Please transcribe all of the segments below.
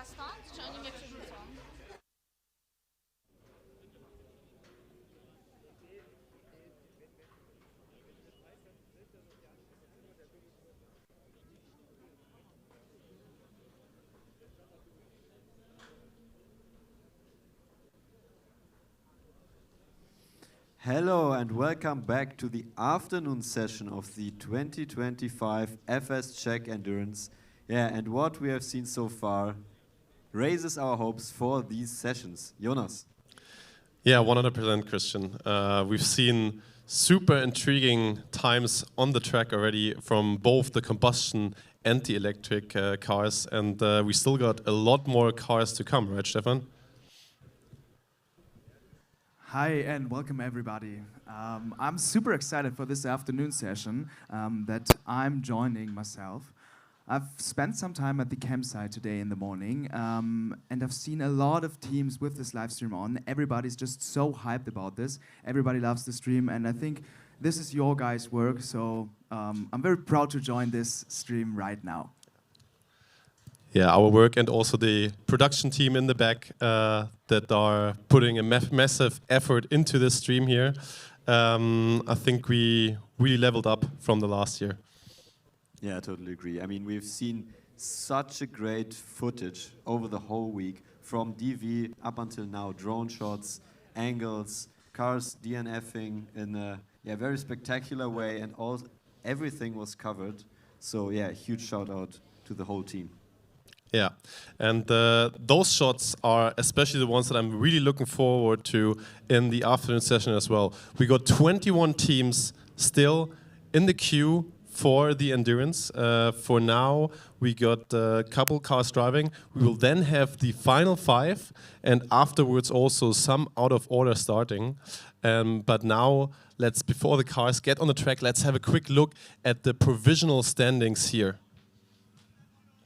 l'instant, czy oni mnie przerzucą? Hello and welcome back to the afternoon session of the 2025 FS Czech Endurance. Yeah, and what we have seen so far raises our hopes for these sessions. Jonas. Yeah, 100% Christian. We've seen super intriguing times on the track already from both the combustion and the electric cars, and we still got a lot more cars to come, right, Stefan? Hi and welcome everybody. I'm super excited for this afternoon session that I'm joining myself. I've spent some time at the campsite today in the morning and I've seen a lot of teams with this live stream on. Everybody's just so hyped about this. Everybody loves the stream and I think this is your guys' work, so I'm very proud to join this stream right now. Yeah, our work and also the production team in the back that are putting a massive effort into this stream here. I think we really leveled up from the last year. Yeah, I totally agree. I mean, we've seen such a great footage over the whole week from DV up until now. Drone shots, angles, cars DNFing in a very spectacular way, and everything was covered. So yeah, huge shout out to the whole team. Yeah, and those shots are especially the ones that I'm really looking forward to in the afternoon session as well. We got 21 teams still in the queue for the endurance. For now, we got a couple cars driving. We will then have the final 5, and afterwards also some out of order starting. But now, before the cars get on the track, let's have a quick look at the provisional standings here.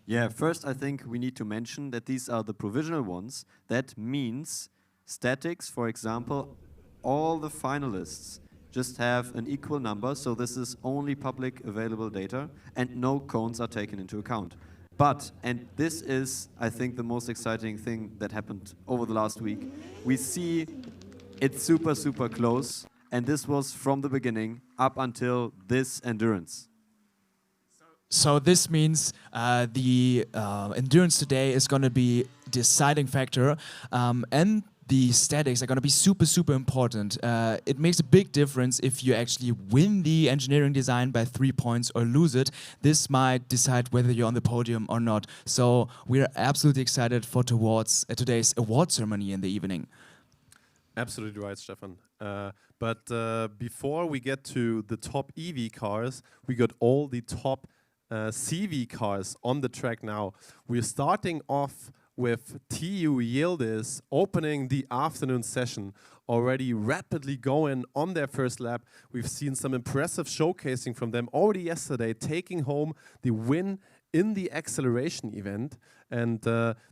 Yeah, first I think we need to mention that these are the provisional ones. That means statics, for example, all the finalists just have an equal number, so this is only public available data and no cones are taken into account. But, and this is, I think, the most exciting thing that happened over the last week, we see it's super, super close, and this was from the beginning up until this endurance. So this means the endurance today is going to be deciding factor, and the statics are going to be super, super important. It makes a big difference if you actually win the engineering design by 3 points or lose it. This might decide whether you're on the podium or not. So we're absolutely excited for towards today's award ceremony in the evening. Absolutely right, Stefan. But before we get to the top EV cars, we got all the top CV cars on the track now. We're starting off with TU Yildiz opening the afternoon session, already rapidly going on their first lap. We've seen some impressive showcasing from them already yesterday, taking home the win in the acceleration event, and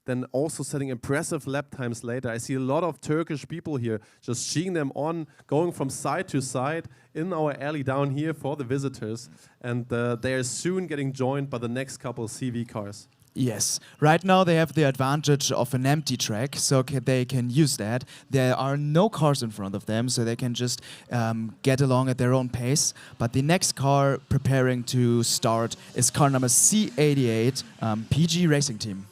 then also setting impressive lap times later. I see a lot of Turkish people here just cheering them on, going from side to side in our alley down here for the visitors, and they are soon getting joined by the next couple CV cars. Yes, right now they have the advantage of an empty track, so they can use that. There are no cars in front of them, so they can just get along at their own pace. But the next car preparing to start is car number C88, PG Racing Team.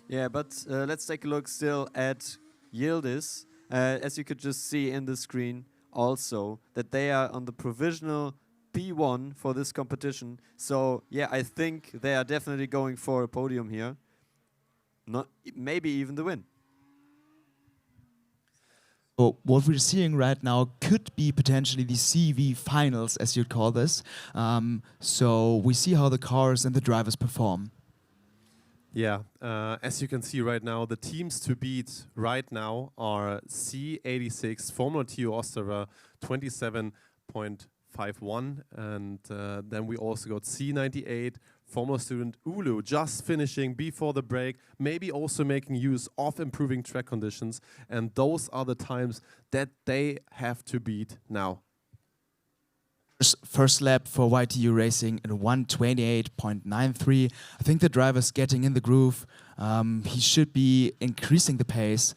Yeah, but let's take a look still at Yildiz. As you could just see in the screen also, that they are on the provisional P1 for this competition. So yeah, I think they are definitely going for a podium here. Not maybe even the win. So what we're seeing right now could be potentially the CV finals, as you'd call this. So we see how the cars and the drivers perform. Yeah, as you can see right now, the teams to beat right now are C86, Formula TU Ostrava, 27.51, and then we also got C98, Formula Student Ulu, just finishing before the break, maybe also making use of improving track conditions, and those are the times that they have to beat now. First lap for YTU Racing in 1:28.93. I think the driver's getting in the groove. He should be increasing the pace,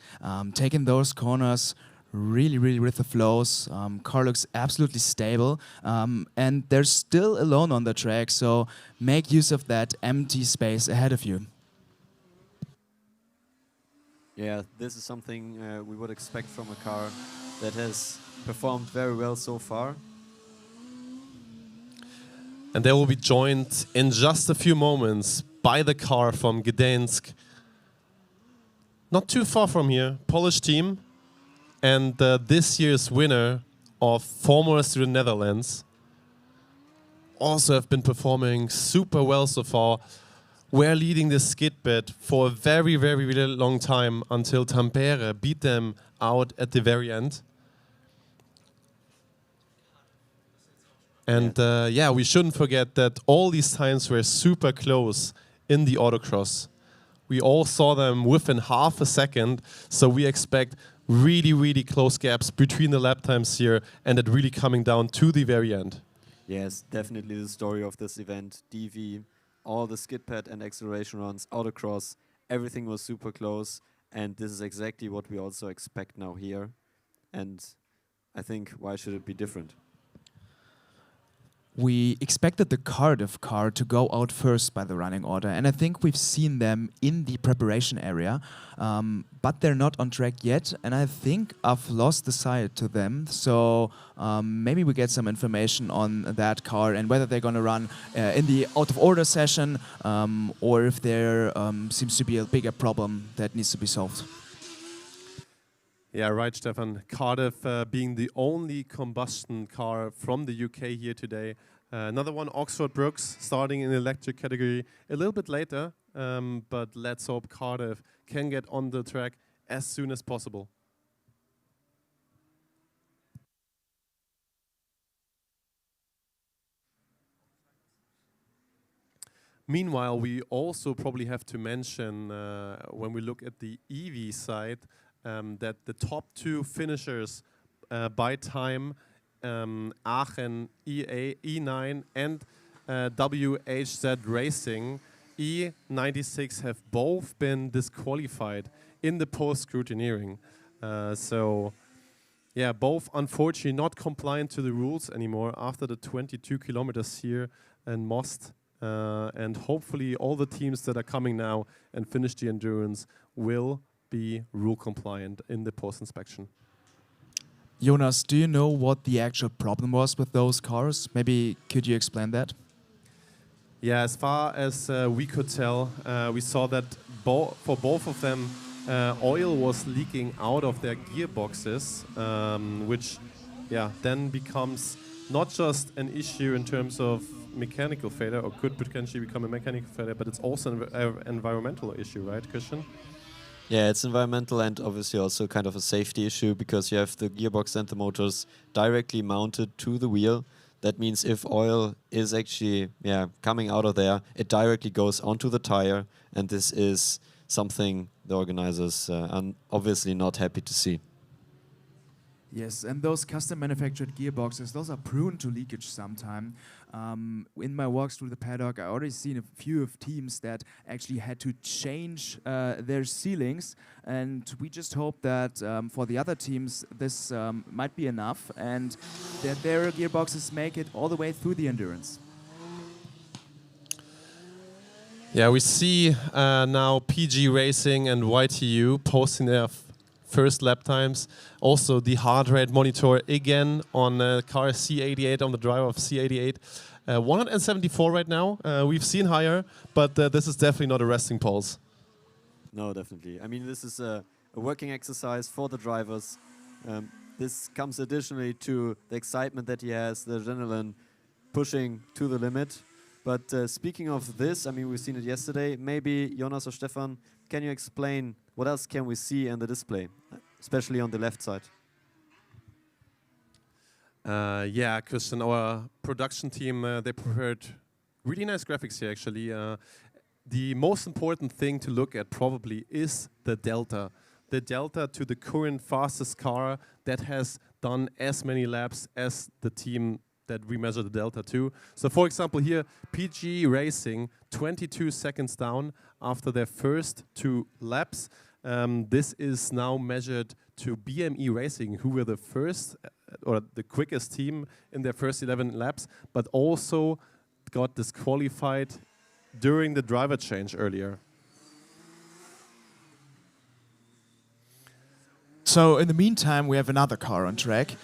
taking those corners really with the flows. Car looks absolutely stable, and they're still alone on the track, so make use of that empty space ahead of you. Yeah, this is something we would expect from a car that has performed very well so far. And they will be joined in just a few moments by the car from Gdańsk. Not too far from here, Polish team, and this year's winner of Formula SAE Netherlands. Also have been performing super well so far. We're leading the skid bit for a very long time until Tampere beat them out at the very end. And yeah, we shouldn't forget that all these times were super close in the autocross. We all saw them within half a second, so we expect really close gaps between the lap times here and it really coming down to the very end. Yes, definitely the story of this event. DV, all the skid pad and acceleration runs, autocross, everything was super close, and this is exactly what we also expect now here. And I think, why should it be different? We expected the Cardiff car to go out first by the running order, and I think we've seen them in the preparation area, but they're not on track yet, and I think I've lost the sight to them, so maybe we get some information on that car and whether they're going to run in the out-of-order session or if there seems to be a bigger problem that needs to be solved. Yeah, right, Stefan. Cardiff being the only combustion car from the UK here today. Another one, Oxford Brooks, starting in the electric category a little bit later. But let's hope Cardiff can get on the track as soon as possible. Meanwhile, we also probably have to mention, when we look at the EV side, that the top two finishers by time, Aachen E9 and WHZ Racing E96 have both been disqualified in the post-scrutineering. So, yeah, both unfortunately not compliant to the rules anymore after the 22 kilometers here in Most. And hopefully all the teams that are coming now and finish the endurance will be rule compliant in the post-inspection. Jonas, do you know what the actual problem was with those cars? Maybe could you explain that? Yeah, as far as we could tell, we saw that for both of them, oil was leaking out of their gearboxes, which then becomes not just an issue in terms of mechanical failure, or could potentially become a mechanical failure, but it's also an environmental issue, right, Christian? Yeah, it's environmental and obviously also kind of a safety issue because you have the gearbox and the motors directly mounted to the wheel. That means if oil is actually coming out of there, it directly goes onto the tire, and this is something the organizers are obviously not happy to see. Yes, and those custom manufactured gearboxes, those are prone to leakage sometime. In my walks through the paddock, I already seen a few of teams that actually had to change their sealings, and we just hope that for the other teams this might be enough and that their gearboxes make it all the way through the endurance. Yeah, we see now PG Racing and YTU posting their first lap times. Also the heart rate monitor again on car C88, on the driver of C88. 174 right now. We've seen higher, but this is definitely not a resting pulse. No, definitely. I mean, this is a working exercise for the drivers. This comes additionally to the excitement that he has, the adrenaline pushing to the limit. But speaking of this, I mean, we've seen it yesterday. Maybe Jonas or Stefan, can you explain what else can we see in the display, especially on the left side? Yeah, Christian, our production team, they prepared really nice graphics here, actually. The most important thing to look at probably is the delta. The delta to the current fastest car that has done as many laps as the team that we measure the delta to. So for example here, PG Racing, 22 seconds down after their first 2 laps. This is now measured to BME Racing, who were the first or the quickest team in their first 11 laps, but also got disqualified during the driver change earlier. So in the meantime, we have another car on track.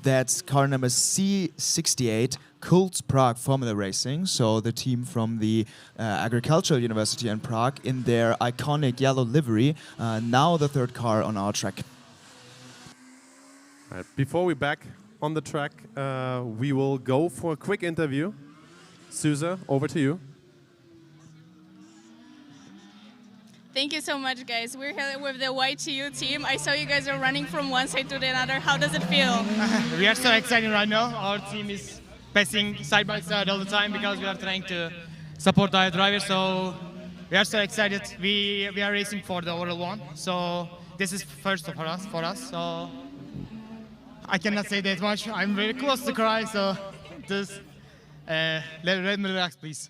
That's car number C68, Kults Prague Formula Racing. So the team from the Agricultural University in Prague in their iconic yellow livery. Now the third car on our track. Right. Before we back on the track, we will go for a quick interview. Susa, over to you. Thank you so much, guys. We're here with the YTU team. I saw you guys are running from one side to the other. How does it feel? We are so excited right now. Our team is passing side by side all the time because we are trying to support our drivers. So we are so excited. We are racing for the overall one. So this is first for us. So I cannot say that much. I'm very close to cry. So just let me relax, please.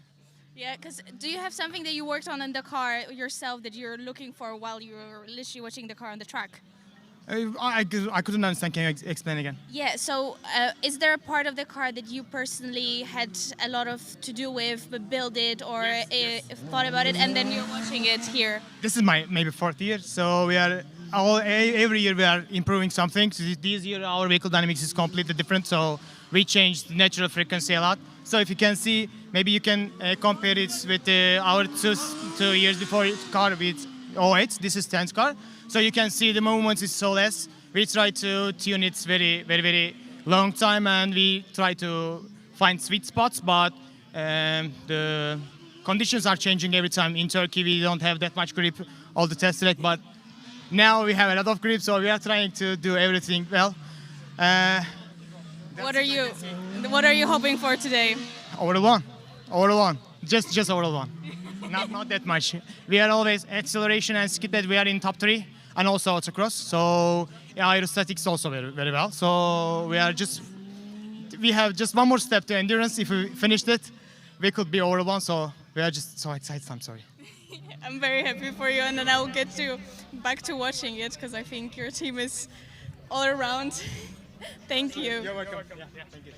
Yeah, because do you have something that you worked on in the car yourself that you're looking for while you're literally watching the car on the track? I couldn't understand. Can you explain again? Yeah, so is there a part of the car that you personally had a lot of to do with, but build it or thought about it, and then you're watching it here? This is my maybe 4th year, so we are every year we are improving something. So this year our vehicle dynamics is completely different, so we changed the natural frequency a lot. So if you can see, maybe you can compare it with our 2 years before car with 08. This is 10th car. So you can see the movements is so less. We try to tune it very long time, and we try to find sweet spots, but the conditions are changing every time. In Turkey, we don't have that much grip all the test track, but now we have a lot of grip, so we are trying to do everything well. What are you hoping for today? Overall one. Just overall one. not that much. We are always acceleration and skid that we are in top 3, and also autocross. So aerostatics also very well. So we have just one more step to endurance. If we finished it, we could be overall one. So we are just so excited. I'm sorry. I'm very happy for you, and then I'll get back to watching it because I think your team is all around. Thank you. You're welcome. Yeah, thank you.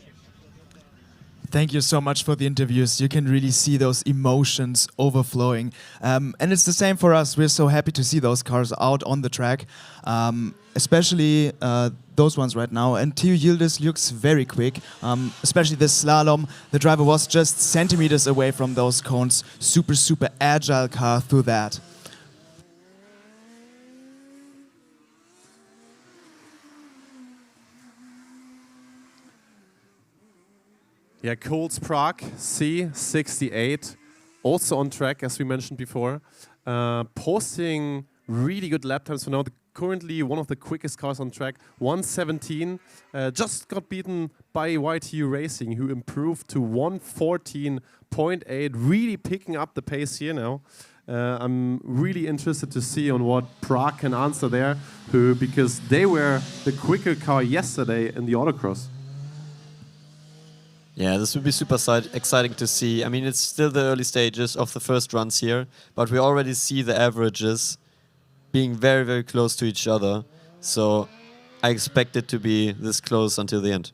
Thank you so much for the interviews. You can really see those emotions overflowing. And it's the same for us. We're so happy to see those cars out on the track, especially those ones right now. And Theo Yildiz looks very quick, especially this slalom. The driver was just centimeters away from those cones. Super agile car through that. Yeah, Kults Prague C68, also on track as we mentioned before, posting really good lap times for now. Currently one of the quickest cars on track, 1:17, just got beaten by YTU Racing, who improved to 1:14.8, really picking up the pace here now. I'm really interested to see on what Prague can answer there, because they were the quicker car yesterday in the autocross. Yeah, this would be super exciting to see. I mean, it's still the early stages of the first runs here, but we already see the averages being very close to each other. So I expect it to be this close until the end.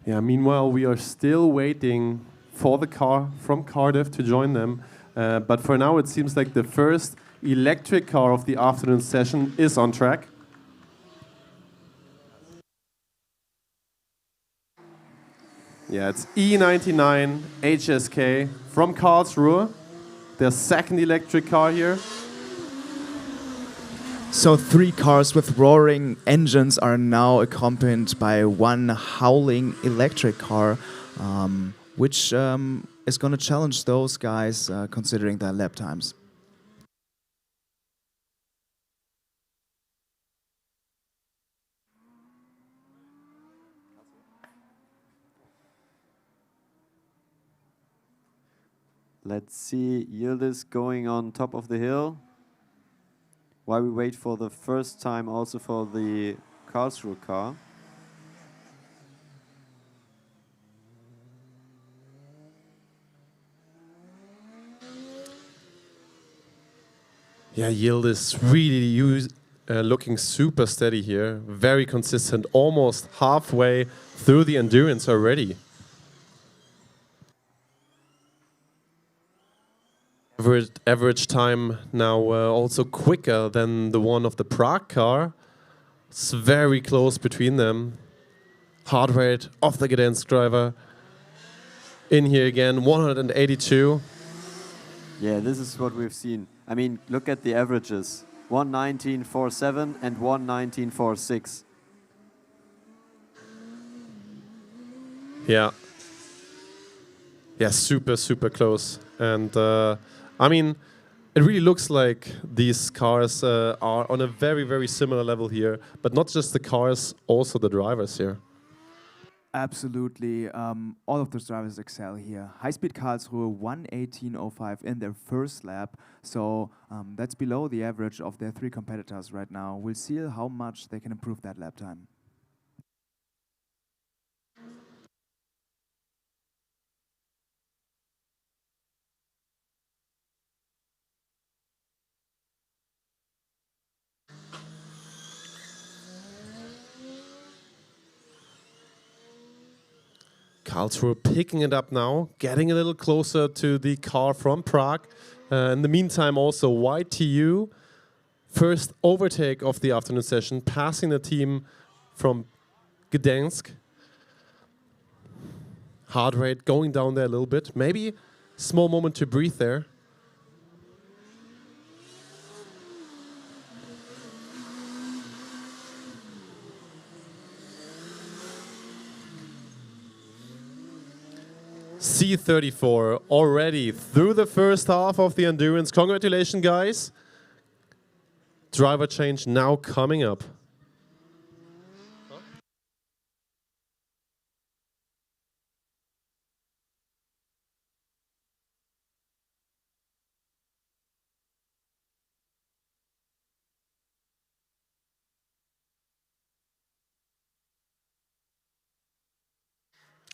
Yeah, meanwhile, we are still waiting for the car from Cardiff to join them. But for now, it seems like the first electric car of the afternoon session is on track. Yeah, it's E99 HSK from Karlsruhe, their second electric car here. So 3 cars with roaring engines are now accompanied by one howling electric car, which is going to challenge those guys considering their lap times. Let's see Yildiz going on top of the hill. while we wait for the first time also for the Karlsruhe car. Yeah, yield is really looking super steady here. Very consistent, almost halfway through the endurance already. Average time now also quicker than the one of the Prague car. It's very close between them. Heart rate of the Gdansk driver. In here again, 182. Yeah, this is what we've seen. I mean, look at the averages. 119.47 and 119.46. Yeah. Yeah, super, super close. And I mean, it really looks like these cars are on a very, very similar level here. But not just the cars, also the drivers here. Absolutely. All of those drivers excel here. High-speed Karlsruhe 1:18.05 in their first lap. So that's below the average of their three competitors right now. We'll see how much they can improve that lap time. Karlsruhe picking it up now, getting a little closer to the car from Prague. In the meantime, also YTU, first overtake of the afternoon session, passing the team from Gdansk. Heart rate going down there a little bit. Maybe small moment to breathe there. C34 already through the first half of the endurance. Congratulations, guys. Driver change now coming up.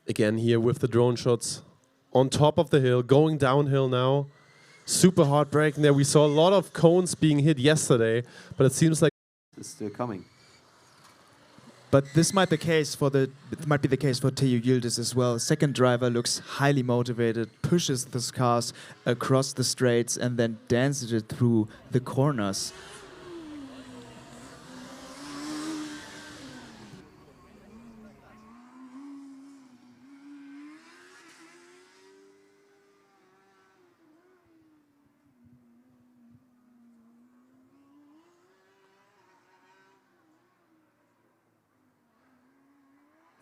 Again here with the drone shots on top of the hill, going downhill now. Super hard braking there. We saw a lot of cones being hit yesterday, but it seems like It's still coming. But this might be the case for TU Yildiz as well. Second driver looks highly motivated, pushes the cars across the straights and then dances it through the corners.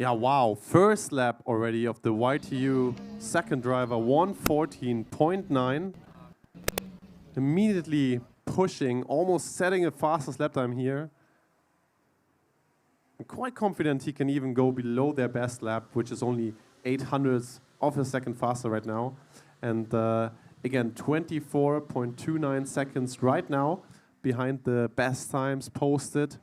yeah, wow. First lap already of the YTU second driver, 1:14.9. Immediately pushing, almost setting a fastest lap time here. I'm quite confident he can even go below their best lap, which is only 800ths of a second faster right now. And again, 24.29 seconds right now behind the best times posted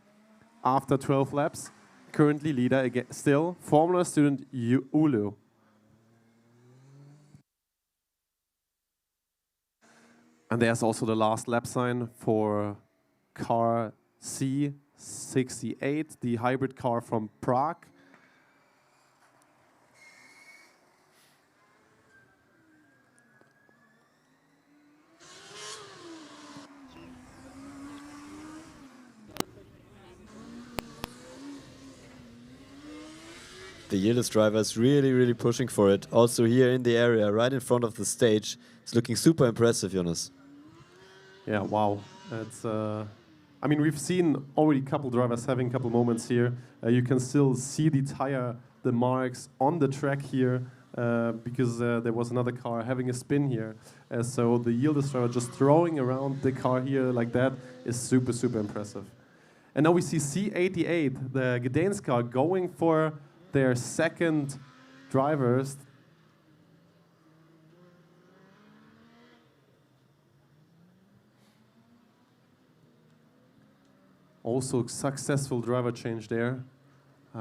after 12 laps. Currently leader again, still Formula student Ulu. And there's also the last lap sign for car C68, the hybrid car from Prague. The Yildiz driver is really pushing for it. Also here in the area, right in front of the stage. It's looking super impressive, Jonas. Yeah, wow. It's, I mean, we've seen already a couple drivers having a couple moments here. You can still see the marks on the track here because there was another car having a spin here. So the Yildiz driver just throwing around the car here like that is super impressive. And now we see C88, the Gdansk car, going for their second drivers. Also successful driver change there.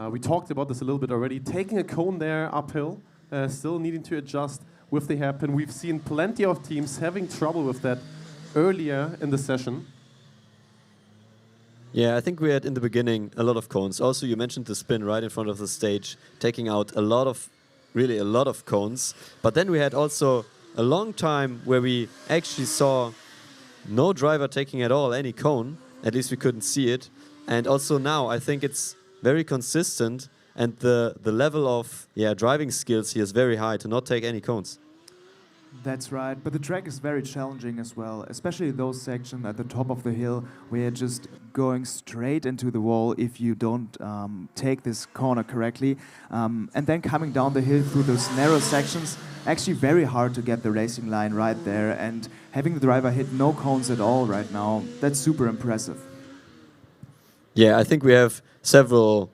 We talked about this a little bit already. Taking a cone there uphill, still needing to adjust with the hairpin. We've seen plenty of teams having trouble with that earlier in the session. Yeah, I think we had in the beginning a lot of cones. Also, you mentioned the spin right in front of the stage, taking out really a lot of cones. But then we had also a long time where we actually saw no driver taking at all any cone. At least we couldn't see it. And also now, I think it's very consistent, and the level of driving skills here is very high to not take any cones. That's right, but the track is very challenging as well, especially those sections at the top of the hill where you're just going straight into the wall if you don't take this corner correctly. And then coming down the hill through those narrow sections, actually very hard to get the racing line right there, and having the driver hit no cones at all right now, that's super impressive. Yeah, I think we have several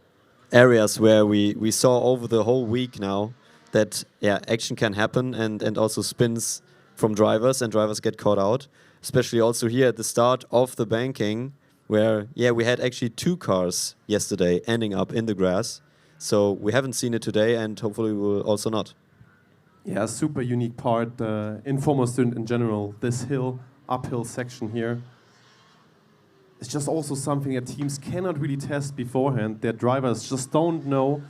areas where we saw over the whole week now that action can happen, and also spins from drivers, and drivers get caught out. Especially also here at the start of the banking, where we had actually 2 cars yesterday ending up in the grass. So we haven't seen it today, and hopefully we will also not. Yeah, super unique part in Formula Student in general. This uphill section here. It's just also something that teams cannot really test beforehand. Their drivers just don't know,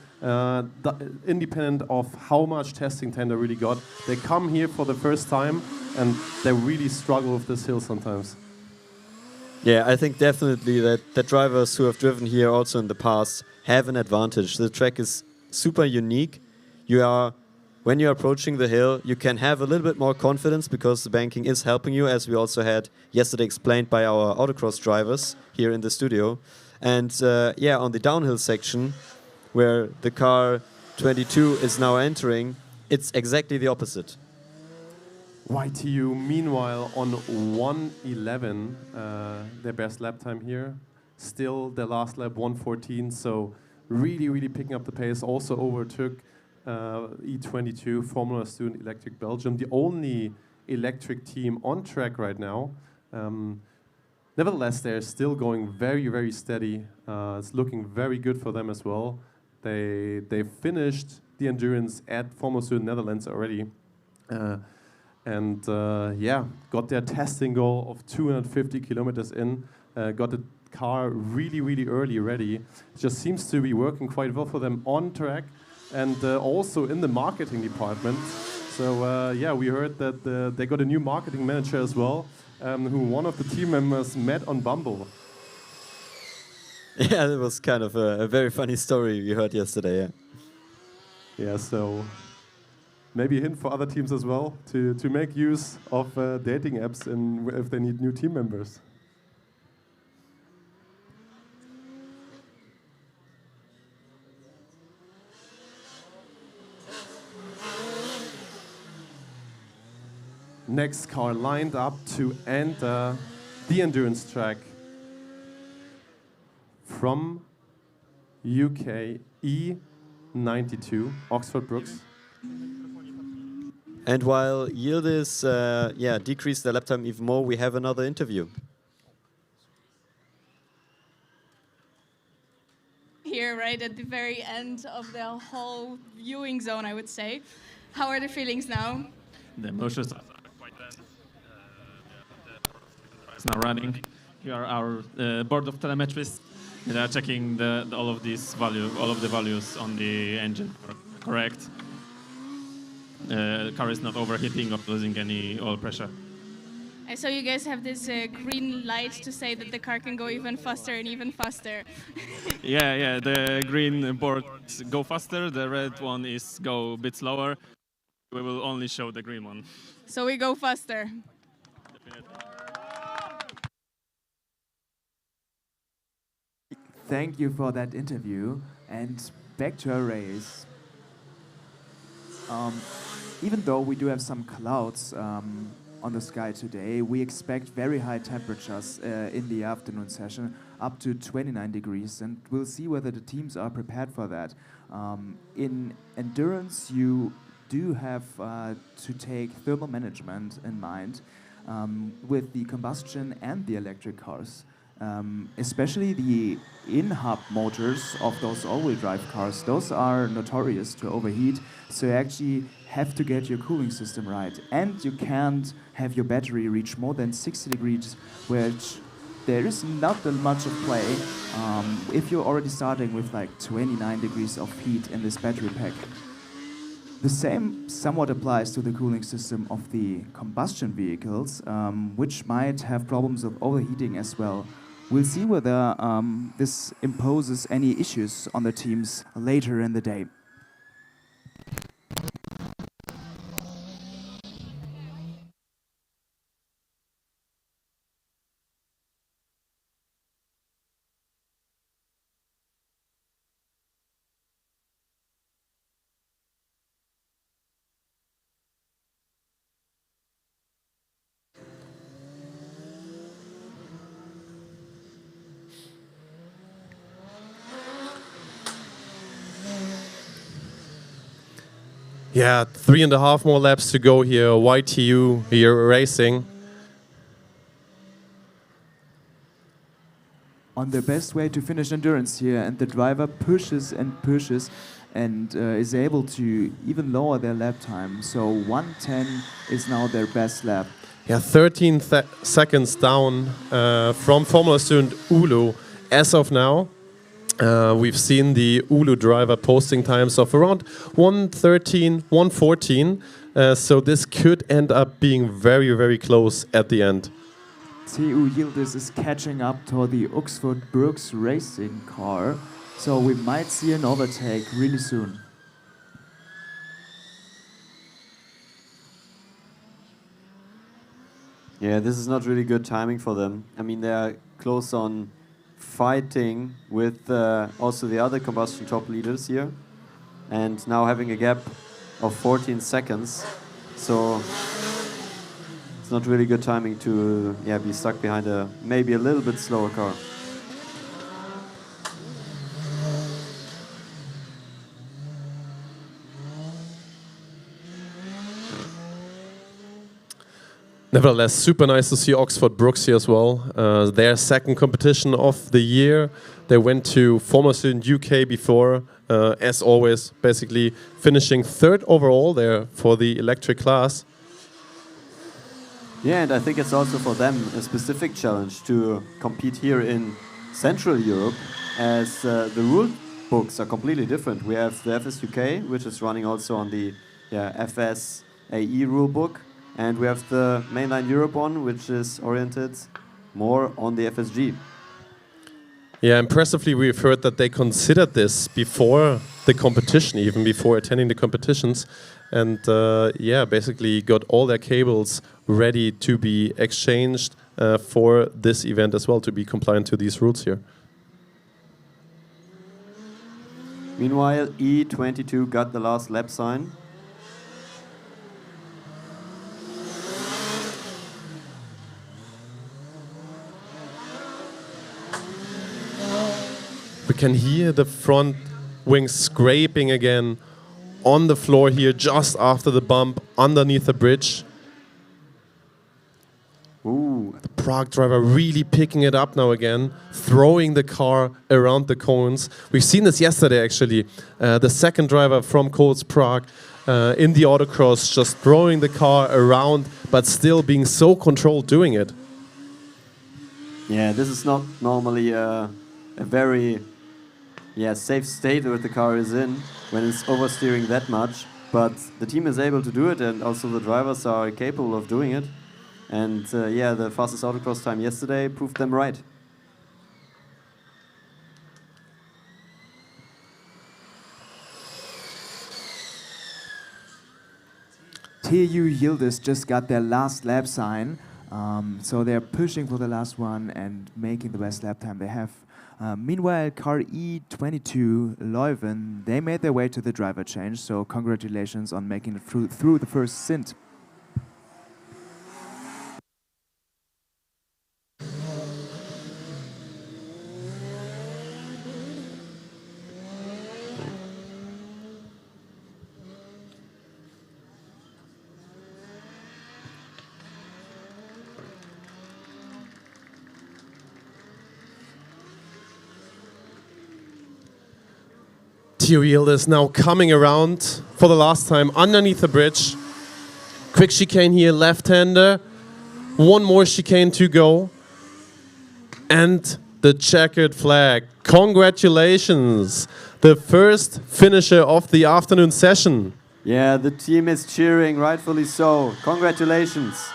independent of how much testing time they really got. They come here for the first time and they really struggle with this hill sometimes. Yeah, I think definitely that drivers who have driven here also in the past have an advantage. The track is super unique. When you're approaching the hill, you can have a little bit more confidence because the banking is helping you, as we also had yesterday explained by our autocross drivers here in the studio. And on the downhill section, where the car 22 is now entering, it's exactly the opposite. YTU, meanwhile, on 1:11, their best lap time here. Still, their last lap, 1:14, so really picking up the pace. Also overtook E22, Formula Student Electric Belgium, the only electric team on track right now. Nevertheless, they're still going very steady. It's looking very good for them as well. They finished the endurance at Formula Student Netherlands already. Got their testing goal of 250 kilometers in. Got the car really early ready. It just seems to be working quite well for them on track. And also in the marketing department. So we heard that they got a new marketing manager as well, who one of the team members met on Bumble. Yeah, that was kind of a very funny story we heard yesterday. Yeah, so maybe a hint for other teams as well to make use of dating apps if they need new team members. Next car lined up to enter the endurance track from UK, E92, Oxford Brookes. And while Yildiz decreased their lap time even more, we have another interview. Here, right at the very end of the whole viewing zone, I would say. How are the feelings now? The emotions are quite bad. It's now running. We are our board of telemetrists. They are checking all of the values on the engine are correct. Car is not overheating or losing any oil pressure. I saw you guys have this green light to say that the car can go even faster and even faster. Yeah, the green boards go faster, the red one is go a bit slower. We will only show the green one. So we go faster. Definitely. Thank you for that interview, and back to our race. Even though we do have some clouds on the sky today, we expect very high temperatures in the afternoon session, up to 29 degrees, and we'll see whether the teams are prepared for that. In endurance, you do have to take thermal management in mind with the combustion and the electric cars. especially the in-hub motors of those all-wheel drive cars. Those are notorious to overheat, so you actually have to get your cooling system right. And you can't have your battery reach more than 60 degrees, which there is not that much of play if you're already starting with like 29 degrees of heat in this battery pack. The same somewhat applies to the cooling system of the combustion vehicles, which might have problems of overheating as well. We'll see whether this imposes any issues on the teams later in the day. Yeah, 3.5 more laps to go here. YTU here racing. On the best way to finish endurance here, and the driver pushes and is able to even lower their lap time. So 1:10 is now their best lap. Yeah, 13 seconds down from Formula student Ulu as of now. We've seen the Ulu driver posting times of around 1:13, 1:14. So this could end up being very, very close at the end. TU Yildiz is catching up to the Oxford Brooks racing car. So we might see an overtake really soon. Yeah, this is not really good timing for them. I mean, they are close on fighting with also the other combustion top leaders here, and now having a gap of 14 seconds. So it's not really good timing to be stuck behind a maybe a little bit slower car. Nevertheless, super nice to see Oxford Brooks here as well. Their second competition of the year. They went to Formula Student UK before, as always, basically finishing third overall there for the electric class. Yeah, and I think it's also for them a specific challenge to compete here in Central Europe, as the rule books are completely different. We have the FS UK, which is running also on the FSAE rule book. And we have the mainline Europe one, which is oriented more on the FSG. Yeah, impressively, we've heard that they considered this before the competition, even before attending the competitions. And basically got all their cables ready to be exchanged for this event as well, to be compliant to these rules here. Meanwhile, E22 got the last lap sign. We can hear the front wings scraping again on the floor here just after the bump underneath the bridge. Ooh. The Prague driver really picking it up now again, throwing the car around the cones. We've seen this yesterday actually. The second driver from Coles Prague in the autocross just throwing the car around but still being so controlled doing it. Yeah, this is not normally a very safe state that the car is in when it's oversteering that much, but the team is able to do it, and also the drivers are capable of doing it. And the fastest autocross time yesterday proved them right. TU Yildiz just got their last lap sign, so they're pushing for the last one and making the best lap time they have. Meanwhile, car E22 Leuven, they made their way to the driver change, so congratulations on making it through the first stint. material is now coming around for the last time underneath the bridge. Quick chicane here, left-hander. One more chicane to go. And the checkered flag. Congratulations, the first finisher of the afternoon session. Yeah, the team is cheering, rightfully so. Congratulations.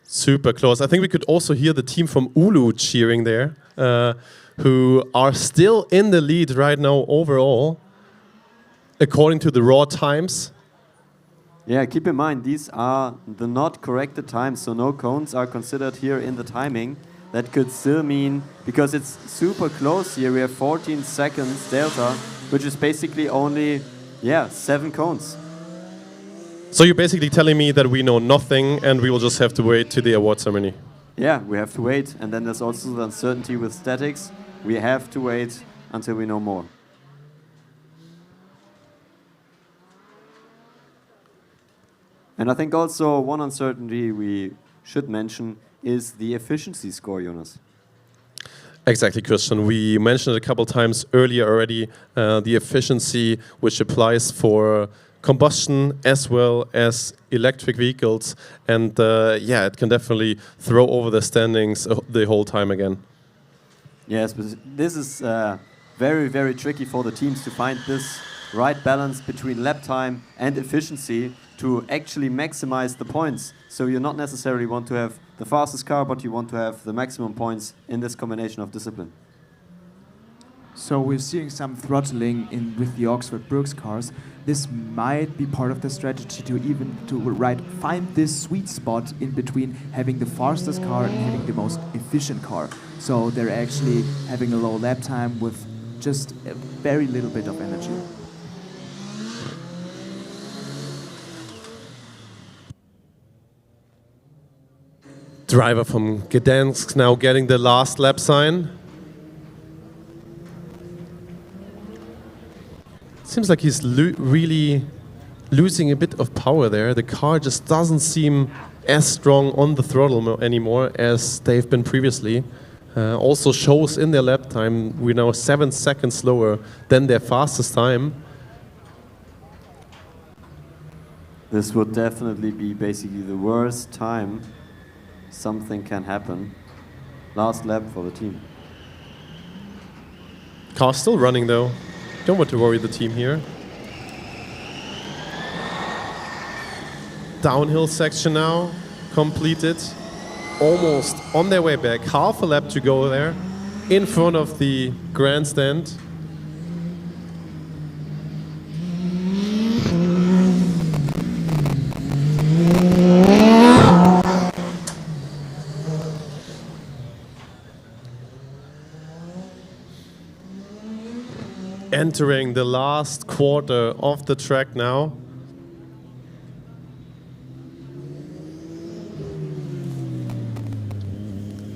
Super close. I think we could also hear the team from Ulu cheering there, who are still in the lead right now overall, according to the raw times. Yeah, keep in mind, these are the not corrected times, so no cones are considered here in the timing. That could still mean, because it's super close here, we have 14 seconds delta, which is basically only, 7 cones. So you're basically telling me that we know nothing and we will just have to wait to the award ceremony? Yeah, we have to wait. And then there's also the uncertainty with statics. We have to wait until we know more. And I think also one uncertainty we should mention is the efficiency score, Jonas. Exactly, Christian. We mentioned it a couple times earlier already, the efficiency which applies for combustion as well as electric vehicles. And it can definitely throw over the standings the whole time again. Yes, but this is very, very tricky for the teams to find this right balance between lap time and efficiency to actually maximize the points. So you not necessarily want to have the fastest car, but you want to have the maximum points in this combination of discipline. So we're seeing some throttling with the Oxford Brooks cars. This might be part of the strategy to find this sweet spot in between having the fastest car and having the most efficient car. So they're actually having a low lap time with just a very little bit of energy. Driver from Gdansk now getting the last lap sign. Seems like he's really losing a bit of power there. The car just doesn't seem as strong on the throttle anymore as they've been previously. Also shows in their lap time, we're now 7 seconds slower than their fastest time. This would definitely be basically the worst time something can happen. Last lap for the team. Car's still running though. Don't want to worry the team here. Downhill section now, completed. Almost on their way back, half a lap to go there, in front of the grandstand. Entering the last quarter of the track now.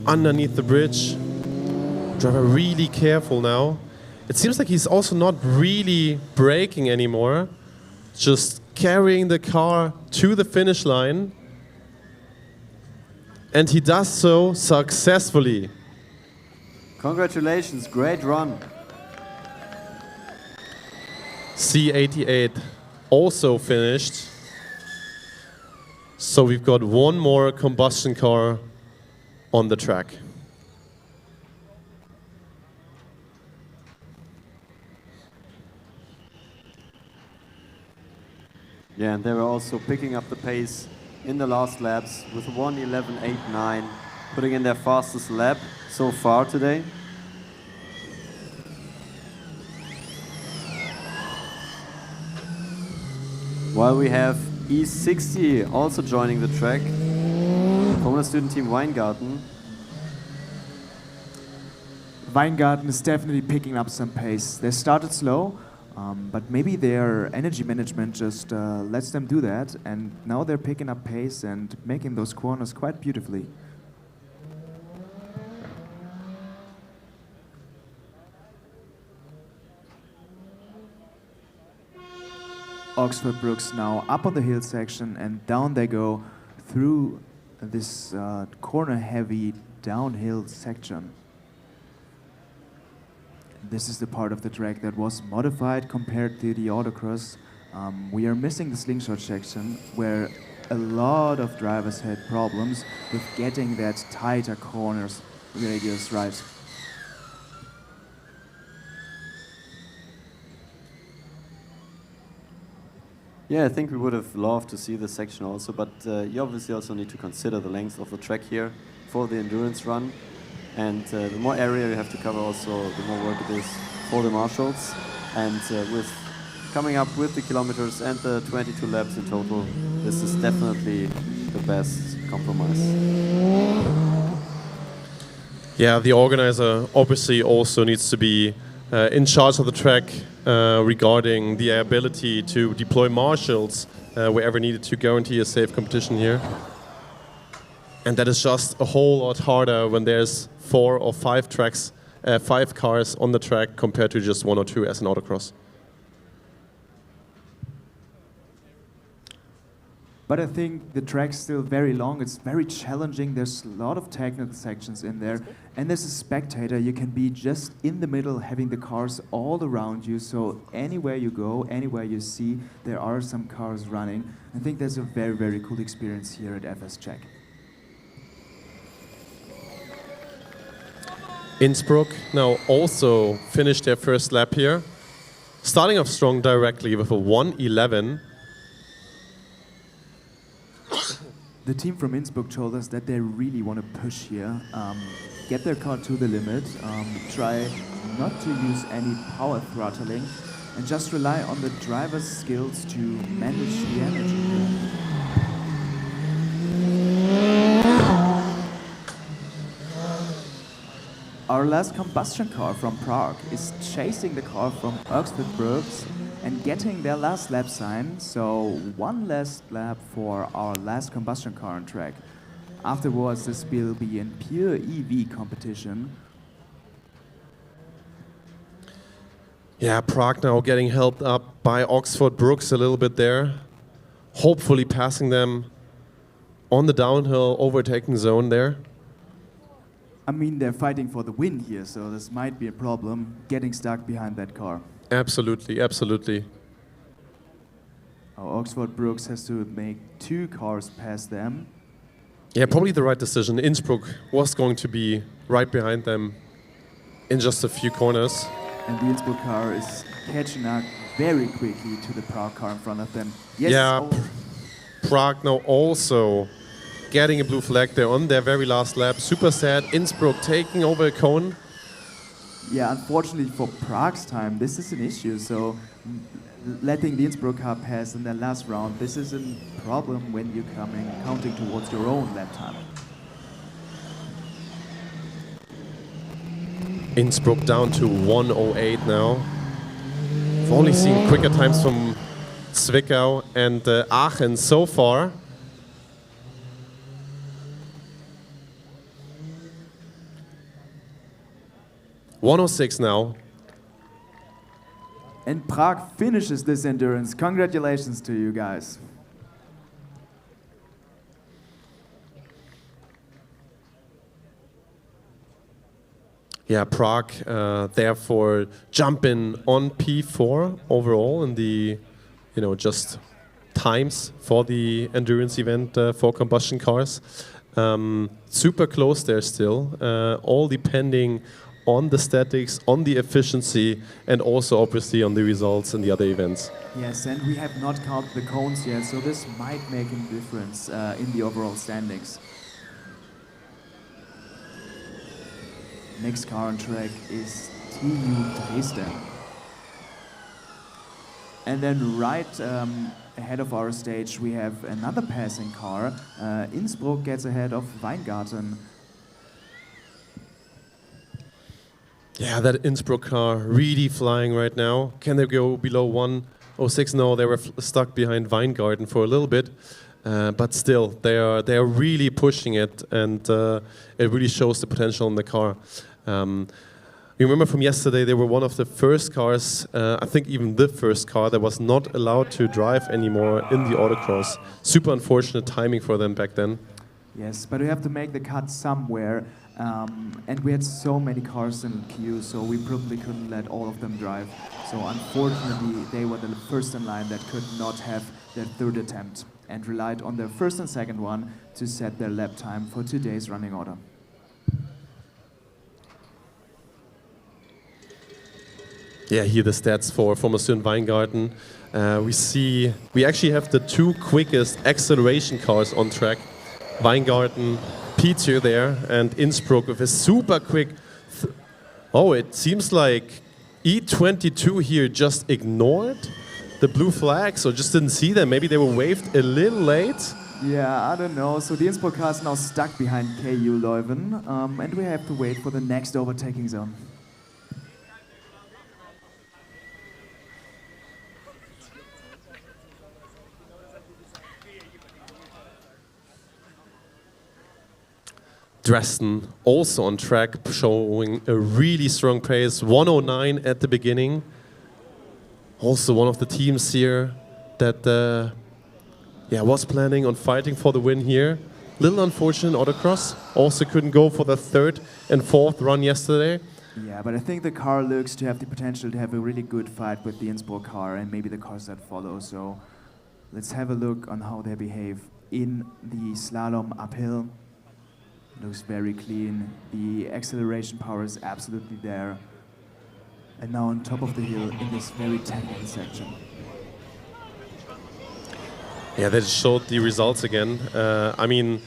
Underneath the bridge. Driver really careful now. It seems like he's also not really braking anymore. Just carrying the car to the finish line. And he does so successfully. Congratulations, great run. C88 also finished. So we've got one more combustion car on the track. Yeah, and they were also picking up the pace in the last laps with 1:11.89, putting in their fastest lap so far today. While we have E60 also joining the track, Formula student team Weingarten. Weingarten is definitely picking up some pace. They started slow, but maybe their energy management just lets them do that, and now they're picking up pace and making those corners quite beautifully. Oxford Brooks now up on the hill section, and down they go through this corner-heavy downhill section. This is the part of the track that was modified compared to the autocross. We are missing the slingshot section where a lot of drivers had problems with getting that tighter corners radius right. Yeah, I think we would have loved to see this section also, but you obviously also need to consider the length of the track here for the endurance run. And the more area you have to cover also, the more work it is for the marshals. And with coming up with the kilometers and the 22 laps in total, this is definitely the best compromise. Yeah, the organizer obviously also needs to be in charge of the track regarding the ability to deploy marshals wherever needed to guarantee a safe competition here. And that is just a whole lot harder when there's 4 or 5 tracks, 5 cars on the track compared to just 1 or 2 as an autocross. But I think the track's still very long, it's very challenging, there's a lot of technical sections in there. And as a spectator, you can be just in the middle, having the cars all around you, so anywhere you go, anywhere you see, there are some cars running. I think that's a very, very cool experience here at FSCZ. Innsbruck now also finished their first lap here, starting off strong directly with a 1:11. The team from Innsbruck told us that they really want to push here, get their car to the limit, try not to use any power throttling, and just rely on the driver's skills to manage the energy here. Our last combustion car from Prague is chasing the car from Oxford Brooks and getting their last lap sign, so one last lap for our last combustion car on track. Afterwards, this will be in pure EV competition. Yeah, Prague now getting helped up by Oxford Brooks a little bit there, hopefully passing them on the downhill overtaking zone there. I mean, they're fighting for the win here, so this might be a problem, getting stuck behind that car. Absolutely, absolutely. Oxford Brooks has to make 2 cars pass them. Yeah, probably the right decision. Innsbruck was going to be right behind them in just a few corners. And the Innsbruck car is catching up very quickly to the Prague car in front of them. Yes. Yeah, Prague now also getting a blue flag there on their very last lap. Super sad. Innsbruck taking over a cone. Yeah, unfortunately for Prague's time, this is an issue. So letting the Innsbruck car pass in their last round, this is a problem when you're counting towards your own lap time. Innsbruck down to 1:08 now. We've only seen quicker times from Zwickau and Aachen so far. (1:06) now. And Prague finishes this endurance. Congratulations to you guys. Yeah, Prague therefore jumping on P4 overall in the, just times for the endurance event for combustion cars. Super close there still, all depending on the statics, on the efficiency, and also obviously on the results in the other events. Yes, and we have not counted the cones yet, so this might make a difference in the overall standings. Next car on track is TU Dresden. And then right ahead of our stage we have another passing car. Innsbruck gets ahead of Weingarten. Yeah, that Innsbruck car really flying right now. Can they go below 1:06? No, they were stuck behind Weingarten for a little bit. But still, they are really pushing it, and it really shows the potential in the car. Remember from yesterday, they were one of the first cars, I think even the first car that was not allowed to drive anymore in the autocross. Super unfortunate timing for them back then. Yes, but we have to make the cut somewhere, and we had so many cars in the queue, so we probably couldn't let all of them drive. So unfortunately, they were the first in line that could not have their third attempt and relied on their first and second one to set their lap time for today's running order. Yeah, here the stats for Combustion Weingarten. We actually have the two quickest acceleration cars on track. Weingarten, P2 there, and Innsbruck with a super quick. Oh, it seems like E22 here just ignored the blue flags or just didn't see them. Maybe they were waved a little late. Yeah, I don't know. So the Innsbruck car is now stuck behind KU Leuven, and we have to wait for the next overtaking zone. Dresden also on track, showing a really strong pace, 109 at the beginning. Also one of the teams here that was planning on fighting for the win here. Little unfortunate autocross, also couldn't go for the third and fourth run yesterday. Yeah, but I think the car looks to have the potential to have a really good fight with the Innsbruck car and maybe the cars that follow. So let's have a look on how they behave in the slalom uphill. Looks very clean. The acceleration power is absolutely there. And now on top of the hill in this very technical section. Yeah, they showed the results again. I mean,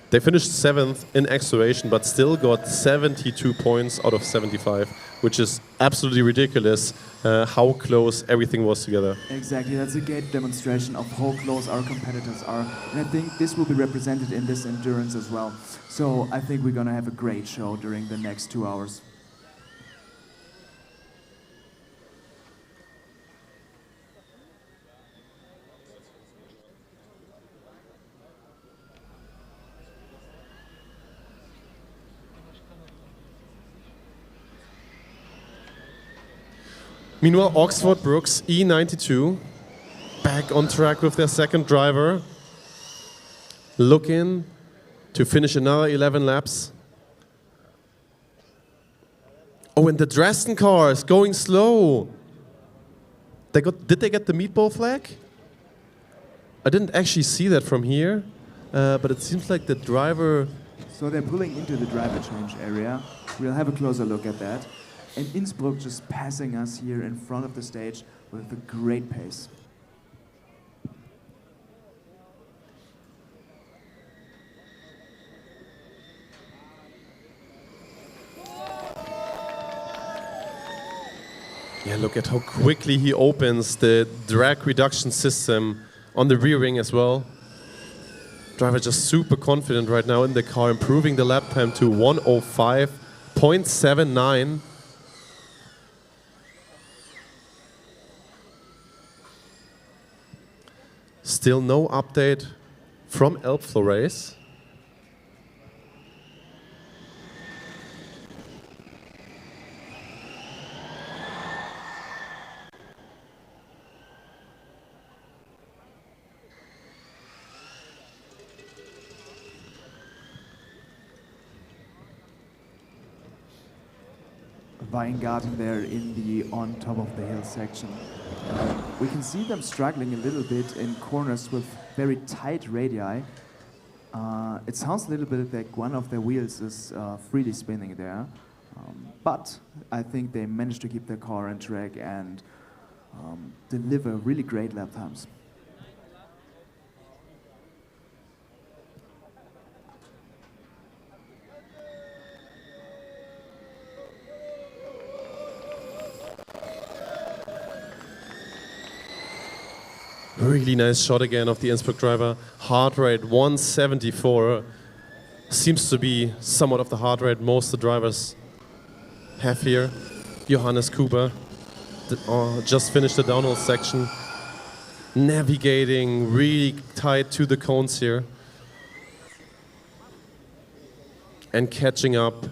they finished 7th in acceleration, but still got 72 points out of 75, which is absolutely ridiculous how close everything was together. Exactly, that's a great demonstration of how close our competitors are. And I think this will be represented in this endurance as well. So I think we're going to have a great show during the next 2 hours. Meanwhile, Oxford Brooks, E92, back on track with their second driver, looking to finish another 11 laps. Oh, and the Dresden car is going slow. Did they get the meatball flag? I didn't actually see that from here, but it seems like the driver... So they're pulling into the driver change area. We'll have a closer look at that. And Innsbruck just passing us here in front of the stage with a great pace. Yeah, look at how quickly he opens the drag reduction system on the rear wing as well. Driver just super confident right now in the car, improving the lap time to 105.79. Still no update from Elbflow race. Weingarten there in the on top of the hill section. We can see them struggling a little bit in corners with very tight radii. It sounds a little bit like one of their wheels is freely spinning there. But I think they managed to keep their car on track and deliver really great lap times. Really nice shot again of the Innsbruck driver. Heart rate 174. Seems to be somewhat of the heart rate most of the drivers have here. Johannes Cooper just finished the downhill section. Navigating really tight to the cones here. And catching up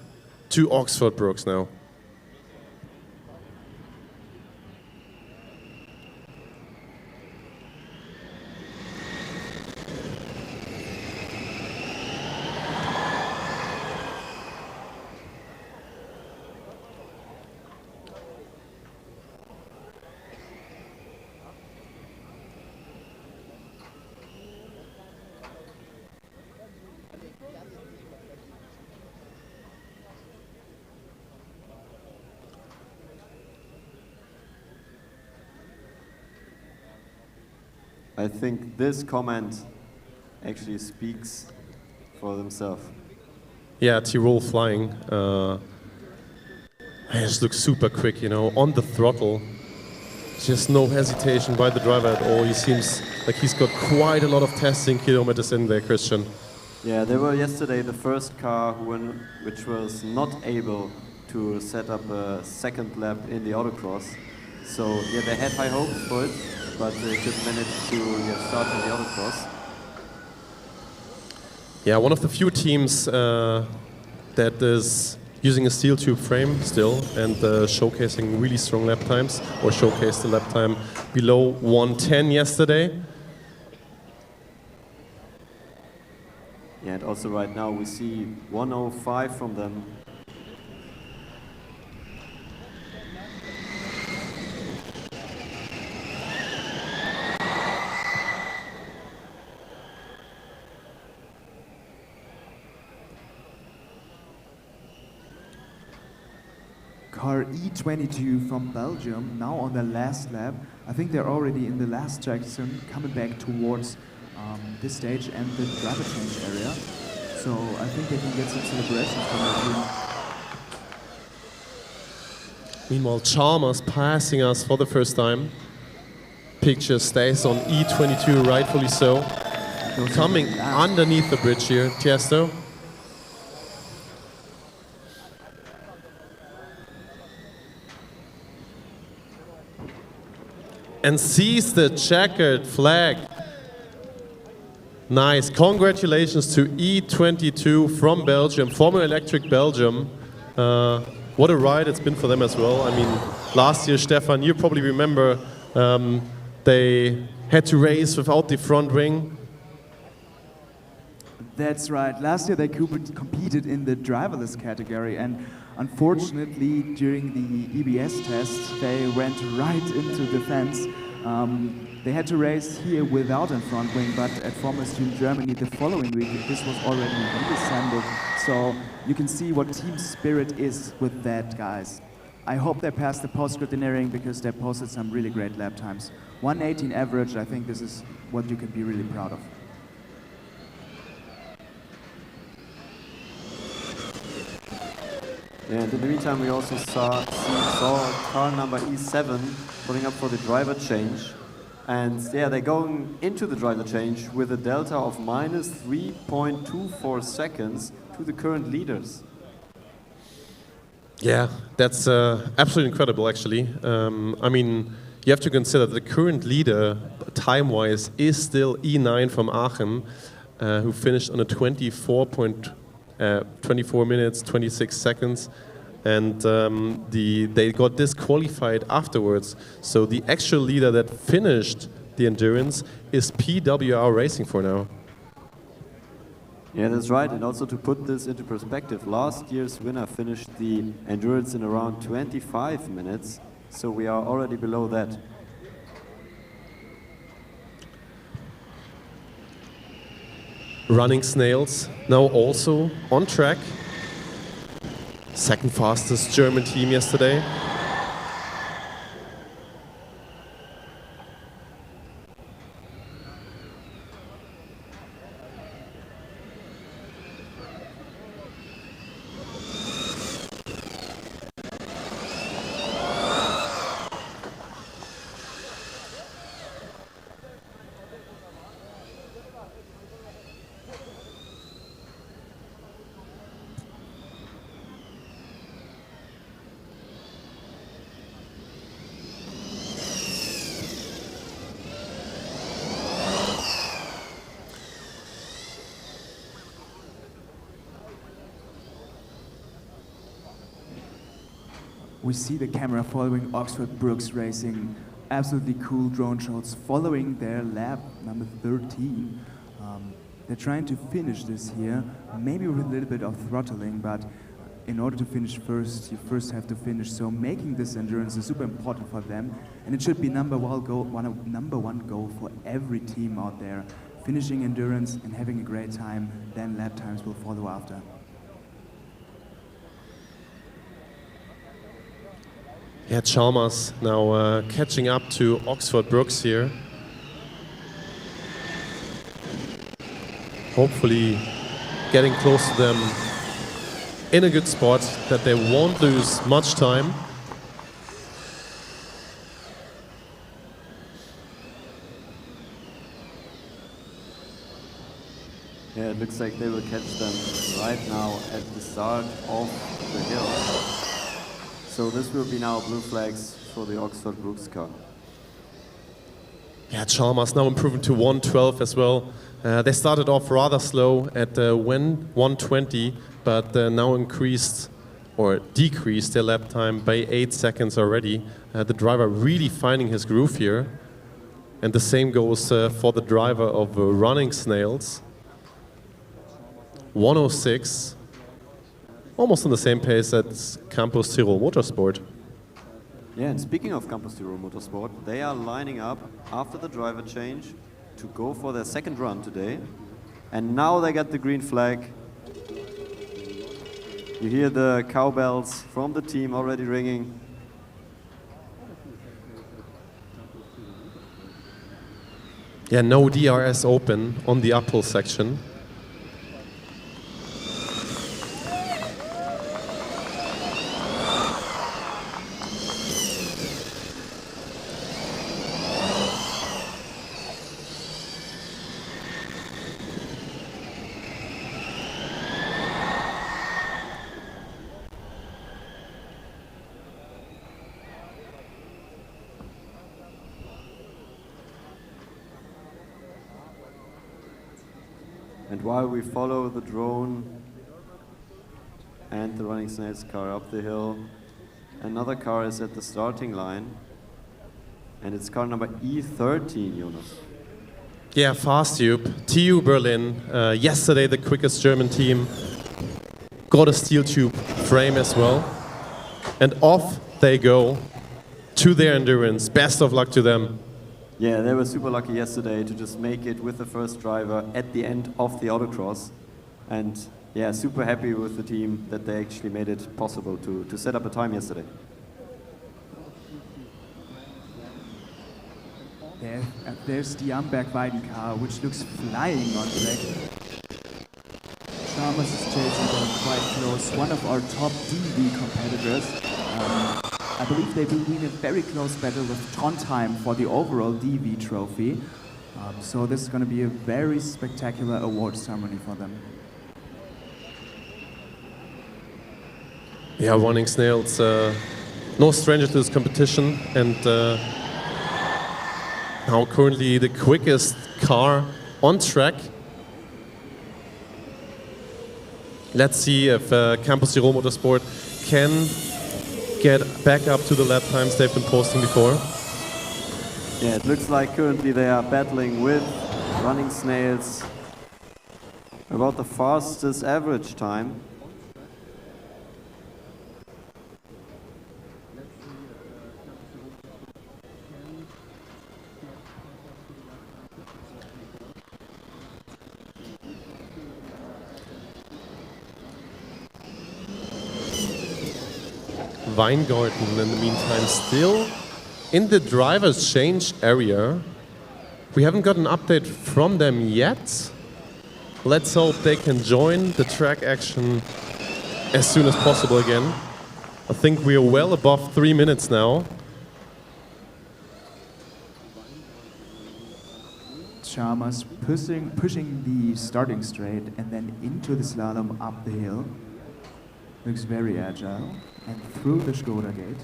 to Oxford Brooks now. I think this comment actually speaks for themselves. Yeah, Tyrol flying. It just looks super quick, you know, on the throttle. Just no hesitation by the driver at all. He seems like he's got quite a lot of testing kilometers in there, Christian. Yeah, they were yesterday the first car which was not able to set up a second lap in the autocross. So yeah, they had high hopes for it, but they could manage to get started in the autocross. Yeah, one of the few teams that is using a steel tube frame still and showcasing really strong lap times, or showcased the lap time below 1:10 yesterday. Yeah, and also right now we see 1:05 from them. Car E22 from Belgium, now on their last lap. I think they're already in the last section, coming back towards this stage and the driver change area. So I think they can get some celebrations from their team. Meanwhile, Chalmers passing us for the first time. Picture stays on E22, rightfully so. Coming underneath the bridge here, Tiesto. And sees the checkered flag. Nice, congratulations to E22 from Belgium, Formula Electric Belgium. What a ride it's been for them as well. I mean, last year, Stefan, you probably remember, they had to race without the front wing. That's right. Last year they competed in the driverless category, and unfortunately during the EBS test they went right into the fence. They had to race here without a front wing, but at Formula SAE Germany the following week this was already reassembled. So you can see what team spirit is with that, guys. I hope they passed the post-scrutineering because they posted some really great lap times. 1:18 average, I think this is what you can be really proud of. Yeah, and in the meantime, we also saw car number E7 putting up for the driver change. And yeah, they're going into the driver change with a delta of minus 3.24 seconds to the current leaders. Yeah, that's absolutely incredible, actually. I mean, you have to consider the current leader, time-wise, is still E9 from Aachen, who finished on a 24 minutes, 26 seconds, and they got disqualified afterwards. So the actual leader that finished the endurance is PWR Racing for now. Yeah, that's right. And also to put this into perspective, last year's winner finished the endurance in around 25 minutes. So we are already below that. Running Snails now also on track. Second fastest German team yesterday. We see the camera following Oxford Brooks Racing. Absolutely cool drone shots following their lap number 13. They're trying to finish this here, maybe with a little bit of throttling, but in order to finish first, you first have to finish. So making this endurance is super important for them, and it should be number one goal for every team out there. Finishing endurance and having a great time, then lap times will follow after. Yeah, Chalmers now catching up to Oxford Brooks here. hopefully getting close to them in a good spot that they won't lose much time. Yeah, it looks like they will catch them right now at the start of the hill. So this will be now blue flags for the Oxford Brooks car. Yeah, Chalmers now improving to 112 as well. They started off rather slow at 120, but now increased or decreased their lap time by 8 seconds already. The driver really finding his groove here. And the same goes for the driver of Running Snails. 106, almost on the same pace as Campus Tirol Motorsport. Yeah, and speaking of Campus Tirol Motorsport, they are lining up after the driver change to go for their second run today. And now they got the green flag. You hear the cowbells from the team already ringing. Yeah, no DRS open on the uphill section. And while we follow the drone and the Running Snails car up the hill, another car is at the starting line, and it's car number E13, Jonas. Yeah, fast tube. TU Berlin, yesterday the quickest German team, got a steel tube frame as well. And off they go to their endurance. Best of luck to them. Yeah, they were super lucky yesterday to just make it with the first driver at the end of the autocross. And yeah, super happy with the team that they actually made it possible to set up a time yesterday. There's the Amberg-Weiden car, which looks flying on track. Chalmers is chasing them quite close. One of our top DV competitors. I believe they will be in a very close battle with Trondheim for the overall DV trophy. So this is going to be a very spectacular award ceremony for them. Yeah, Running Snails, no stranger to this competition, and now currently the quickest car on track. Let's see if Campus Tirol Motorsport can get back up to the lap times they've been posting before. Yeah, it looks like currently they are battling with Running Snails about the fastest average time. Weingarten, in the meantime, still in the driver's change area. We haven't got an update from them yet. Let's hope they can join the track action as soon as possible again. I think we are well above 3 minutes now. Chalmers pushing the starting straight and then into the slalom up the hill. Looks very agile. And through the Skoda gate.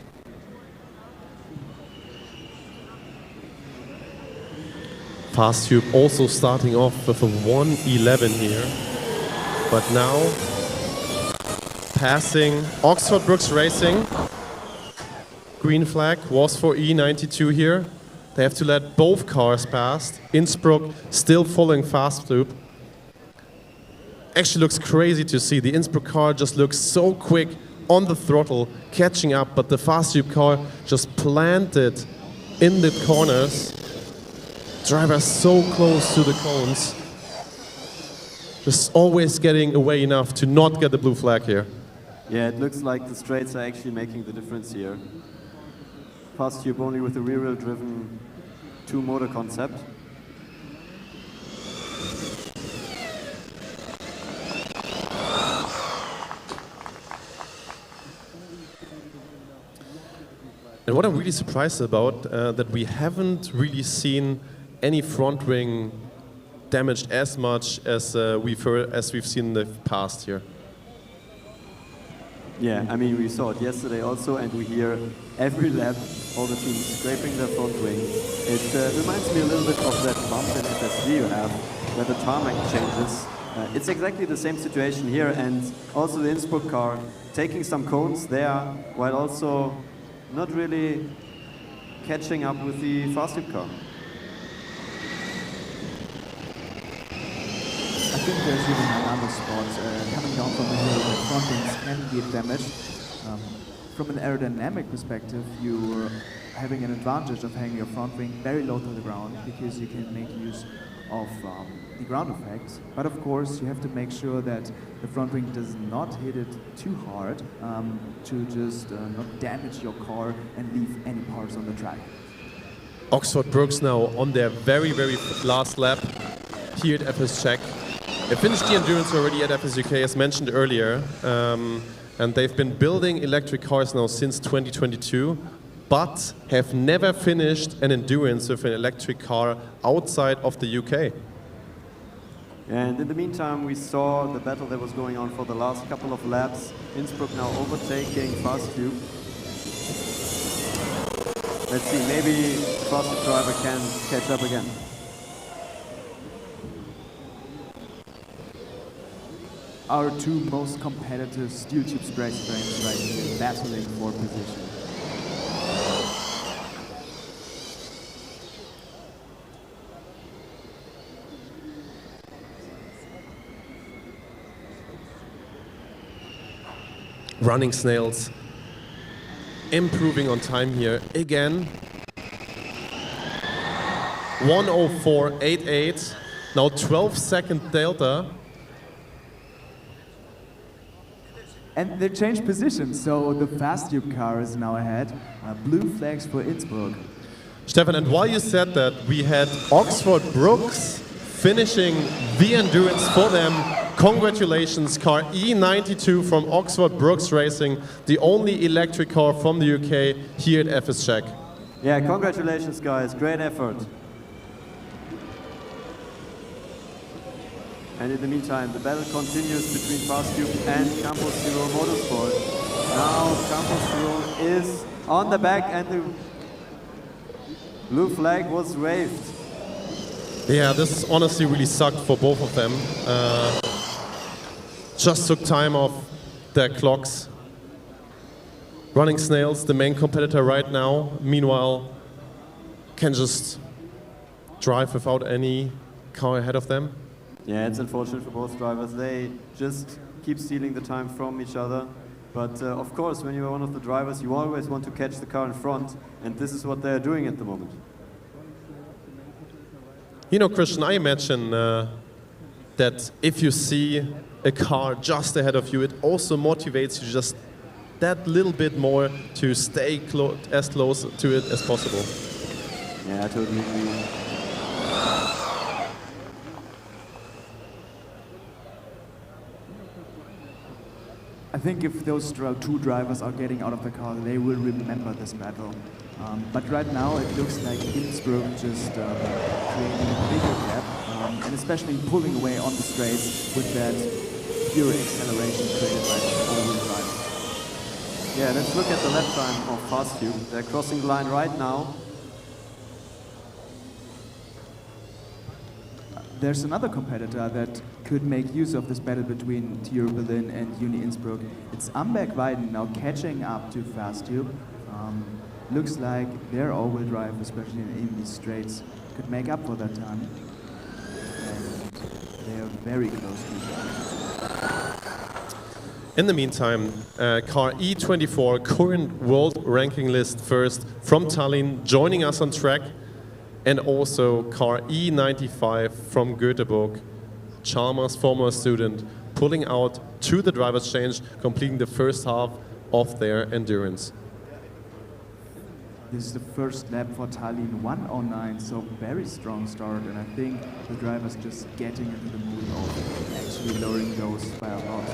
Fast Tube also starting off with a 1:11 here. But now passing Oxford Brooks Racing. Green flag was for E92 here. They have to let both cars pass. Innsbruck still following Fast Tube. Actually looks crazy to see. The Innsbruck car just looks so quick on the throttle, catching up, but the Fast Tube car just planted in the corners. Driver so close to the cones. Just always getting away enough to not get the blue flag here. Yeah, it looks like the straights are actually making the difference here. Fast Tube only with a rear-wheel driven two-motor concept. And what I'm really surprised about, that we haven't really seen any front wing damaged as much as we've seen in the past here. Yeah, I mean, we saw it yesterday also, and we hear every lap all the teams scraping their front wing. It reminds me a little bit of that bump in FSCZ you have, where the tarmac changes. It's exactly the same situation here, and also the Innsbruck car taking some cones there, while also not really catching up with the fast tube car. I think there's even another spot coming down from the hill where front wings can get damaged. From an aerodynamic perspective, you're having an advantage of hanging your front wing very low to the ground because you can make use of the ground effect. But of course, you have to make sure that the front wing does not hit it too hard to just not damage your car and leave any parts on the track. Oxford Brookes now on their very, very last lap here at FS Czech. They finished the endurance already at FSUK, as mentioned earlier, and they've been building electric cars now since 2022, but have never finished an endurance with an electric car outside of the UK. And in the meantime, we saw the battle that was going on for the last couple of laps. Innsbruck now overtaking Fast Tube. Let's see, maybe the Fast Tube driver can catch up again. Our two most competitive steel tube race frames right here, battling for position. Running Snails improving on time here again. 1:04.88, now 12-second delta. And they changed positions, so the Fast Tube car is now ahead. Blue flags for Innsbruck. Stefan, and while you said that, we had Oxford Brookes finishing the endurance for them. Congratulations, car E92 from Oxford Brookes Racing, the only electric car from the UK here at FS Czech. Yeah, congratulations guys, great effort. And in the meantime, the battle continues between Fast Tube and Combustion Motorsport. Now Combustion is on the back and the blue flag was waved. Yeah, this honestly really sucked for both of them. Just took time off their clocks. Running Snails, the main competitor right now, meanwhile, can just drive without any car ahead of them. Yeah, it's unfortunate for both drivers. They just keep stealing the time from each other. But of course, when you are one of the drivers, you always want to catch the car in front, and this is what they're doing at the moment. You know, Christian, I imagine that if you see a car just ahead of you, it also motivates you just that little bit more to stay as close to it as possible. Yeah, I totally agree. I think if those two drivers are getting out of the car, they will remember this battle. But right now, it looks like Innsbruck just creating a bigger gap, and especially pulling away on the straights with that pure acceleration created by the all-wheel drive. Yeah, let's look at the lap time of Fast Tube. They're crossing the line right now. There's another competitor that could make use of this battle between TU Berlin and Uni Innsbruck. It's Amberg Weiden now catching up to Fast Tube. Looks like their all-wheel drive, especially in these straights, could make up for that time. And they are very close to each other. In the meantime, car E24, current world ranking list first from Tallinn, joining us on track. And also car E95 from Göteborg, Chalmers former student, pulling out to the driver's change, completing the first half of their endurance. This is the first lap for Tallinn, 1:09, so very strong start, and I think the driver's just getting into the mood of actually lowering those by a lot.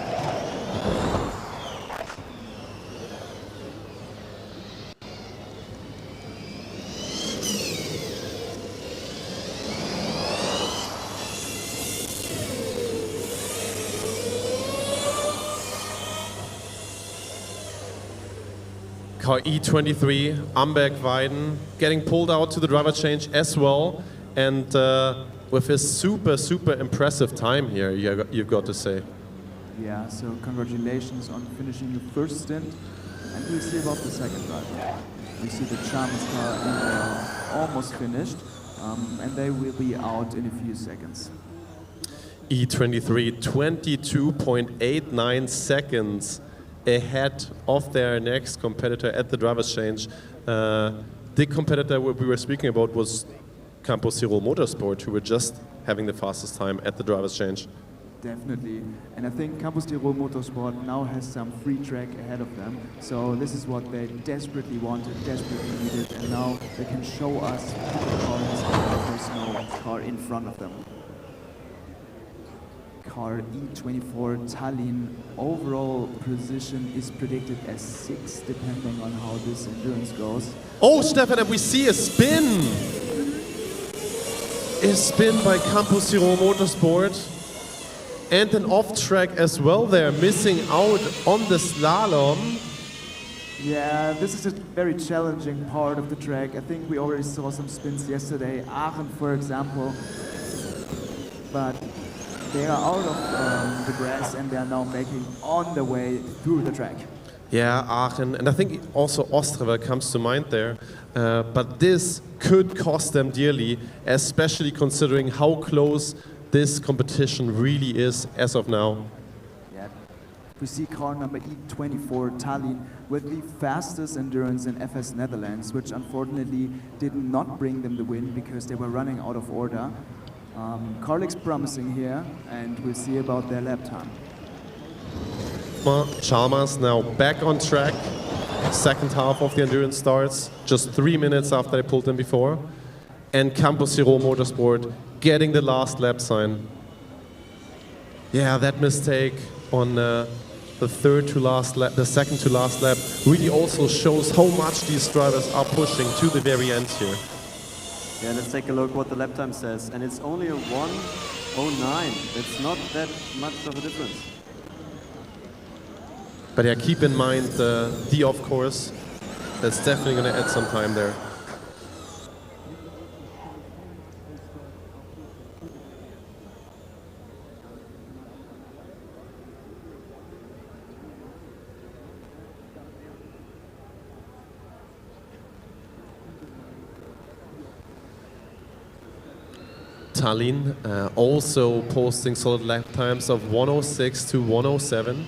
Car E23, Amberg Weiden, getting pulled out to the driver change as well. And with his super impressive time here, you've got to say. Yeah, so congratulations on finishing the first stint. And we'll see about the second driver. We see the Chalmers car in there, almost finished, and they will be out in a few seconds. E23, 22.89 seconds ahead of their next competitor at the driver's change. The competitor we were speaking about was Combustion Motorsport, who were just having the fastest time at the driver's change. Definitely, and I think Combustion Motorsport now has some free track ahead of them, so this is what they desperately wanted, desperately needed, and now they can show us who the personal car in front of them. Car E24 Tallinn, overall position is predicted as 6, depending on how this endurance goes. Oh, Stefan, and we see a spin! A spin by Combustion Motorsport. And an off-track as well there, missing out on the slalom. Yeah, this is a very challenging part of the track. I think we already saw some spins yesterday, Aachen for example. But they are out of the grass and they are now making on the way through the track. Yeah, Aachen, and I think also Ostrava comes to mind there. But this could cost them dearly, especially considering how close this competition really is as of now. Yeah. We see car number E24 Tallinn with the fastest endurance in FS Netherlands, which unfortunately did not bring them the win because they were running out of order. Car looks promising here, and we'll see about their lap time. Chalmers now back on track. Second half of the endurance starts, just 3 minutes after they pulled them before. And Combustion Motorsport getting the last lap sign. Yeah, that mistake on the second to last lap really also shows how much these drivers are pushing to the very end here. Yeah, let's take a look what the lap time says. And it's only a 1:09. It's not that much of a difference. But yeah, keep in mind the off course. That's definitely going to add some time there. Tallinn also posting solid lap times of 1:06 to 1:07.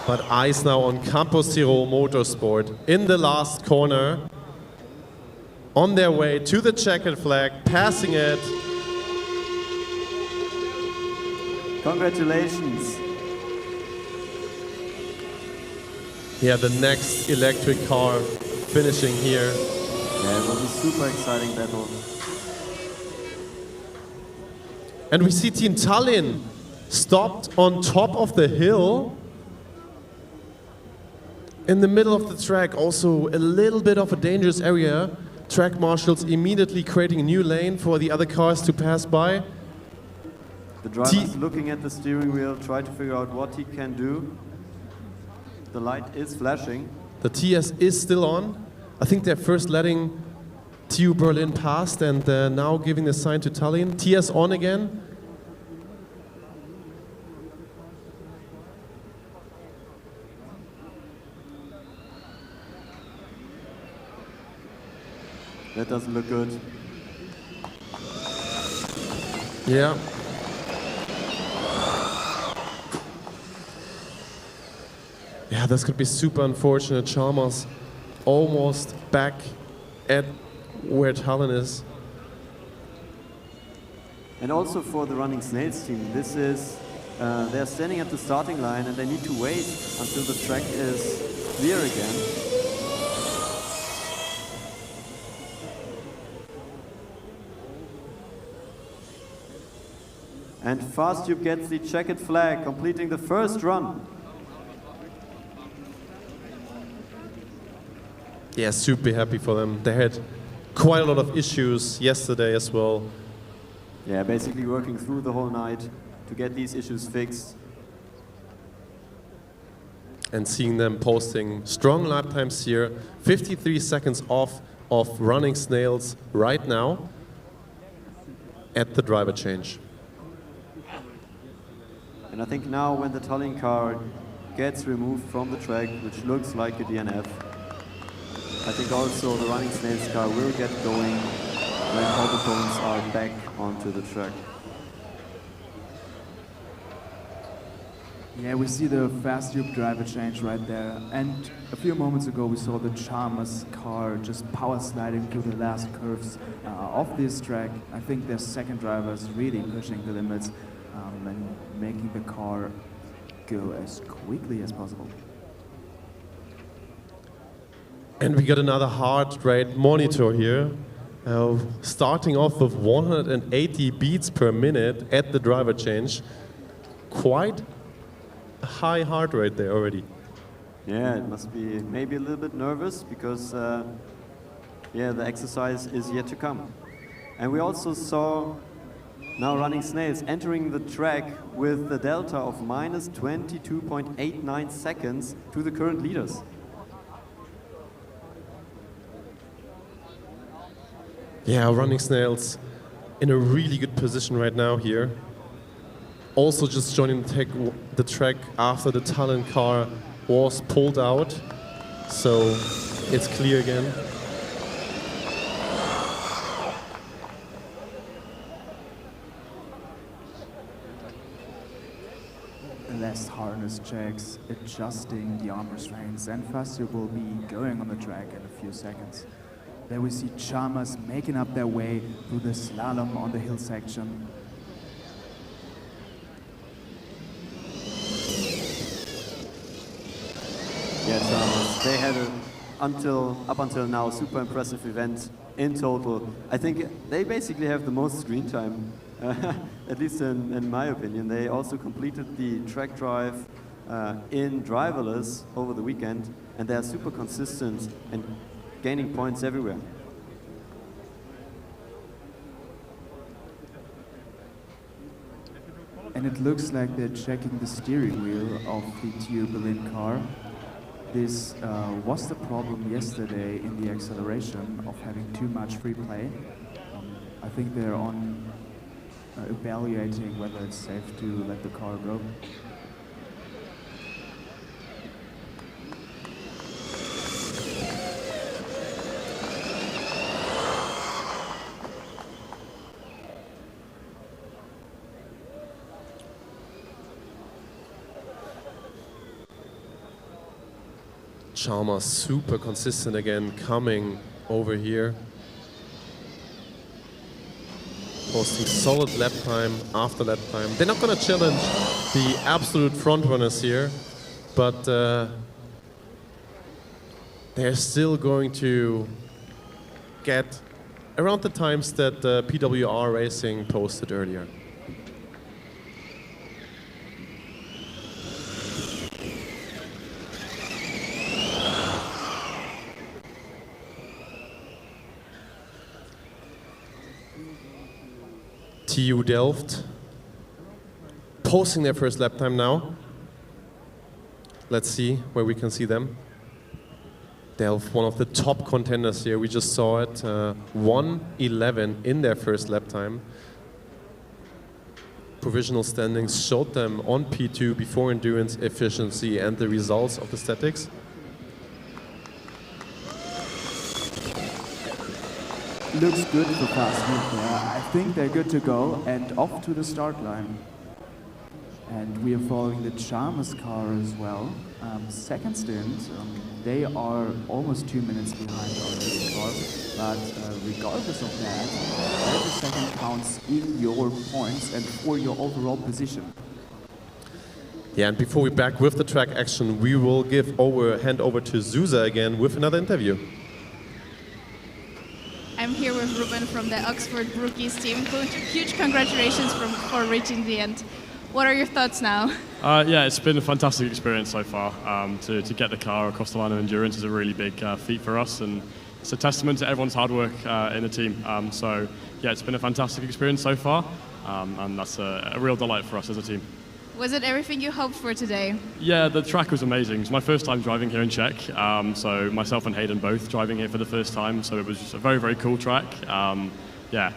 But eyes now on Combustion Motorsport in the last corner. On their way to the checkered flag, passing it. Congratulations. Yeah, the next electric car finishing here. Yeah, it was a super exciting battle. And we see Team Tallinn stopped on top of the hill. In the middle of the track, also a little bit of a dangerous area. Track marshals immediately creating a new lane for the other cars to pass by. The driver's looking at the steering wheel, try to figure out what he can do. The light is flashing. The TS is still on. I think they're first letting TU Berlin past and now giving the sign to Tallinn. TS on again. That doesn't look good. Yeah. Yeah, this could be super unfortunate. Chalmers almost back at where Tallinn is. And also for the Running Snails team, this is, they're standing at the starting line and they need to wait until the track is clear again. And Fast Tube gets the checkered flag, completing the first run. Yeah, super happy for them. They had quite a lot of issues yesterday as well. Yeah, basically working through the whole night to get these issues fixed. And seeing them posting strong lap times here, 53 seconds off of running snails right now at the driver change. And I think now when the tolling car gets removed from the track, which looks like a DNF, I think also the running snails car will get going when all the cones are back onto the track. Yeah, we see the fast tube driver change right there. And a few moments ago, we saw the Chalmers car just power sliding through the last curves of this track. I think their second driver is really pushing the limits and making the car go as quickly as possible. And we got another heart rate monitor here, starting off with 180 beats per minute at the driver change. Quite a high heart rate there already. Yeah, it must be maybe a little bit nervous because yeah, the exercise is yet to come. And we also saw now running snails entering the track with the delta of minus 22.89 seconds to the current leaders. Yeah, running snails in a really good position right now here. Also just joining the track after the Talon car was pulled out. So it's clear again. Less harness checks, adjusting the arm restraints, and Faster will be going on the track in a few seconds. There we see Chalmers making up their way through the slalom on the hill section. Yeah, Chalmers, they had up until now super impressive event in total. I think they basically have the most screen time, at least in my opinion. They also completed the track drive in driverless over the weekend, and they are super consistent and gaining points everywhere. And it looks like they're checking the steering wheel of the TU Berlin car. This was the problem yesterday in the acceleration of having too much free play. I think they're on evaluating whether it's safe to let the car go. Chalmers super consistent again, coming over here. Posting solid lap time after lap time. They're not going to challenge the absolute front runners here, but they're still going to get around the times that PWR Racing posted earlier. TU Delft posting their first lap time now. Let's see where we can see them. Delft, one of the top contenders here. We just saw it, 1:11 in their first lap time. Provisional standings showed them on P2 before endurance, efficiency, and the results of the statics. Looks good for Fast Tube. I think they're good to go and off to the start line. And we are following the Chalmers car as well. Second stint, they are almost 2 minutes behind our racing car, but regardless of that, every second counts in your points and for your overall position. Yeah, and before we back with the track action, we will hand over to Zuza again with another interview. I'm here with Ruben from the Oxford Brookies team. Huge congratulations for reaching the end. What are your thoughts now? Yeah, it's been a fantastic experience so far. To get the car across the line of endurance is a really big feat for us, and it's a testament to everyone's hard work in the team. So yeah, it's been a fantastic experience so far, and that's a real delight for us as a team. Was it everything you hoped for today? Yeah, the track was amazing. It's my first time driving here in Czech, so myself and Hayden both driving here for the first time, so it was just a very, very cool track. Yeah,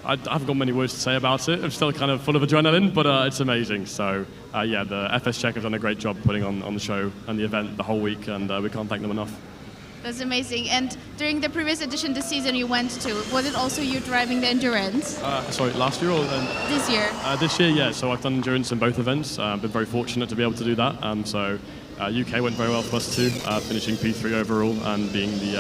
I haven't got many words to say about it. I'm still kind of full of adrenaline, but it's amazing. So yeah, the FS Czech have done a great job putting on the show and the event the whole week, and we can't thank them enough. That's amazing. And during the previous edition this season you went to, was it also you driving the endurance? Sorry, last year or This year? This year, yeah. So I've done endurance in both events. Been very fortunate to be able to do that. So UK went very well for us too, finishing P3 overall and being the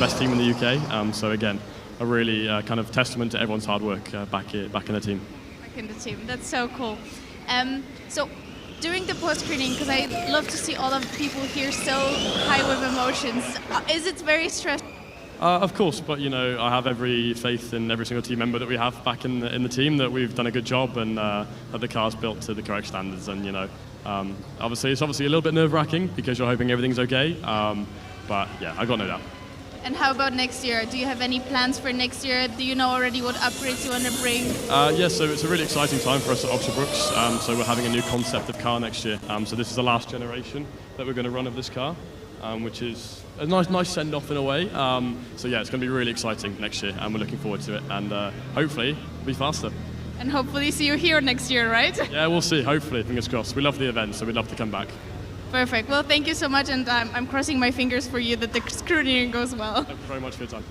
best team in the UK. So again, a really kind of testament to everyone's hard work back in the team. Back in the team. That's so cool. So during the post-screening, because I love to see all of the people here so high with emotions, is it very stressful? Of course, but you know, I have every faith in every single team member that we have back in the team that we've done a good job and that the car's built to the correct standards. And you know, obviously it's a little bit nerve-wracking because you're hoping everything's okay. But yeah, I got no doubt. And how about next year? Do you have any plans for next year? Do you know already what upgrades you want to bring? Yes, so it's a really exciting time for us at Oxford Brookes. So we're having a new concept of car next year. So this is the last generation that we're going to run of this car, which is a nice send-off in a way. So yeah, it's going to be really exciting next year, and we're looking forward to it. And hopefully, be faster. And hopefully see you here next year, right? Yeah, we'll see. Hopefully, fingers crossed. We love the event, so we'd love to come back. Perfect. Well, thank you so much, and I'm crossing my fingers for you that the scrutineering goes well. Thank you very much for your time.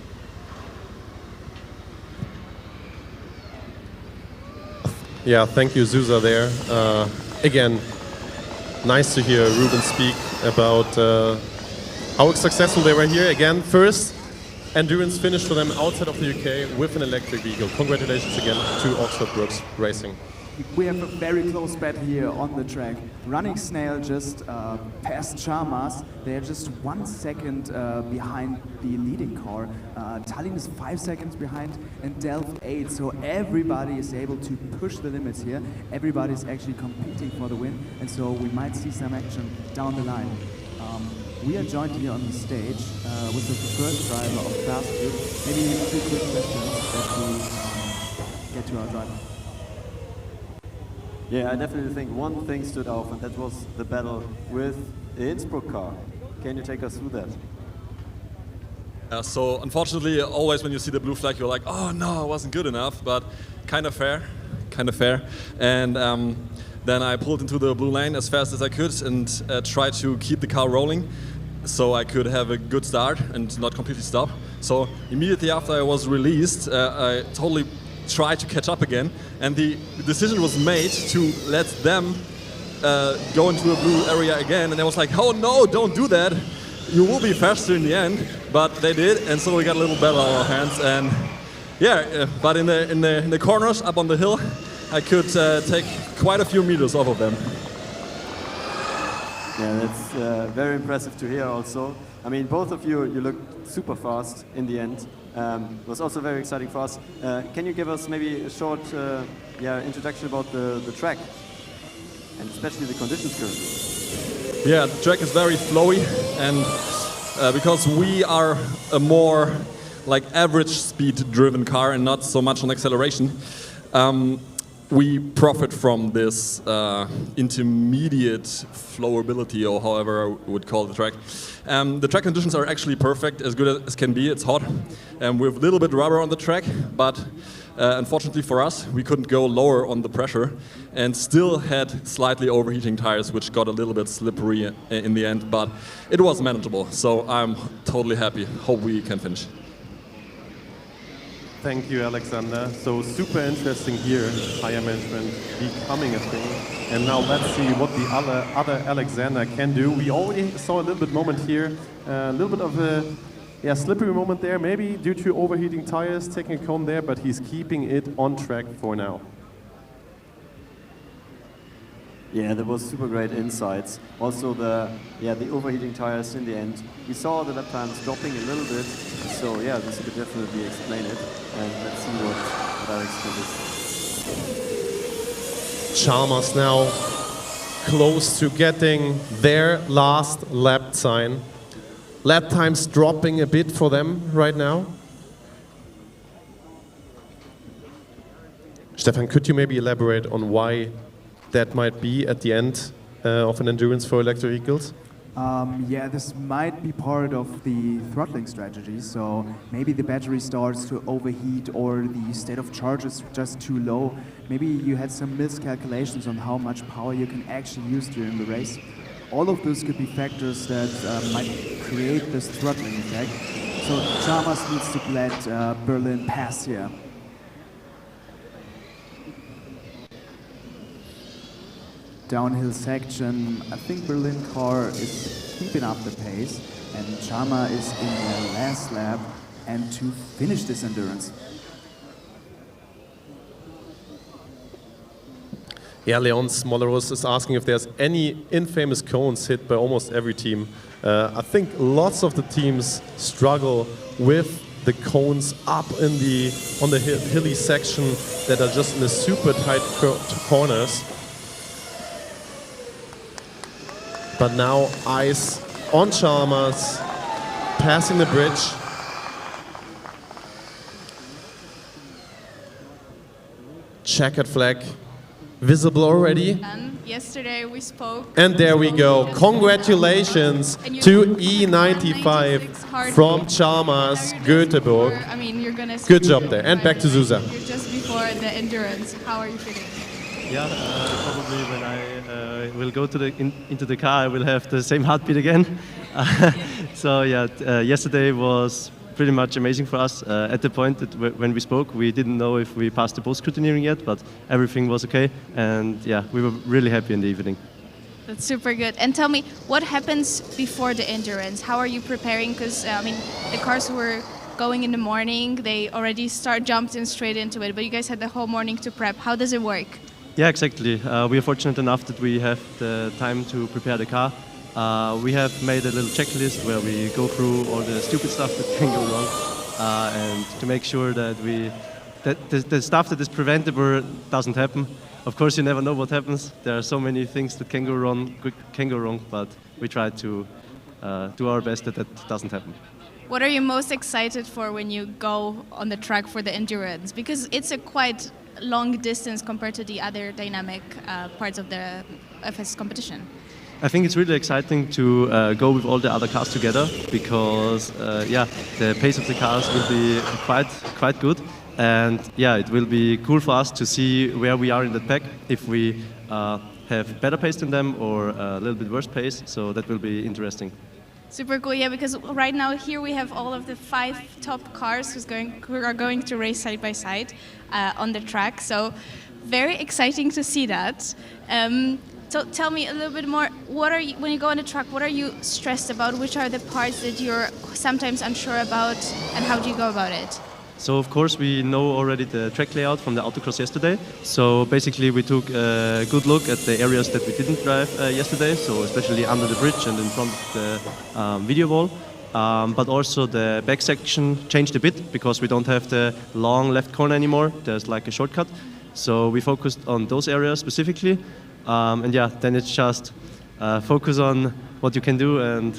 Yeah, thank you, Zuza, there. Again, nice to hear Ruben speak about how successful they were here. Again, first endurance finish for them outside of the UK with an electric vehicle. Congratulations again to Oxford Brookes Racing. We have a very close bet here on the track. Running Snail just passed Chalmers. They are just 1 second behind the leading car. Tallinn is 5 seconds behind and Delft 8. So everybody is able to push the limits here. Everybody is actually competing for the win. And so we might see some action down the line. We are joined here on the stage with the first driver of Fast Group. Maybe 2 quick questions that we get to our driver. Yeah, I definitely think one thing stood out, and that was the battle with the Innsbruck car. Can you take us through that? So unfortunately, always when you see the blue flag, you're like, oh no, it wasn't good enough, but kind of fair. And then I pulled into the blue lane as fast as I could and tried to keep the car rolling so I could have a good start and not completely stop. So immediately after I was released, I totally tried to catch up again, and the decision was made to let them go into the blue area again, and I was like, oh no, don't do that, you will be faster in the end. But they did, and so we got a little battle on our hands. And yeah, but in the corners up on the hill, I could take quite a few meters off of them. Yeah, that's very impressive to hear also. I mean, both of you looked super fast in the end. It was also very exciting for us. Can you give us maybe a short introduction about the track and especially the conditions currently? Yeah, the track is very flowy, and because we are a more like average speed driven car and not so much on acceleration, we profit from this intermediate flowability, or however I would call the track. The track conditions are actually perfect, as good as can be. It's hot, and we have a little bit rubber on the track, but unfortunately for us, we couldn't go lower on the pressure and still had slightly overheating tires, which got a little bit slippery in the end, but it was manageable. So I'm totally happy. Hope we can finish. Thank you, Alexander. So super interesting here, higher management becoming a thing. And now let's see what the other Alexander can do. We already saw a little bit moment here, a little bit of a slippery moment there, maybe due to overheating tires, taking a cone there, but he's keeping it on track for now. Yeah, there was super great insights. Also the overheating tires in the end. We saw the lap times dropping a little bit. So yeah, this could definitely explain it. And let's see what Alex can do. Chalmers now close to getting their last lap time. lap times dropping a bit for them right now? Stefan, could you maybe elaborate on why that might be at the end of an endurance for electric vehicles? Yeah, this might be part of the throttling strategy. So maybe the battery starts to overheat or the state of charge is just too low. Maybe you had some miscalculations on how much power you can actually use during the race. All of those could be factors that might create this throttling effect. So Chalmers needs to let Berlin pass here. Downhill section, I think Berlin car is keeping up the pace and Chalmers is in the last lap and to finish this endurance. Yeah, Leons Molleros is asking if there's any infamous cones hit by almost every team. I think lots of the teams struggle with the cones up in on the hilly section that are just in the super tight corners. But now eyes on Chalmers, passing the bridge. Checkered flag visible already. And yesterday we spoke. And there we go. Congratulations to E95 from Chalmers Göteborg. I mean, you're gonna. Good job there. And back to Zusa. You're just before the endurance. How are you feeling? Yeah, probably when I will go to into the car, I will have the same heartbeat again. So yeah, yesterday was pretty much amazing for us. At the point that when we spoke, we didn't know if we passed the post-scrutineering yet, but everything was okay. And yeah, we were really happy in the evening. That's super good. And tell me, what happens before the endurance? How are you preparing? Because I mean, the cars who were going in the morning, they already jumped in straight into it. But you guys had the whole morning to prep. How does it work? Yeah, exactly. We are fortunate enough that we have the time to prepare the car. We have made a little checklist where we go through all the stupid stuff that can go wrong, and to make sure that the stuff that is preventable doesn't happen. Of course, you never know what happens. There are so many things that can go wrong, but we try to do our best that doesn't happen. What are you most excited for when you go on the track for the endurance? Because it's a quite long distance compared to the other dynamic parts of the FS competition. I think it's really exciting to go with all the other cars together because yeah, the pace of the cars will be quite good, and yeah, it will be cool for us to see where we are in that pack, if we have better pace than them or a little bit worse pace. So that will be interesting. Super cool, yeah, because right now here we have all of the 5 top cars who are going to race side by side on the track. So very exciting to see that. So tell me a little bit more. When you go on the track, what are you stressed about? Which are the parts that you're sometimes unsure about, and how do you go about it? So of course we know already the track layout from the autocross yesterday. So basically we took a good look at the areas that we didn't drive yesterday. So especially under the bridge and in front of the video wall. But also the back section changed a bit because we don't have the long left corner anymore. There's like a shortcut. So we focused on those areas specifically. And yeah, then it's just focus on what you can do and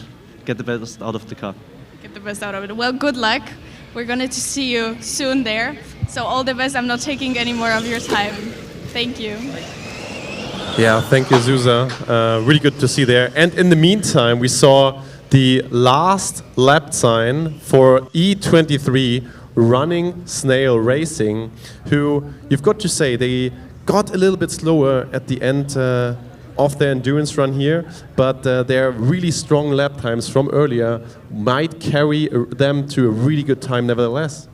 get the best out of the car. Get the best out of it. Well, good luck. We're going to see you soon there. So all the best. I'm not taking any more of your time. Thank you. Yeah, thank you, Zusa. Really good to see there. And in the meantime, we saw the last lap sign for E23 Running Snail Racing, who you've got to say they got a little bit slower at the end of their endurance run here, but their really strong lap times from earlier might carry them to a really good time nevertheless.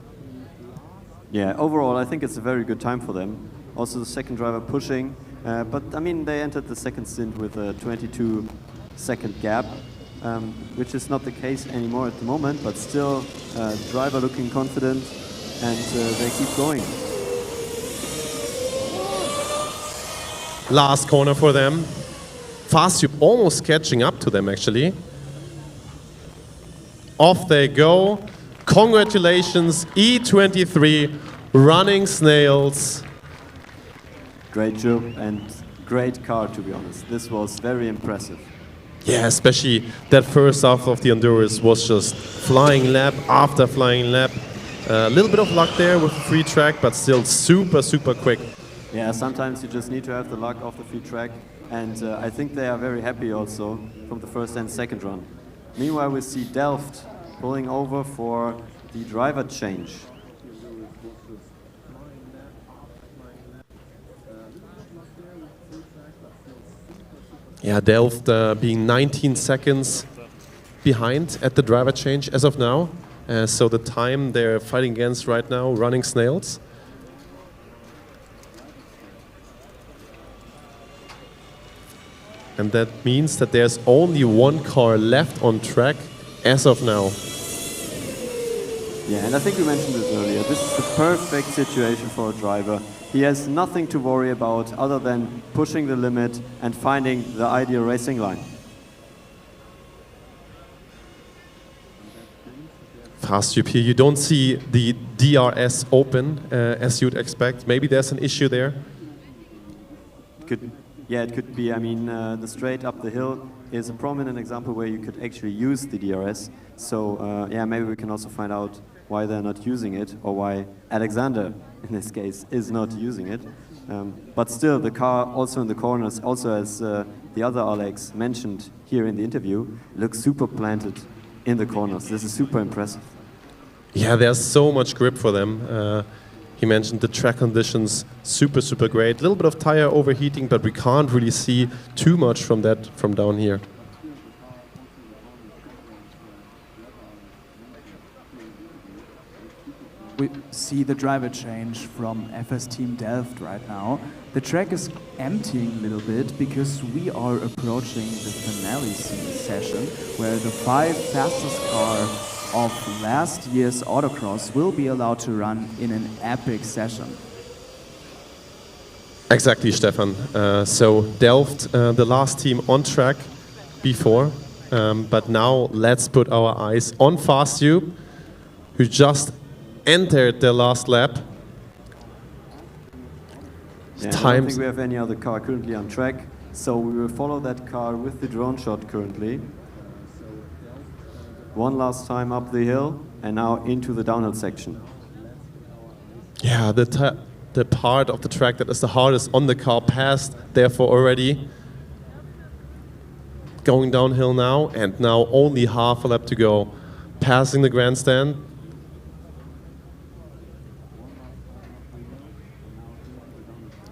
Yeah, overall I think it's a very good time for them. Also the second driver pushing, but I mean they entered the second stint with a 22-second gap, which is not the case anymore at the moment, but still driver looking confident, and they keep going. Last corner for them. Fastube almost catching up to them actually. Off they go. Congratulations, E23 Running Snails. Great job and great car, to be honest. This was very impressive. Yeah, especially that first half of the Endurance was just flying lap after flying lap. A little bit of luck there with the free track, but still super, super quick. Yeah, sometimes you just need to have the luck of the free track, and I think they are very happy also from the first and second run. Meanwhile, we see Delft pulling over for the driver change. Yeah, Delft being 19 seconds behind at the driver change as of now. So the time they're fighting against right now, running snails. And that means that there's only one car left on track as of now. Yeah, and I think we mentioned this earlier. This is the perfect situation for a driver. He has nothing to worry about other than pushing the limit and finding the ideal racing line. Fast Tube here, you don't see the DRS open as you'd expect. Maybe there's an issue there. Yeah, it could be. I mean, the straight up the hill is a prominent example where you could actually use the DRS. So yeah, maybe we can also find out why they're not using it, or why Alexander, in this case, is not using it. But still, the car also in the corners, also as the other Alex mentioned here in the interview, looks super planted in the corners. This is super impressive. Yeah, there's so much grip for them. He mentioned the track conditions, super, super great. A little bit of tire overheating, but we can't really see too much from that from down here. We see the driver change from FS Team Delft right now. The track is emptying a little bit because we are approaching the Finalizing session, where the 5 fastest car of last year's autocross will be allowed to run in an epic session. Exactly, Stefan. So Delft, the last team on track before, but now let's put our eyes on Fast Tube, who just entered their last lap. Yeah, I don't think we have any other car currently on track, so we will follow that car with the drone shot currently. One last time up the hill, and now into the downhill section. Yeah, the part of the track that is the hardest on the car passed, therefore already. Going downhill now, and now only half a lap to go. Passing the grandstand.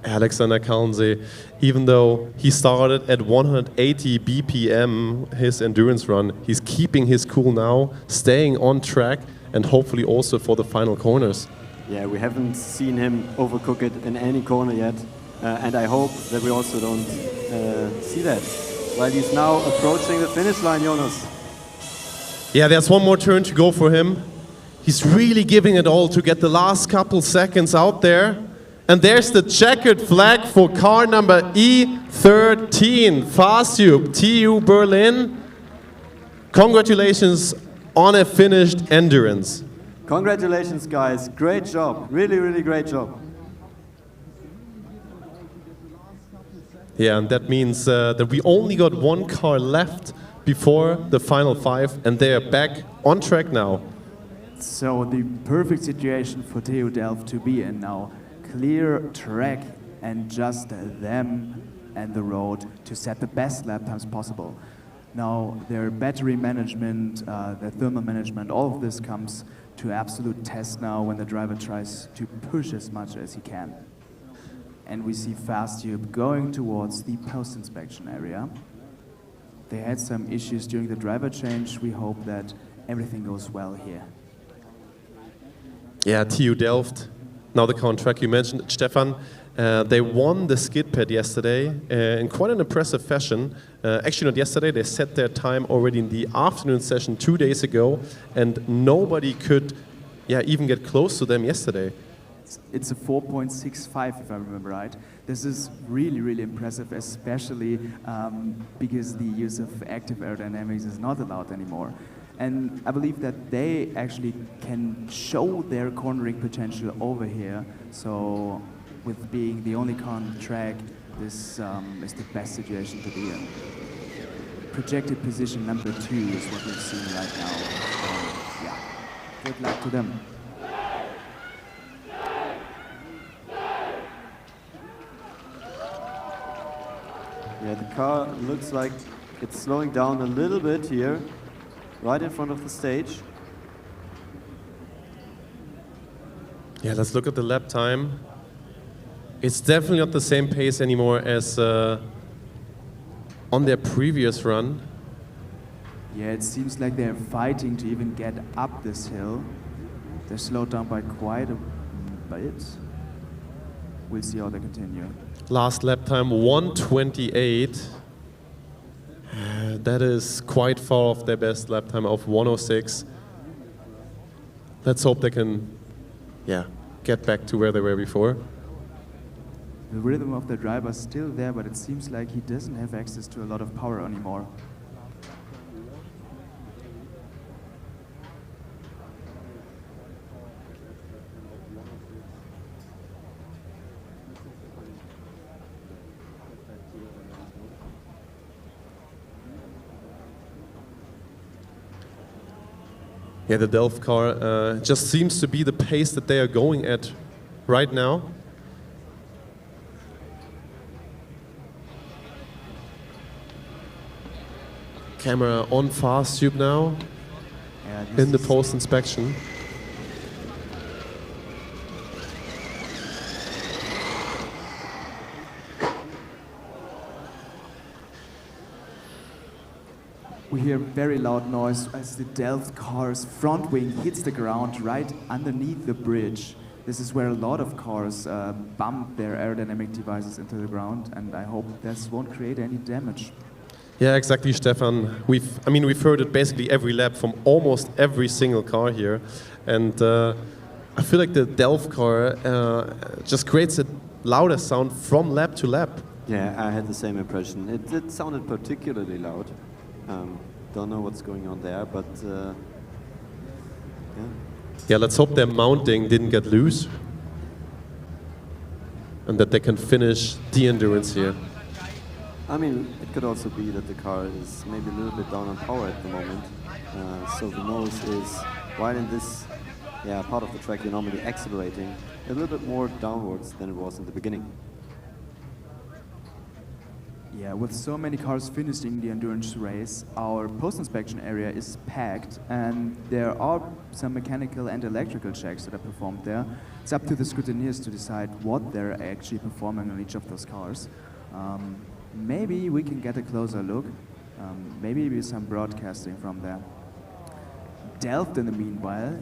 Alexander Kalensee, even though he started at 180 BPM his endurance run, he's keeping his cool now, staying on track, and hopefully also for the final corners. Yeah, we haven't seen him overcook it in any corner yet, and I hope that we also don't see that. While he's now approaching the finish line, Jonas. Yeah, there's one more turn to go for him. He's really giving it all to get the last couple seconds out there. And there's the checkered flag for car number E13, Fast Tube, TU Berlin. Congratulations on a finished endurance. Congratulations, guys. Great job. Really, really great job. Yeah, and that means that we only got one car left before the final 5, and they are back on track now. So the perfect situation for TU Delft to be in now. Clear track and just them and the road to set the best lap times possible. Now their battery management, their thermal management, all of this comes to absolute test now when the driver tries to push as much as he can. And we see Fast Tube going towards the post-inspection area. They had some issues during the driver change. We hope that everything goes well here. Yeah, TU Delft. Now the car on track, you mentioned it, Stefan. They won the skid pad yesterday in quite an impressive fashion. Actually not yesterday, they set their time already in the afternoon session 2 days ago, and nobody could even get close to them yesterday. It's a 4.65 if I remember right. This is really, really impressive, especially because the use of active aerodynamics is not allowed anymore. And I believe that they actually can show their cornering potential over here. So with being the only car on the track, this is the best situation to be in. projected position number 2 is what we've seen right now. Yeah, good luck to them. Yeah, the car looks like it's slowing down a little bit here, right in front of the stage. Yeah, let's look at the lap time. It's definitely not the same pace anymore as on their previous run. Yeah, it seems like they're fighting to even get up this hill. They're slowed down by quite a bit. We'll see how they continue. Last lap time 1:28. That is quite far off their best lap time of 1:06. Let's hope they can, get back to where they were before. The rhythm of the driver is still there, but it seems like he doesn't have access to a lot of power anymore. Yeah, the Delft car just seems to be the pace that they are going at right now. Camera on fast tube now in the post inspection. We hear very loud noise as the Delft car's front wing hits the ground right underneath the bridge. This is where a lot of cars bump their aerodynamic devices into the ground, and I hope this won't create any damage. Yeah, exactly, Stefan. We've heard it basically every lap from almost every single car here, and I feel like the Delft car just creates a louder sound from lap to lap. Yeah, I had the same impression. It sounded particularly loud. Don't know what's going on there, but yeah. Yeah, let's hope their mounting didn't get loose and that they can finish the endurance here. I mean, it could also be that the car is maybe a little bit down on power at the moment. So the nose is, while in this part of the track you're normally accelerating, a little bit more downwards than it was in the beginning. Yeah, with so many cars finishing the endurance race, our post-inspection area is packed, and there are some mechanical and electrical checks that are performed there. It's up to the scrutineers to decide what they're actually performing on each of those cars. Maybe we can get a closer look, maybe some broadcasting from there. Delft, in the meanwhile,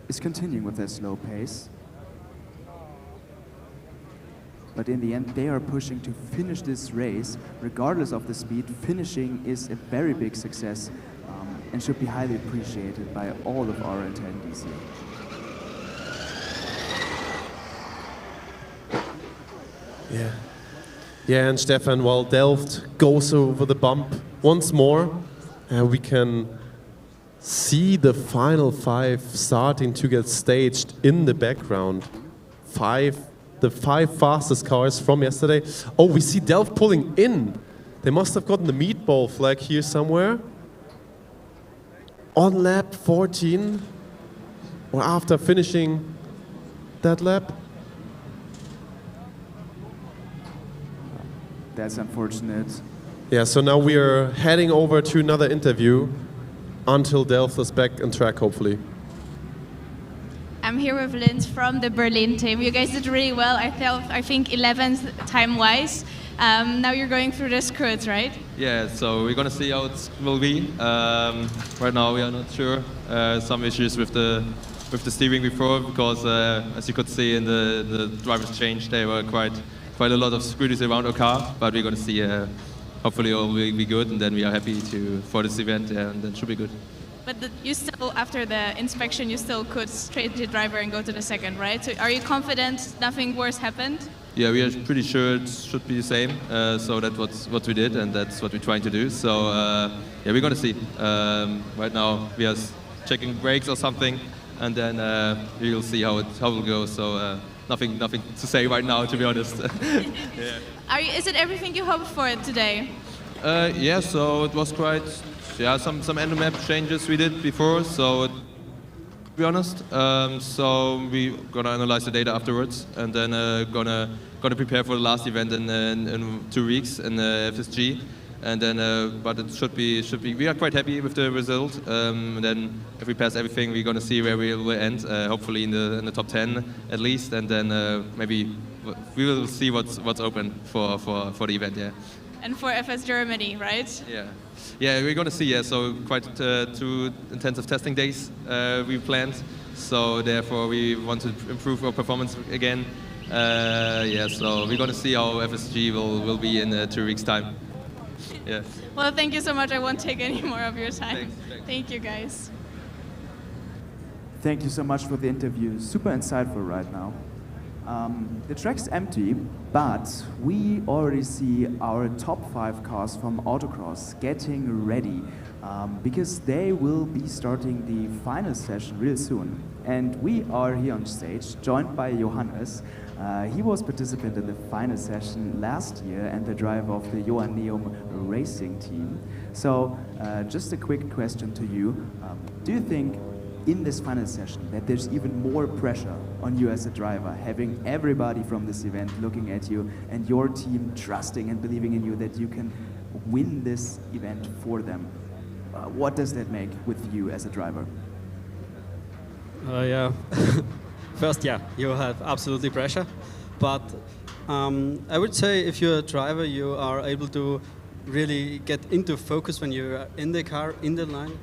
is continuing with their slow pace. But in the end, they are pushing to finish this race. Regardless of the speed, finishing is a very big success and should be highly appreciated by all of our attendees here. Yeah. Yeah, and Stefan, while Delft goes over the bump once more, we can see the final 5 starting to get staged in the background. The 5 fastest cars from yesterday. Oh, we see Delft pulling in. They must have gotten the meatball flag here somewhere. On lap 14, or after finishing that lap. That's unfortunate. Yeah, so now we are heading over to another interview until Delft is back on track, hopefully. I'm here with Linz from the Berlin team. You guys did really well. I think 11th time-wise. Now you're going through the skirts, right? Yeah, so we're gonna see how it will be. Right now we are not sure. Some issues with the steering before, because as you could see in the driver's change, there were quite a lot of screws around our car. But we're gonna see. Hopefully, all will be good, and then we are happy for this event, and that should be good. But you still, after the inspection, you still could straight the driver and go to the second, right? So are you confident nothing worse happened? Yeah, we are pretty sure it should be the same. So that's what we did, and that's what we're trying to do. So yeah, we're gonna see. Right now, we are checking brakes or something, and then we will see how it will go. So nothing to say right now, to be honest. Yeah. Is it everything you hoped for today? Yeah, so it was quite, some end map changes we did before, so to be honest. So we gonna analyze the data afterwards, and then gonna prepare for the last event in 2 weeks in FSG. And then, but it should be. We are quite happy with the result. And then, if we pass everything, we're gonna see where we will end. Hopefully in the top 10 at least. And then maybe we will see what's open for the event. Yeah. And for FS Germany, right? Yeah, we're gonna see. Yeah, so quite 2 intensive testing days we planned. So therefore, we want to improve our performance again. Yeah, so we're gonna see how FSG will be in 2 weeks' time. Yeah. Well, thank you so much. I won't take any more of your time. Thanks. Thank you, guys. Thank you so much for the interview. Super insightful right now. The track's empty, but we already see our top 5 cars from Autocross getting ready because they will be starting the final session real soon. And we are here on stage, joined by Johannes. He was participant in the final session last year and the driver of the Joanneum racing team. So just a quick question to you. Do you think in this final session that there's even more pressure on you as a driver, having everybody from this event looking at you and your team trusting and believing in you that you can win this event for them? What does that make with you as a driver? Yeah. First, yeah, you have absolutely pressure, but I would say if you're a driver, you are able to really get into focus when you're in the car, in the line,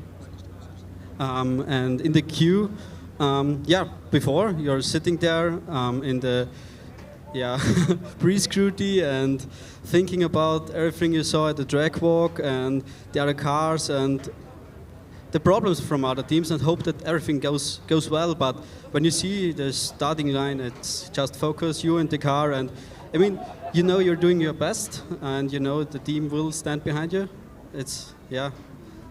and in the queue. Yeah, before you're sitting there in the pre-scrutiny and thinking about everything you saw at the track walk and the other cars and the problems from other teams, and hope that everything goes well. But when you see the starting line, it's just focus, you and the car, and I mean, you know you're doing your best, and you know the team will stand behind you. It's no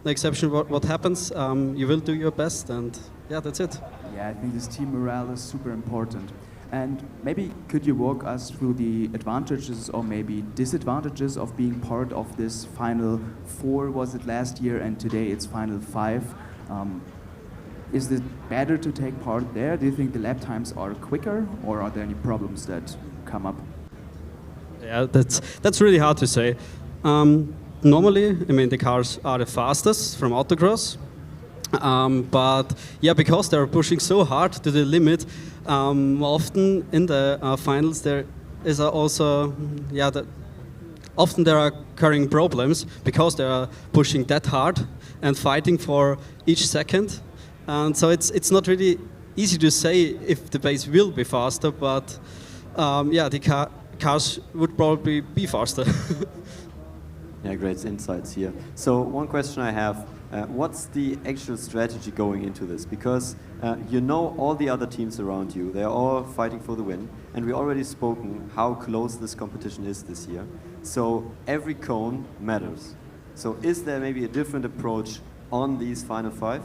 exception what happens. You will do your best, and yeah, that's it. Yeah, I think this team morale is super important. And maybe could you walk us through the advantages or maybe disadvantages of being part of this final 4, was it last year, and today it's final 5? Is it better to take part there? Do you think the lap times are quicker, or are there any problems that come up? Yeah, that's really hard to say. Normally, I mean, the cars are the fastest from autocross. But yeah, because they're pushing so hard to the limit, often in the finals there is also often there are occurring problems because they are pushing that hard and fighting for each second, and so it's not really easy to say if the pace will be faster, but the cars would probably be faster. Yeah, great insights here. So one question I have. What's the actual strategy going into this? Because you know all the other teams around you, they're all fighting for the win, and we already spoken how close this competition is this year. So every cone matters. So is there maybe a different approach on these final 5?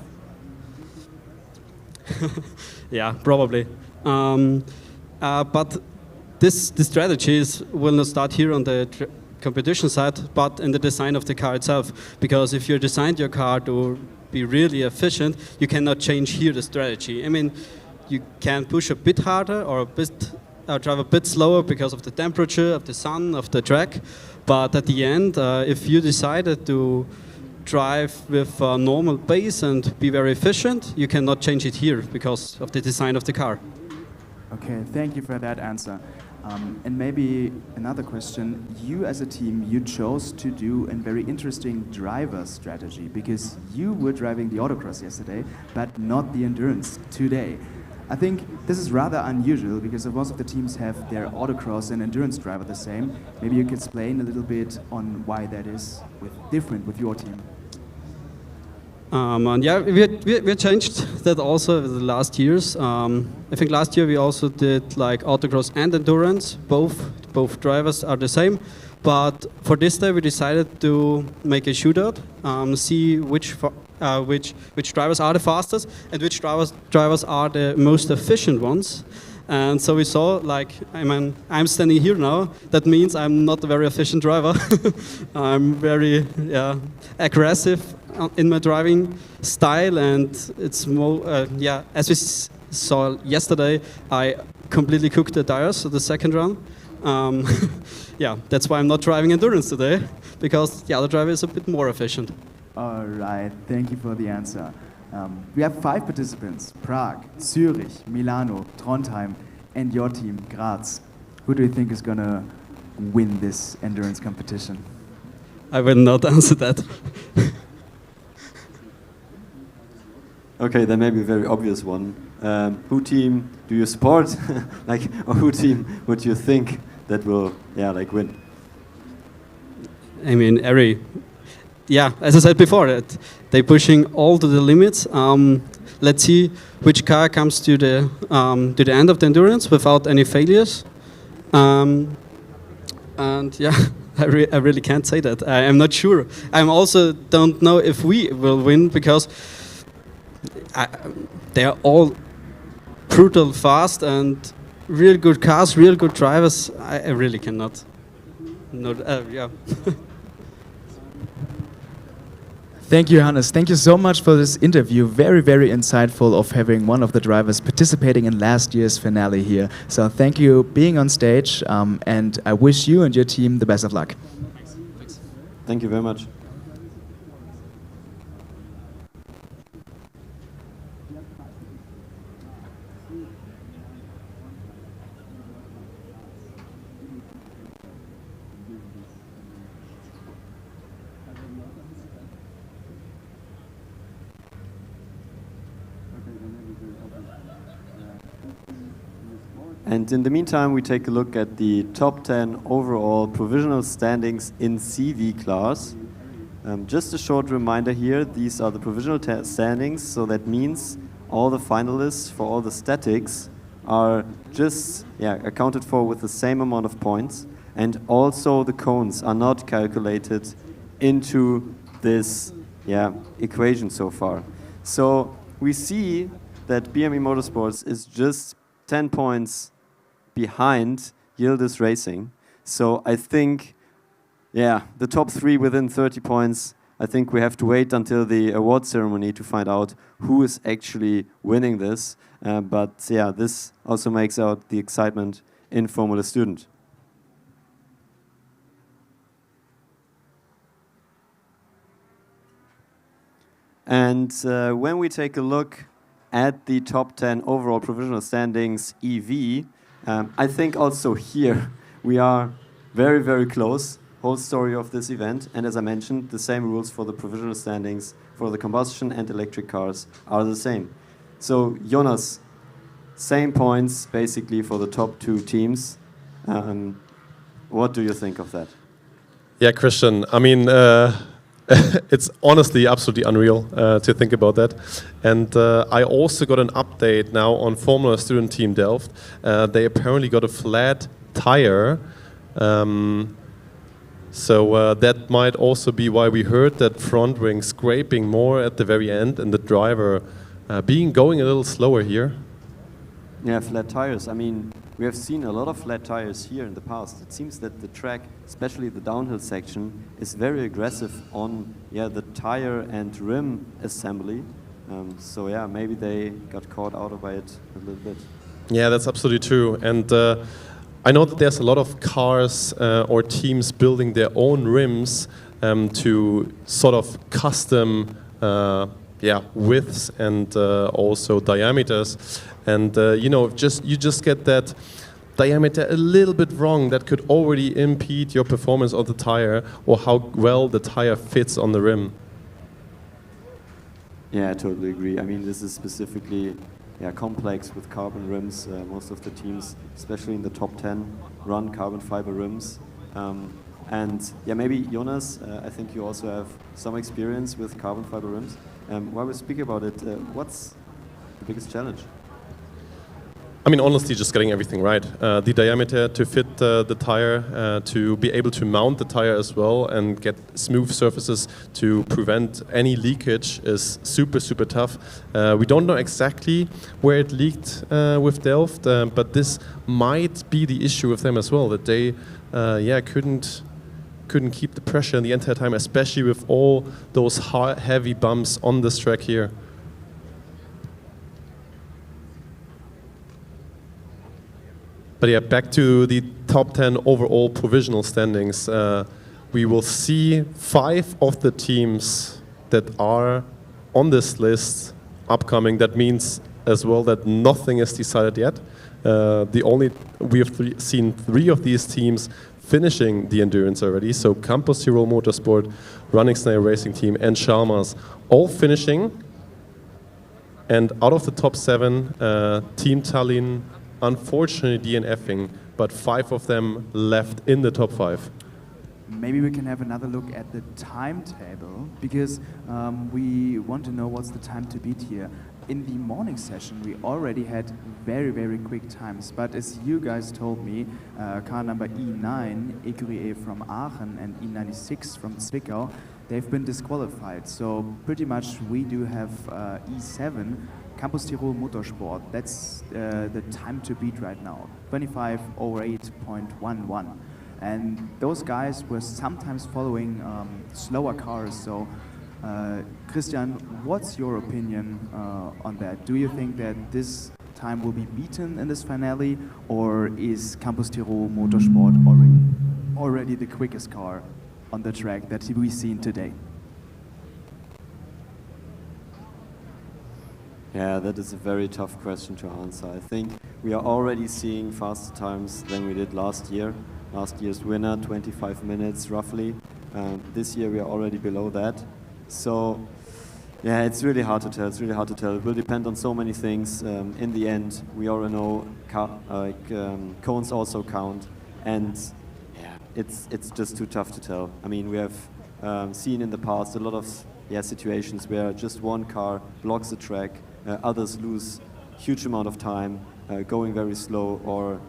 Yeah, probably. But the strategies will not start here on the competition side, but in the design of the car itself. Because if you designed your car to be really efficient, you cannot change here the strategy. I mean, you can push a bit harder or drive a bit slower because of the temperature, of the sun, of the track. But at the end, if you decided to drive with a normal pace and be very efficient, you cannot change it here because of the design of the car. Okay, thank you for that answer. And maybe another question, you as a team, you chose to do a very interesting driver strategy because you were driving the autocross yesterday, but not the endurance today. I think this is rather unusual because most of the teams have their autocross and endurance driver the same. Maybe you could explain a little bit on why that is different with your team. And yeah, we changed that also in the last years. I think last year we also did like autocross and endurance. Both drivers are the same. But for this day we decided to make a shootout, see which drivers are the fastest and which drivers are the most efficient ones. And so we saw, like, I mean, I'm standing here now. That means I'm not a very efficient driver. I'm very aggressive in my driving style, and it's more, as we saw yesterday, I completely cooked the tires at the second run. That's why I'm not driving endurance today, because the other driver is a bit more efficient. All right, thank you for the answer. We have 5 participants: Prague, Zurich, Milano, Trondheim, and your team, Graz. Who do you think is gonna win this endurance competition? I will not answer that. Okay, then maybe a very obvious one. Who team do you support? Or who team would you think that will, win? I mean, as I said before, they're pushing all to the limits. Let's see which car comes to the end of the endurance without any failures. I really can't say that. I'm not sure. I also don't know if we will win, because they are all brutal fast and real good cars, real good drivers. I really cannot. Thank you, Hannes. Thank you so much for this interview. Very, very insightful of having one of the drivers participating in last year's finale here. So thank you being on stage, and I wish you and your team the best of luck. Thanks. Thank you very much. And in the meantime, we take a look at the top 10 overall provisional standings in CV class. Just a short reminder here, these are the provisional standings, so that means all the finalists for all the statics are just accounted for with the same amount of points, and also the cones are not calculated into this equation so far. So we see that BME Motorsports is just 10 points behind Yildiz Racing. So I think, the top 3 within 30 points, I think we have to wait until the award ceremony to find out who is actually winning this. This also makes out the excitement in Formula Student. And when we take a look at the top 10 overall provisional standings EV, I think also here we are very, very close. Whole story of this event, and as I mentioned, the same rules for the provisional standings for the combustion and electric cars are the same. So Jonas, same points basically for the top 2 teams. What do you think of that? Yeah, Christian, I mean, it's honestly absolutely unreal to think about that. And I also got an update now on Formula Student Team Delft. They apparently got a flat tire. So that might also be why we heard that front wing scraping more at the very end and the driver going a little slower here. Yeah, flat tires. I mean, we have seen a lot of flat tires here in the past. It seems that the track, especially the downhill section, is very aggressive on the tire and rim assembly. Maybe they got caught out by it a little bit. Yeah, that's absolutely true. And I know that there's a lot of cars or teams building their own rims to sort of custom widths and also diameters. And you just get that diameter a little bit wrong that could already impede your performance of the tire or how well the tire fits on the rim. Yeah, I totally agree. I mean, this is specifically complex with carbon rims. Most of the teams, especially in the top 10, run carbon fiber rims. Maybe Jonas, I think you also have some experience with carbon fiber rims. While we speak about it, what's the biggest challenge? I mean, honestly, just getting everything right. The diameter to fit the tire, to be able to mount the tire as well and get smooth surfaces to prevent any leakage is super, super tough. We don't know exactly where it leaked with Delft, but this might be the issue with them as well, that they couldn't keep the pressure the entire time, especially with all those heavy bumps on this track here. But yeah, back to the top 10 overall provisional standings. We will see 5 of the teams that are on this list upcoming. That means as well that nothing is decided yet. We have seen 3 of these teams finishing the endurance already. So Campus Tirol Motorsport, Running Snail Racing Team, and Chalmers all finishing. And out of the top 7, Team Tallinn, unfortunately DNFing, but 5 of them left in the top 5. Maybe we can have another look at the timetable, because we want to know what's the time to beat here. In the morning session, we already had very, very quick times, but as you guys told me, car number E9, Écurie from Aachen, and E96 from Zwickau, they've been disqualified. So pretty much we do have E7, Campus Tirol Motorsport. That's the time to beat right now, 25:08.11. And those guys were sometimes following slower cars. So Christian, what's your opinion on that? Do you think that this time will be beaten in this finale, or is Campus Tirol Motorsport already the quickest car on the track that we've seen today? Yeah, that is a very tough question to answer. I think we are already seeing faster times than we did last year. Last year's winner, 25 minutes roughly. This year we are already below that. So, yeah, it's really hard to tell. It's really hard to tell. It will depend on so many things. In the end, we already know cones also count, and yeah, it's just too tough to tell. I mean, we have seen in the past a lot of situations where just one car blocks the track. Others lose huge amount of time going very slow, or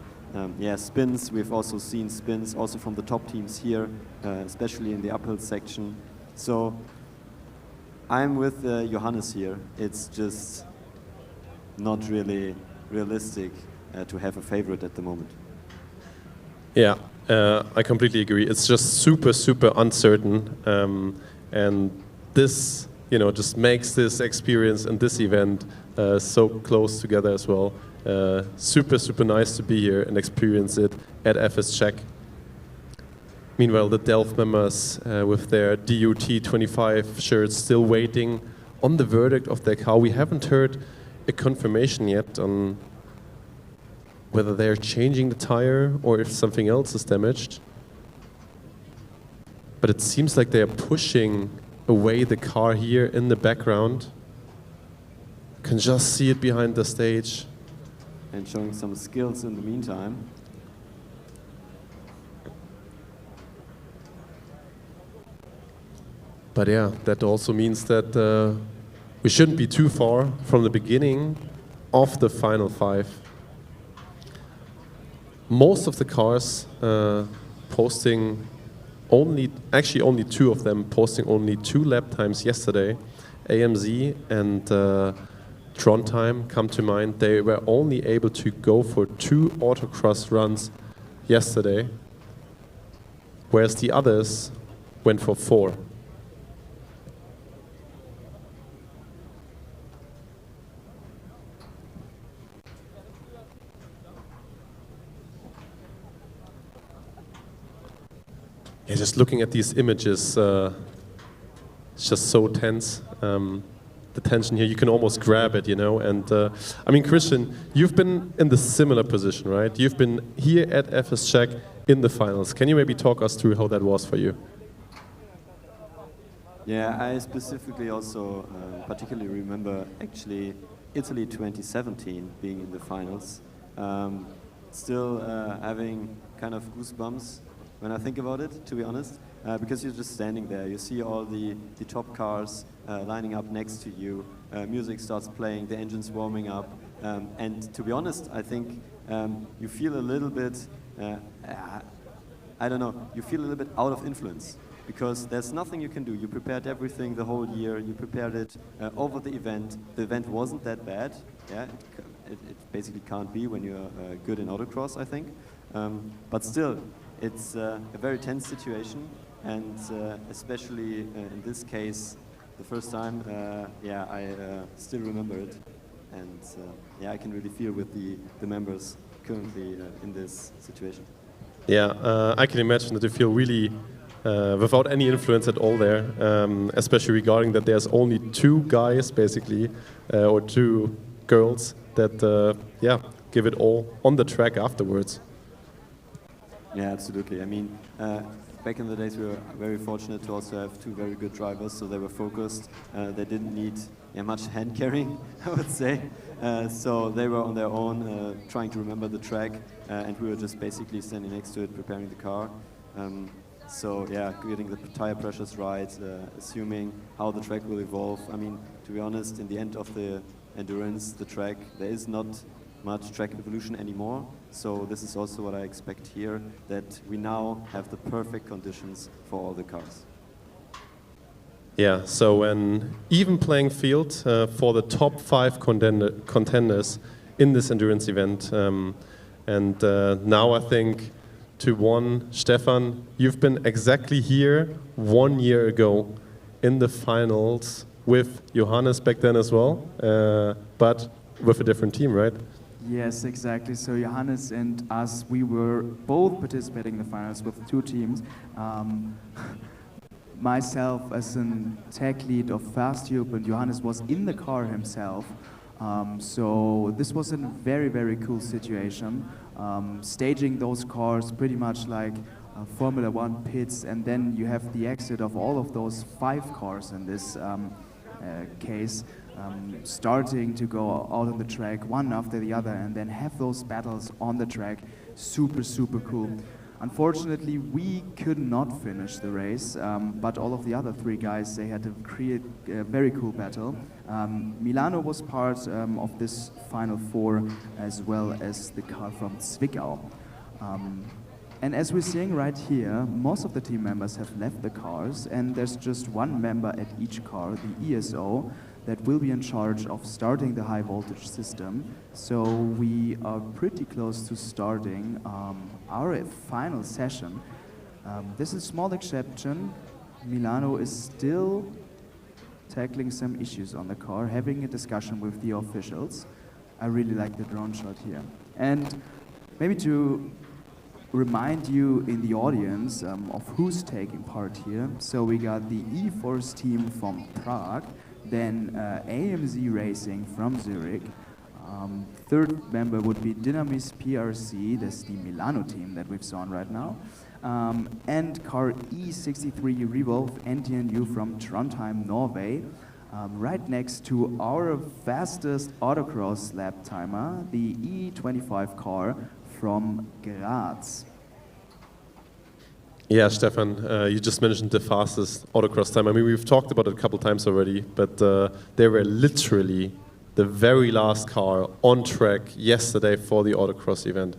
spins. We've also seen spins also from the top teams here, especially in the uphill section. So I'm with Johannes here. It's just not really realistic to have a favorite at the moment. Yeah, I completely agree. It's just super, super uncertain, and this just makes this experience and this event so close together as well. Super, super nice to be here and experience it at FS Meanwhile, the Delft members with their DUT 25 shirts still waiting on the verdict of their car. We haven't heard a confirmation yet on whether they're changing the tire or if something else is damaged. But it seems like they're pushing away the car here in the background. You can just see it behind the stage. And showing some skills in the meantime. But yeah, that also means that we shouldn't be too far from the beginning of the final 5. Most of the cars posting only 2 of them posting only 2 lap times yesterday. AMZ and Trondheim come to mind. They were only able to go for 2 autocross runs yesterday, whereas the others went for 4. Yeah, just looking at these images, it's just so tense. The tension here, you can almost grab it, And I mean, Christian, you've been in the similar position, right? You've been here at FS Czech in the finals. Can you maybe talk us through how that was for you? Yeah, I specifically also particularly remember actually Italy 2017 being in the finals. Still having kind of goosebumps when I think about it, to be honest, because you're just standing there. You see all the top cars lining up next to you. Music starts playing, the engine's warming up, And to be honest, I think you feel a little bit, I don't know, you feel a little bit out of influence because there's nothing you can do. You prepared everything the whole year, you prepared it over the event. The event wasn't that bad, yeah, it basically can't be when you're good in autocross, I think. But still, it's a very tense situation, and especially in this case, the first time, yeah, I still remember it, and yeah, I can really feel with the members currently in this situation. Yeah, I can imagine that you feel really without any influence at all there, especially regarding that there's only 2 guys basically, or 2 girls that yeah, give it all on the track afterwards. Yeah, absolutely. I mean, back in the days we were very fortunate to also have 2 very good drivers, so they were focused. They didn't need much hand carrying, I would say. So they were on their own, trying to remember the track, and we were just basically standing next to it, preparing the car. So yeah, getting the tire pressures right, assuming how the track will evolve. I mean, to be honest, in the end of the endurance, the track, there is not much track evolution anymore. So this is also what I expect here, that we now have the perfect conditions for all the cars. Yeah, so an even playing field for the top 5 contenders in this endurance event. And now I think to one, Stefan, you've been exactly here 1 year ago in the finals with Johannes back then as well, but with a different team, right? Yes, exactly. So Johannes and us, we were both participating in the finals with 2 teams. Myself as a tech lead of Fast Tube, and Johannes was in the car himself. So this was a very, very cool situation. Staging those cars pretty much like Formula 1 pits, and then you have the exit of all of those 5 cars in this case, starting to go out on the track one after the other, and then have those battles on the track. Super, super cool. Unfortunately, we could not finish the race, but all of the other 3 guys, they had to create a very cool battle. Milano was part of this Final 4, as well as the car from Zwickau. And as we're seeing right here, most of the team members have left the cars, and there's just 1 member at each car, the ESO, that will be in charge of starting the high voltage system. So we are pretty close to starting our final session. This is a small exception. Milano is still tackling some issues on the car, having a discussion with the officials. I really like the drone shot here. And maybe to remind you in the audience of who's taking part here. So we got the E-Force team from Prague, then AMZ Racing from Zurich. 3rd member would be Dynamis PRC, that's the Milano team that we've seen right now. And car E63 Revolve NTNU from Trondheim, Norway. Right next to our fastest autocross lap timer, the E25 car from Graz. Yeah, Stefan, you just mentioned the fastest autocross time. I mean, we've talked about it a couple times already, but they were literally the very last car on track yesterday for the autocross event.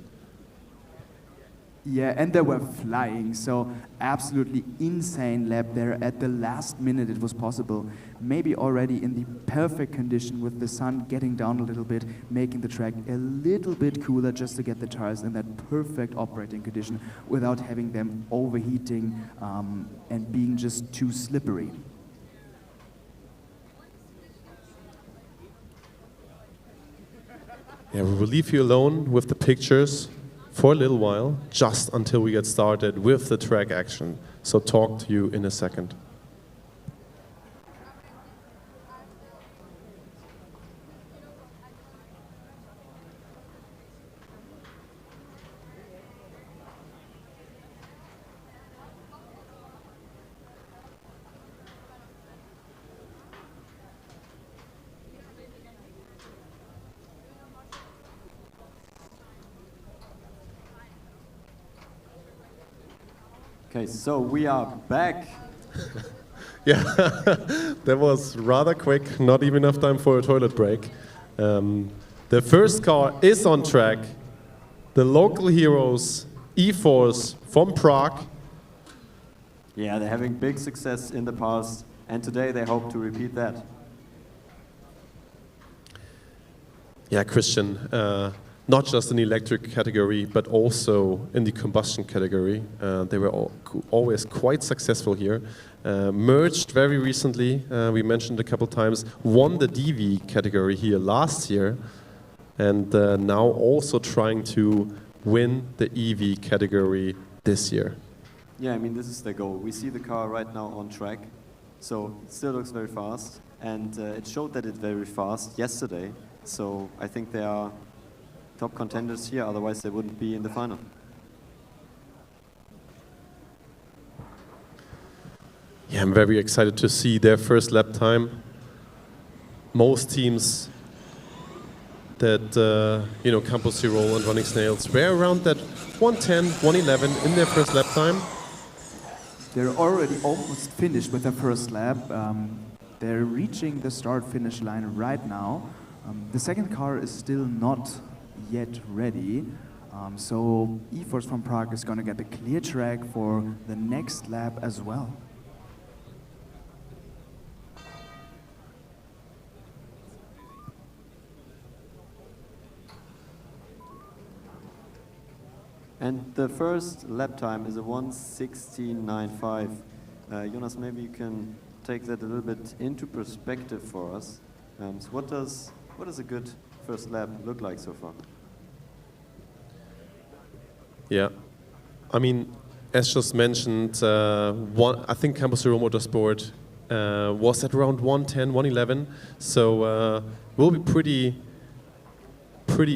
Yeah, and they were flying, so absolutely insane lap there. At the last minute it was possible, maybe already in the perfect condition with the sun getting down a little bit, making the track a little bit cooler just to get the tires in that perfect operating condition without having them overheating and being just too slippery. Yeah, we will leave you alone with the pictures for a little while, just until we get started with the track action. So talk to you in a second. Okay, so we are back. Yeah, that was rather quick, not even enough time for a toilet break. The first car is on track. The local heroes, E-Force from Prague. Yeah, they're having big success in the past, and today they hope to repeat that. Yeah, Christian, not just in the electric category, but also in the combustion category. They were always quite successful here. Merged very recently, we mentioned a couple times, won the DV category here last year, and now also trying to win the EV category this year. Yeah, I mean, this is their goal. We see the car right now on track, so it still looks very fast, and it showed that it's very fast yesterday, so I think they are top contenders here, otherwise they wouldn't be in the final. Yeah, I'm very excited to see their first lap time. Most teams that, Campus Tirol and Running Snails were around that 110, 111 in their first lap time. They're already almost finished with their first lap. They're reaching the start-finish line right now. The second car is still not yet ready. So E-Force from Prague is going to get the clear track for the next lap as well. And the first lap time is a 1:16.95. Jonas, maybe you can take that a little bit into perspective for us. So what does a good first lap look like so far? Yeah, I mean, as just mentioned, I think Campus Tirol Motorsport was at around 110, 111. So will be pretty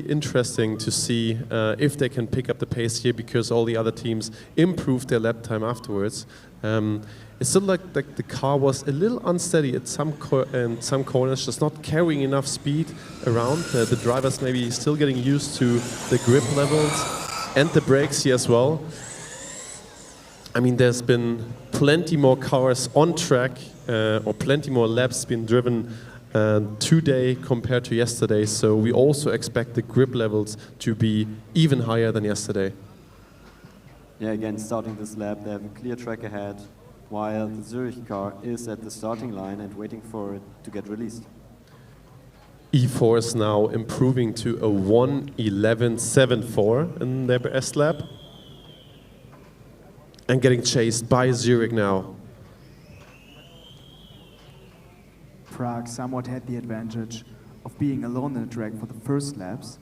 interesting to see if they can pick up the pace here, because all the other teams improved their lap time afterwards. It still like the car was a little unsteady at some corners, just not carrying enough speed around. The drivers maybe still getting used to the grip levels and the brakes here as well. I mean, there's been plenty more cars on track, or plenty more laps been driven today compared to yesterday, so we also expect the grip levels to be even higher than yesterday. Yeah, again, starting this lap, they have a clear track ahead, while the Zurich car is at the starting line and waiting for it to get released. E-Force now improving to a 1:11.74 in their best lap, and getting chased by Zurich now. Prague somewhat had the advantage of being alone in the track for the first laps.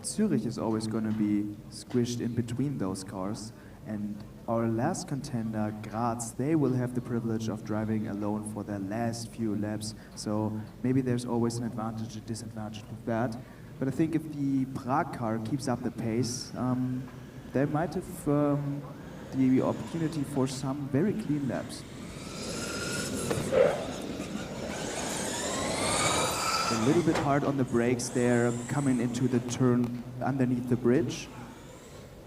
Zurich is always going to be squished in between those cars, and our last contender, Graz, they will have the privilege of driving alone for their last few laps, so maybe there's always an advantage and disadvantage with that. But I think if the Prague car keeps up the pace, they might have the opportunity for some very clean laps. A little bit hard on the brakes there, coming into the turn underneath the bridge,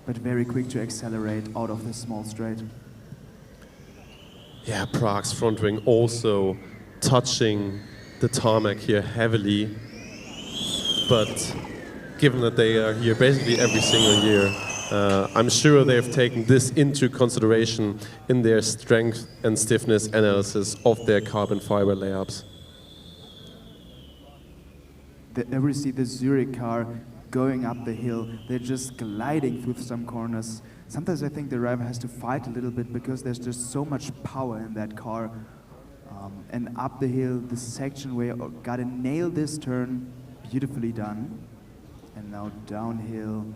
but very quick to accelerate out of this small straight. Yeah, Prague's front wing also touching the tarmac here heavily, but given that they are here basically every single year, I'm sure they've taken this into consideration in their strength and stiffness analysis of their carbon fiber layups. We see the Zurich car going up the hill. They're just gliding through some corners. Sometimes I think the driver has to fight a little bit because there's just so much power in that car. And up the hill, this section where you gotta nail this turn, beautifully done. And now downhill.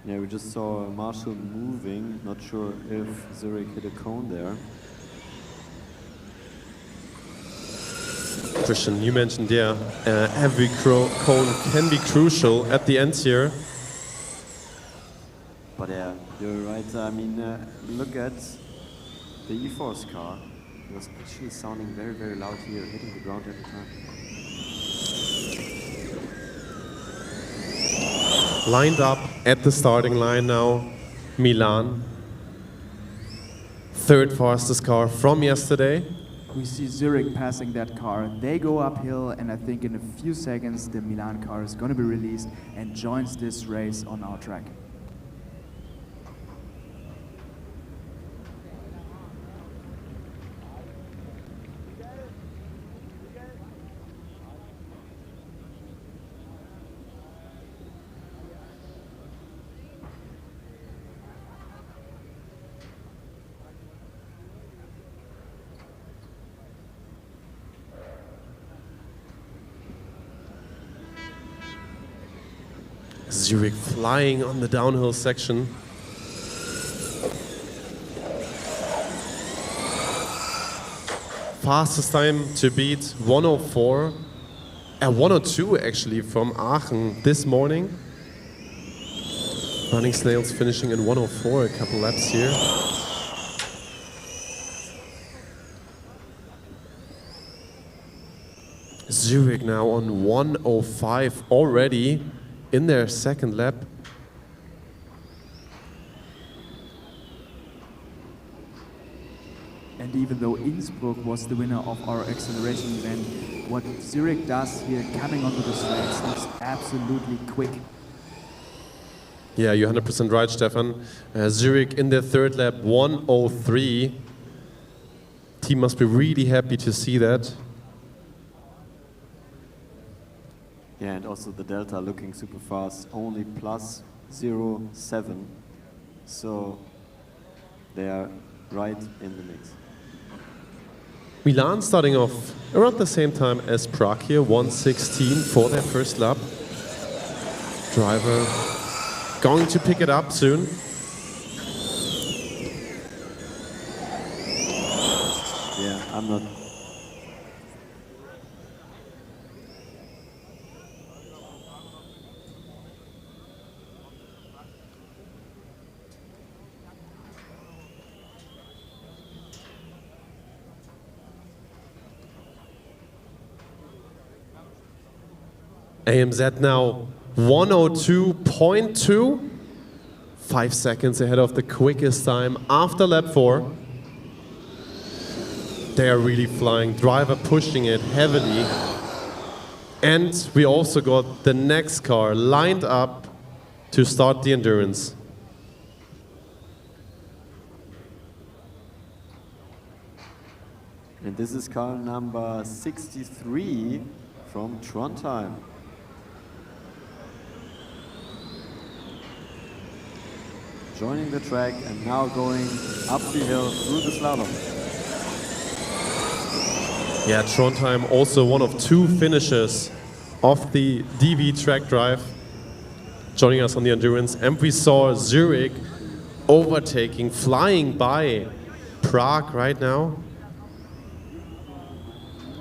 Yeah, we just saw Marshall moving. Not sure if Zurich hit a cone there. Christian, you mentioned, every cone can be crucial at the end here. But yeah, you're right. I mean, look at the E-Force car. It was actually sounding very, very loud here, hitting the ground every time. Lined up at the starting line now, Milan. third fastest car from yesterday. We see Zurich passing that car. They go uphill, and I think in a few seconds the Milan car is going to be released and joins this race on our track. Zurich flying on the downhill section. Fastest time to beat 104, 102 actually from Aachen this morning. Running Snails finishing in 104, a couple laps here. Zurich now on 105 already in their second lap. And even though Innsbruck was the winner of our acceleration event, what Zurich does here coming onto the straights looks absolutely quick. Yeah, you're 100% right, Stefan. Zurich in their third lap, 103. Team must be really happy to see that. Yeah, and also the delta looking super fast, only plus 0.7. So they are right in the mix. Milan starting off around the same time as Prague here, 1:16 for their first lap. Driver going to pick it up soon. Yeah, I'm not. AMZ now 102.2, 5 seconds ahead of the quickest time after lap 4. They are really flying, driver pushing it heavily. And we also got the next car lined up to start the endurance. And this is car number 63 from Trondheim. Joining the track and now going up the hill through the slalom. Yeah, Trondheim also one of 2 finishers of the DV track drive, joining us on the endurance. And we saw Zurich overtaking, flying by Prague right now.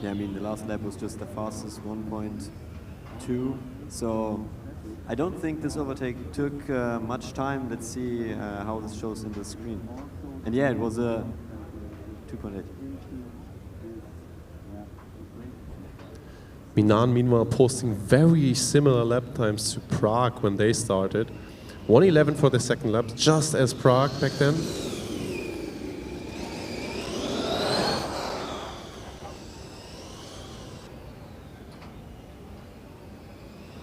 Yeah, I mean, the last lap was just the fastest 1.2. So I don't think this overtake took much time. Let's see how this shows in the screen. And yeah, it was a 2.8. Milan, meanwhile, posting very similar lap times to Prague when they started. 1:11 for the second lap, just as Prague back then.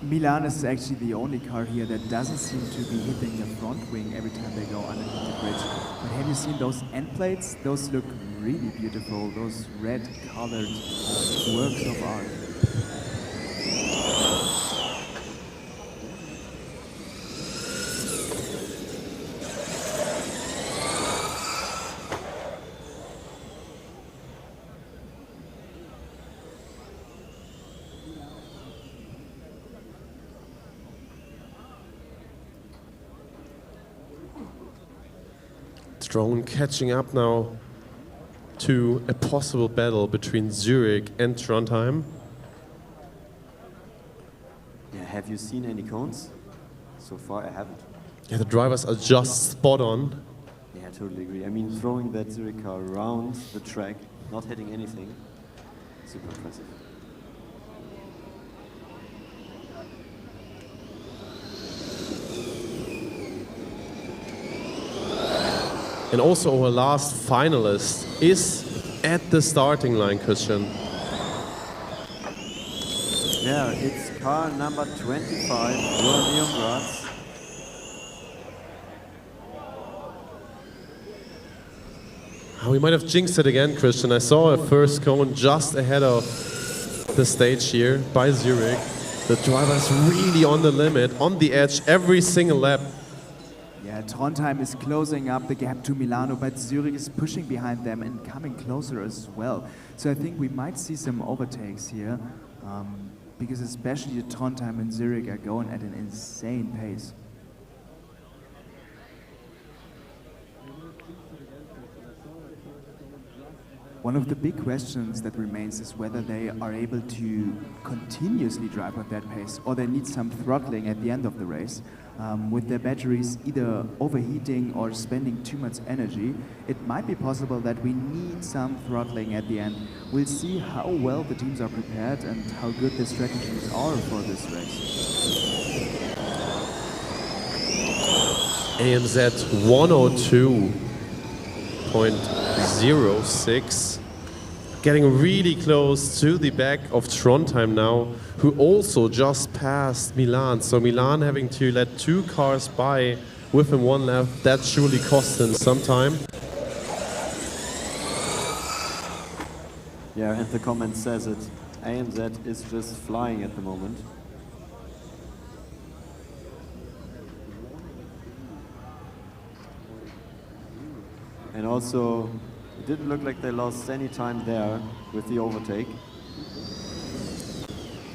Milan is actually the only car here that doesn't seem to be hitting the front wing every time they go underneath the bridge. But have you seen those end plates? Those look really beautiful, those red colored works of art. Drone catching up now to a possible battle between Zurich and Trondheim. Yeah, have you seen any cones? So far, I haven't. Yeah, the drivers are just spot on. Yeah, I totally agree. I mean, throwing that Zurich car around the track, not hitting anything, super impressive. and also our last finalist is at the starting line, Christian. Yeah, it's car number 25, Johan Graz. We might have jinxed it again, Christian. I saw a first cone just ahead of the stage here by Zurich. The driver's really on the limit, on the edge, every single lap. Yeah, Trondheim is closing up the gap to Milano, but Zurich is pushing behind them and coming closer as well. So I think we might see some overtakes here, because especially Trondheim and Zurich are going at an insane pace. One of the big questions that remains is whether they are able to continuously drive at that pace or they need some throttling at the end of the race. With their batteries either overheating or spending too much energy, it might be possible that we need some throttling at the end. We'll see how well the teams are prepared and how good the strategies are for this race. AMZ 102.06. Getting really close to the back of Trondheim now, who also just passed Milan. So Milan having to let 2 cars by within 1 lap, that surely cost them some time. Yeah, and the comment says it. AMZ is just flying at the moment. And also, it didn't look like they lost any time there with the overtake.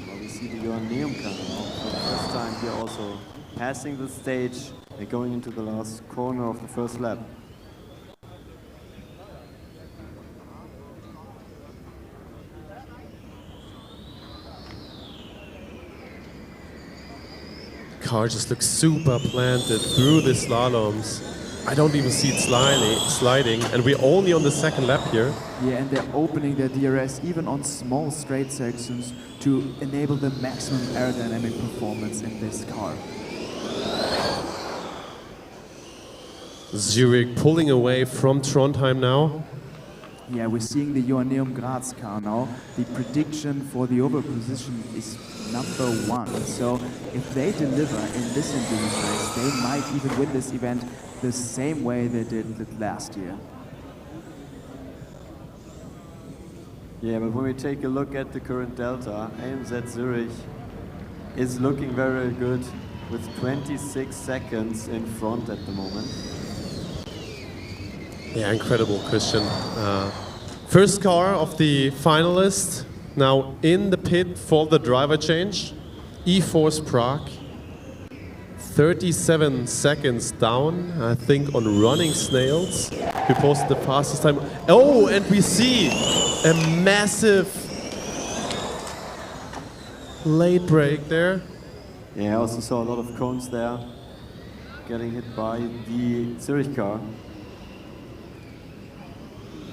Well, we see the Johan car now for the first time here also passing the stage and going into the last corner of the first lap. Car just looks super planted through the slaloms. I don't even see it sliding, and we're only on the second lap here. Yeah, and they're opening their DRS even on small straight sections to enable the maximum aerodynamic performance in this car. Zurich pulling away from Trondheim now. Yeah, we're seeing the Johan Graz car now. The prediction for the overall position is #1. So if they deliver in this endurance race, they might even win this event the same way they did it last year. Yeah, but when we take a look at the current delta, AMZ Zurich is looking very good with 26 seconds in front at the moment. Yeah, incredible, Christian. First car of the finalist now in the pit for the driver change. E-Force Prague. 37 seconds down, I think, on Running Snails, who posted the fastest time. Oh, and we see a massive late break there. Yeah, I also saw a lot of cones there getting hit by the Zurich car.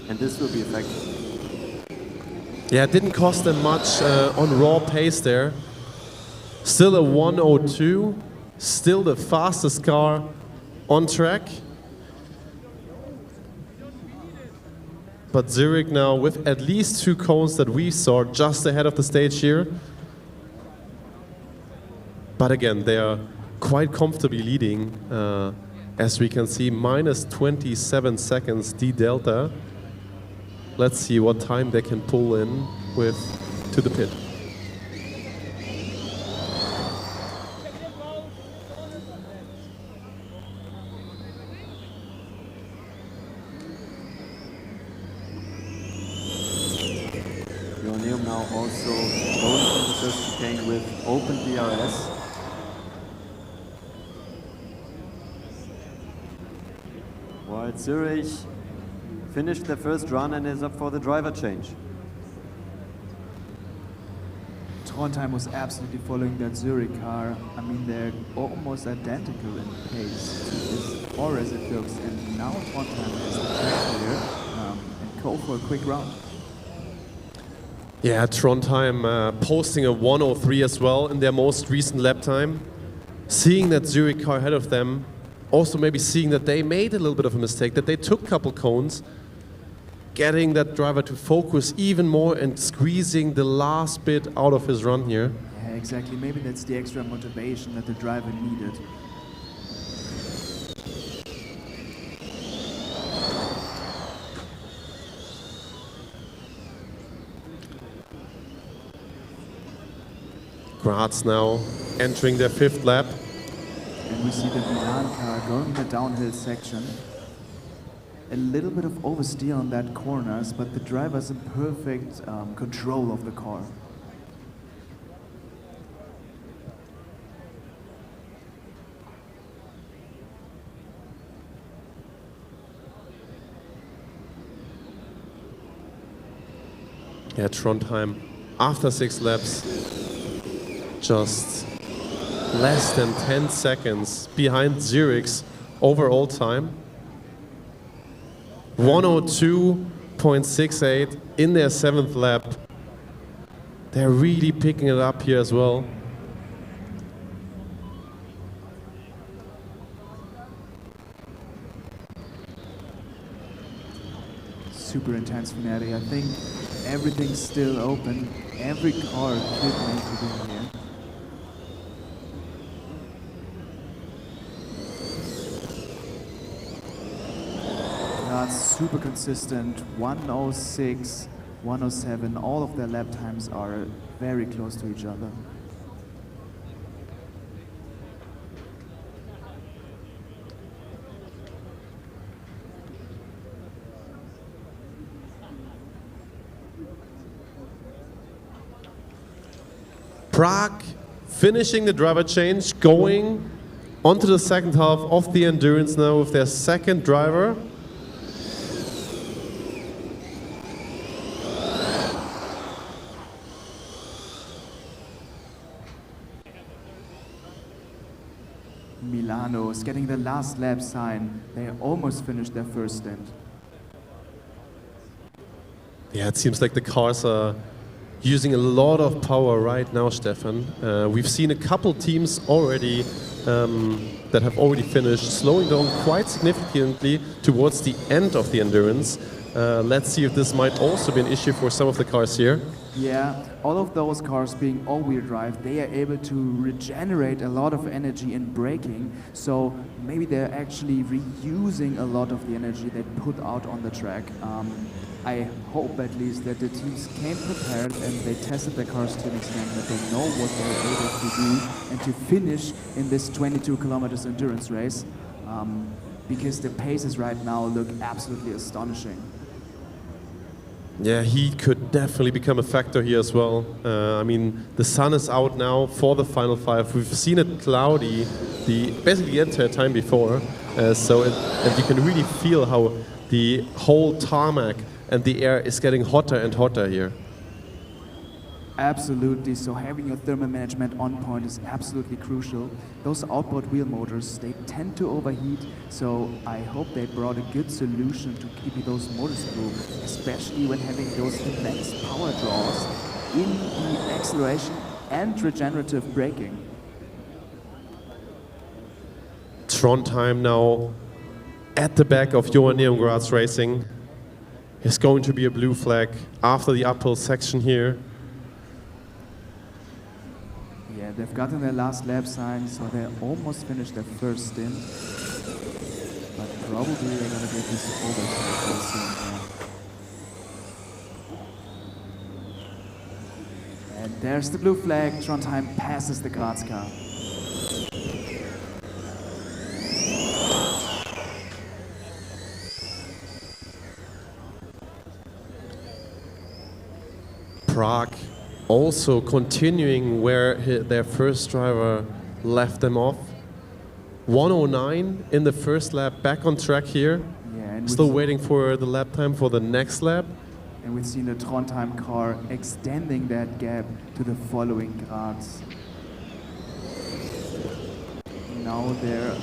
And this will be effective. Yeah, it didn't cost them much on raw pace there. Still a 102. Still the fastest car on track. But Zurich now with at least 2 cones that we saw just ahead of the stage here. But again, they are quite comfortably leading, as we can see, minus 27 seconds D delta. Let's see what time they can pull in with to the pit. Now also going from the first chicane with open DRS. While Zurich finished their first run and is up for the driver change. Trondheim was absolutely following that Zurich car. I mean, they're almost identical in pace to as far as it looks. And now Trondheim has the track clear and go for a quick round. Yeah, Trondheim posting a 103 as well in their most recent lap time. Seeing that Zurich car ahead of them also maybe seeing that they made a little bit of a mistake, that they took a couple cones, getting that driver to focus even more and squeezing the last bit out of his run here. Yeah, exactly. Maybe that's the extra motivation that the driver needed. Graz now entering their 5th lap. And we see the Milan car going in the downhill section. A little bit of oversteer on that corners, but the driver's in perfect control of the car. Yeah, Trondheim, after 6 laps, just less than 10 seconds behind Zurich's overall time. 102.68 in their 7th lap. They're really picking it up here as well. Super intense finale. I think everything's still open. Every car could make it in here. That's super consistent. 106, 107. All of their lap times are very close to each other. Prague finishing the driver change, going onto the second half of the endurance now with their second driver. Milano is getting the last lap sign. They almost finished their first stint. Yeah, it seems like the cars are using a lot of power right now, Stefan. We've seen a couple teams already that have already finished, slowing down quite significantly towards the end of the endurance. Let's see if this might also be an issue for some of the cars here. Yeah, all of those cars being all-wheel drive, they are able to regenerate a lot of energy in braking. So maybe they're actually reusing a lot of the energy they put out on the track. I hope at least that the teams came prepared and they tested their cars to an extent that they know what they're able to do and to finish in this 22 kilometers endurance race, because the paces right now look absolutely astonishing. Yeah, heat could definitely become a factor here as well. I mean, the sun is out now for the final 5. We've seen it cloudy basically the entire time before, and you can really feel how the whole tarmac and the air is getting hotter and hotter here. Absolutely, so having your thermal management on point is absolutely crucial. Those outboard wheel motors, they tend to overheat, so I hope they brought a good solution to keeping those motors cool, especially when having those immense power draws in the acceleration and regenerative braking. Trondheim now at the back of Johan Neumgratz Racing. It's going to be a blue flag after the uphill section here. Yeah, they've gotten their last lap sign, so they almost finished their first stint. But probably they're going to get this overtaken soon. Yeah. And there's the blue flag. Trondheim passes the Graz car. Prague also continuing where their first driver left them off. 109 in the first lap, back on track here. Yeah, and still waiting for the lap time for the next lap. And we've seen the Trondheim car extending that gap to the following Graz. Now they're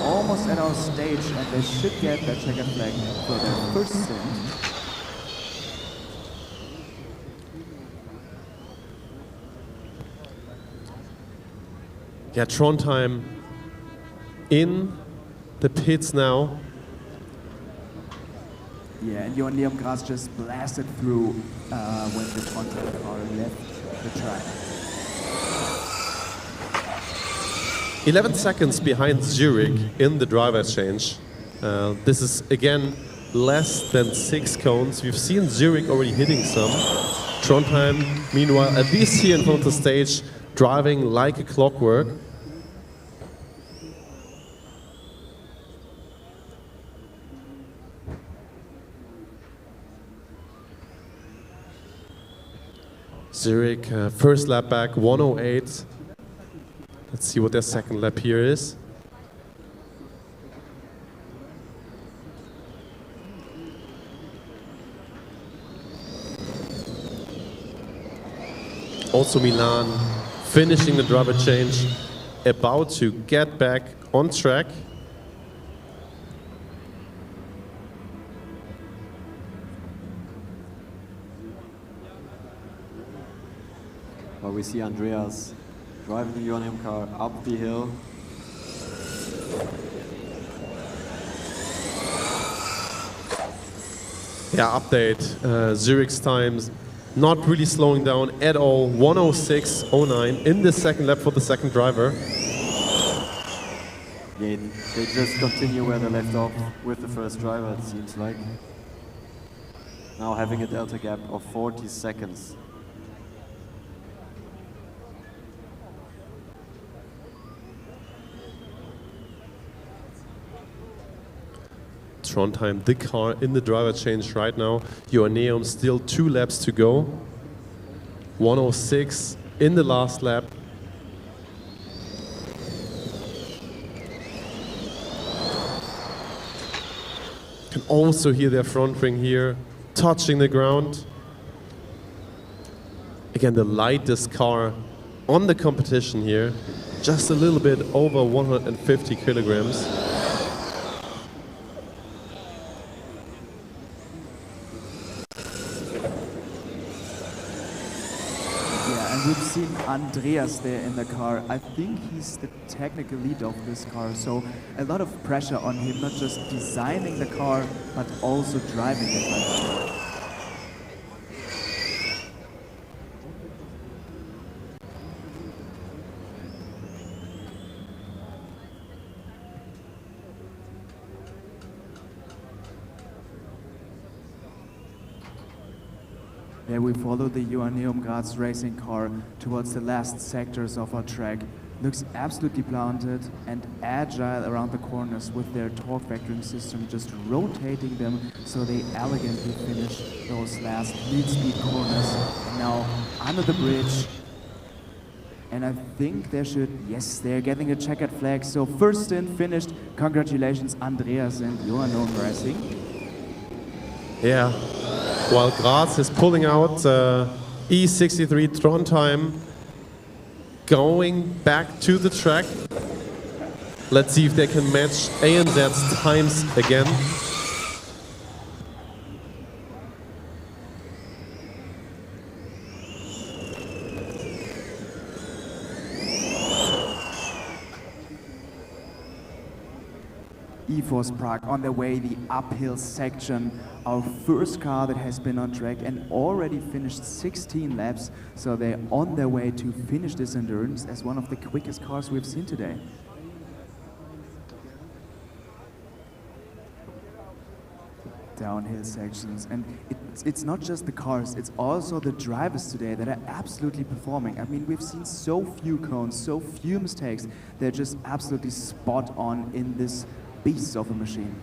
almost at our stage and they should get that checkered flag for their first stint. Yeah, Trondheim in the pits now. Yeah, and Johan Neumgras just blasted through when the contender car left the track. 11 seconds behind Zurich in the driver change. This is again less than 6 cones. We've seen Zurich already hitting some. Trondheim, meanwhile, at least here in front of the stage, driving like a clockwork. Zurich, first lap back, 108. Let's see what their second lap here is. Also Milan finishing the driver change, about to get back on track. Well, we see Andreas driving the UNM car up the hill. Yeah, update. Zurich's times not really slowing down at all. 106.09 in the second lap for the second driver. Yeah, they just continue where they left off with the first driver, it seems like. Now having a delta gap of 40 seconds. Trondheim, the car in the driver change right now. Joanneum still 2 laps to go. 106 in the last lap. Can also hear their front wing here touching the ground. Again, the lightest car on the competition here, just a little bit over 150 kilograms. We've seen Andreas there in the car. I think he's the technical lead of this car, so a lot of pressure on him, not just designing the car, but also driving it. Yeah, we follow the Johan Neumgras racing car towards the last sectors of our track. Looks absolutely planted and agile around the corners with their torque vectoring system, just rotating them so they elegantly finish those last mid-speed corners. And now under the bridge. And I think they should, yes, they're getting a checkered flag. So first stint finished. Congratulations, Andreas and Johan Neumgras Racing. Yeah. While Graz is pulling out E63 Trondheim, going back to the track. Let's see if they can match ANZ's times again. E-Force Prague on their way, the uphill section. Our first car that has been on track and already finished 16 laps, so they're on their way to finish this endurance as one of the quickest cars we've seen today. Downhill sections, and it's not just the cars, it's also the drivers today that are absolutely performing. I mean, we've seen so few cones, so few mistakes. They're just absolutely spot on in this beast of a machine.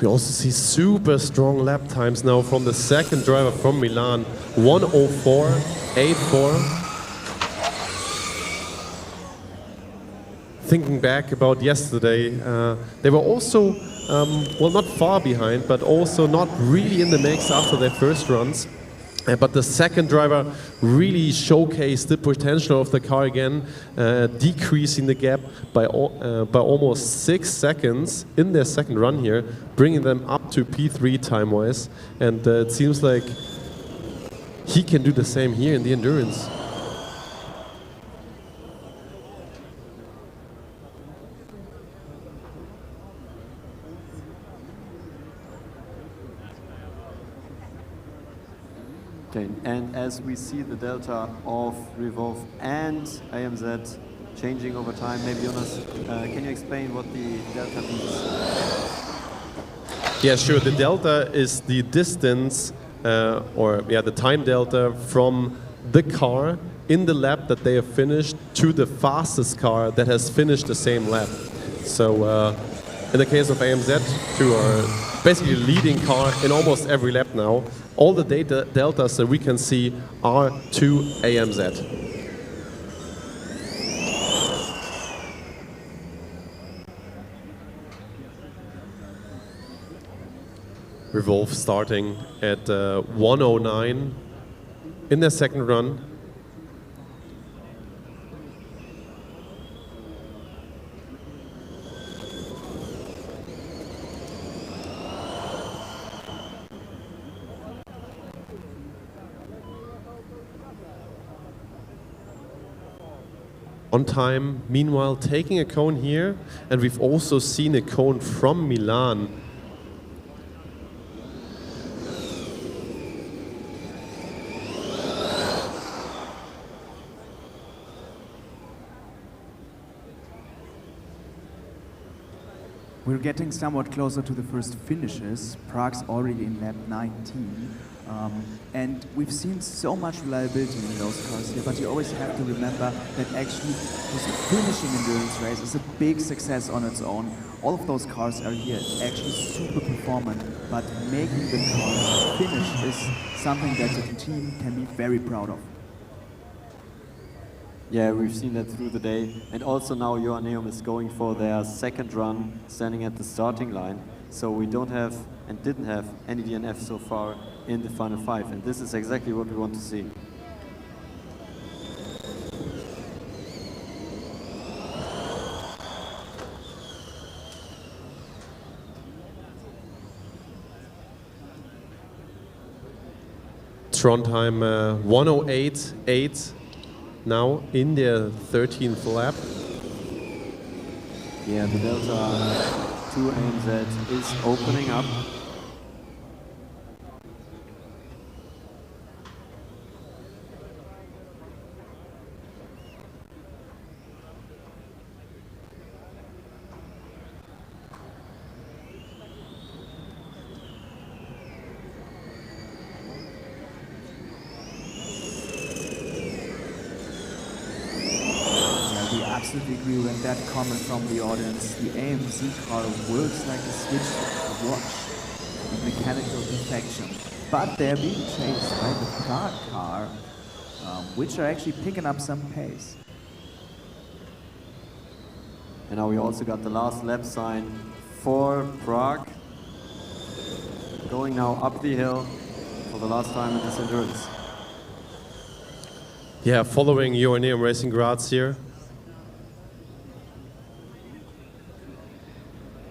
We also see super strong lap times now from the second driver from Milan, 1:04.84. Thinking back about yesterday, they were also, well, not far behind, but also not really in the mix after their first runs. But the second driver really showcased the potential of the car again, decreasing the gap by almost 6 seconds in their second run here, bringing them up to P3 time-wise. And it seems like he can do the same here in the endurance. Okay, and as we see the delta of Revolve and AMZ changing over time, maybe Jonas, can you explain what the delta means? Yeah, sure. The delta is the distance, the time delta from the car in the lap that they have finished to the fastest car that has finished the same lap. So in the case of AMZ, who are basically leading car in almost every lap now, all the deltas that we can see are to AMZ. Revolve starting at 109 in their second run. On time, meanwhile, taking a cone here, and we've also seen a cone from Milan. We're getting somewhat closer to the first finishes. Prague's already in lap 19. And we've seen so much reliability in those cars here, but you always have to remember that actually this finishing endurance race is a big success on its own. All of those cars are here actually super performant, but making the cars finish is something that the team can be very proud of. Yeah, we've seen that through the day. And also now Joanneum is going for their second run, standing at the starting line. So we don't have and didn't have any DNF so far in the final 5. And this is exactly what we want to see. Trondheim 108.8 now in their 13th lap. Yeah, the delta to AMZ is opening up. Absolutely agree with that comment from the audience. The AMZ car works like a switch watch with mechanical perfection. But they're being chased by the Prague car, which are actually picking up some pace. And now we also got the last lap sign for Prague. Going now up the hill for the last time in this endurance. Yeah, following Joanneum Racing Graz here.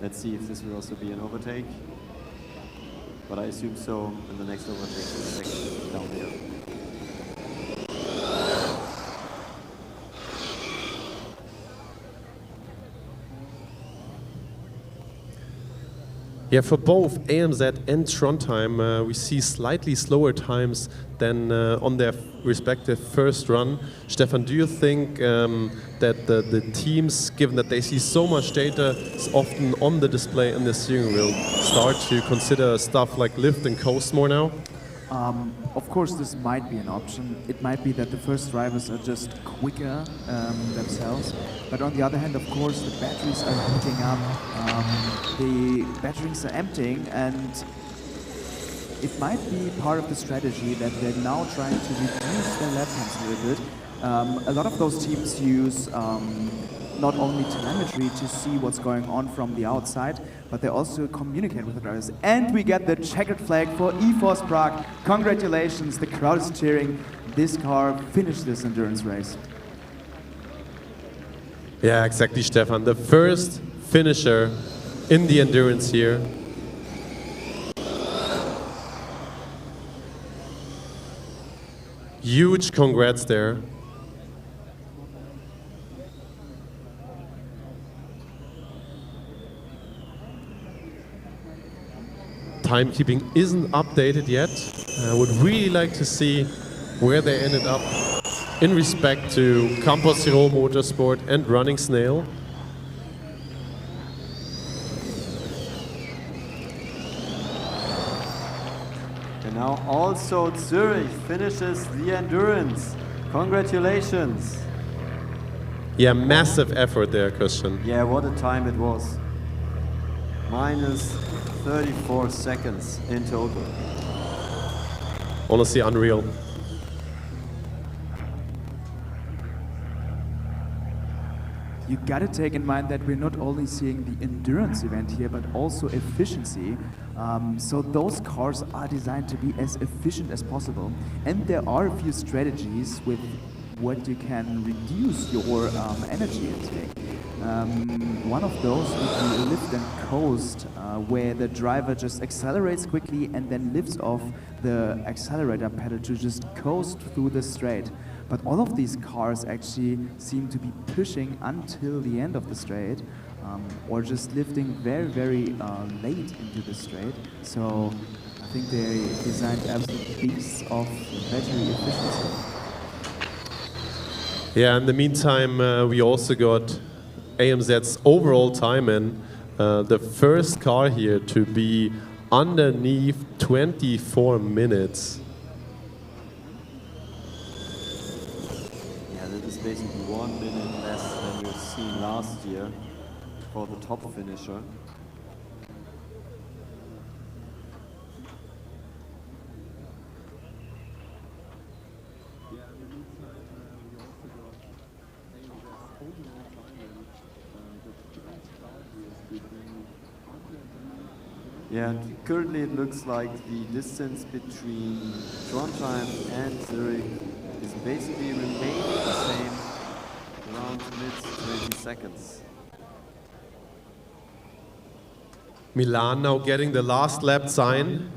Let's see if this will also be an overtake. But I assume so, and the next overtake is actually down here. Yeah, for both AMZ and Trondheim, we see slightly slower times than on their respective first run. Stefan, do you think that the teams, given that they see so much data often on the display in the steering wheel, start to consider stuff like lift and coast more now? Of course, this might be an option. It might be that the first drivers are just quicker themselves. But on the other hand, of course, the batteries are heating up. The batteries are emptying, and it might be part of the strategy that they're now trying to reduce their lap times a little bit. A lot of those teams use not only telemetry to see what's going on from the outside, but they also communicate with the drivers. And we get the checkered flag for eForce Prague. Congratulations, the crowd is cheering. This car finished this endurance race. Yeah, exactly, Stefan. The first finisher in the endurance here. Huge congrats there. Timekeeping isn't updated yet. I would really like to see where they ended up in respect to Combustion, Motorsport and Running Snail. And now also Zurich finishes the endurance. Congratulations. Yeah, massive effort there, Christian. Yeah, what a time it was. Minus 34 seconds in total. Honestly, unreal. You gotta take in mind that we're not only seeing the endurance event here, but also efficiency. So those cars are designed to be as efficient as possible. And there are a few strategies with what you can reduce your energy intake. One of those would be lift and coast, where the driver just accelerates quickly and then lifts off the accelerator pedal to just coast through the straight. But all of these cars actually seem to be pushing until the end of the straight, or just lifting very, very late into the straight. So I think they designed absolute beasts of battery efficiency. Yeah, in the meantime, we also got AMZ's overall time in. The first car here to be underneath 24 minutes. Yeah, that is basically 1 minute less than we've seen last year for the top finisher. Yeah, and currently it looks like the distance between Trondheim and Zurich is basically remaining the same, around mid-20 seconds. Milan now getting the last lap sign.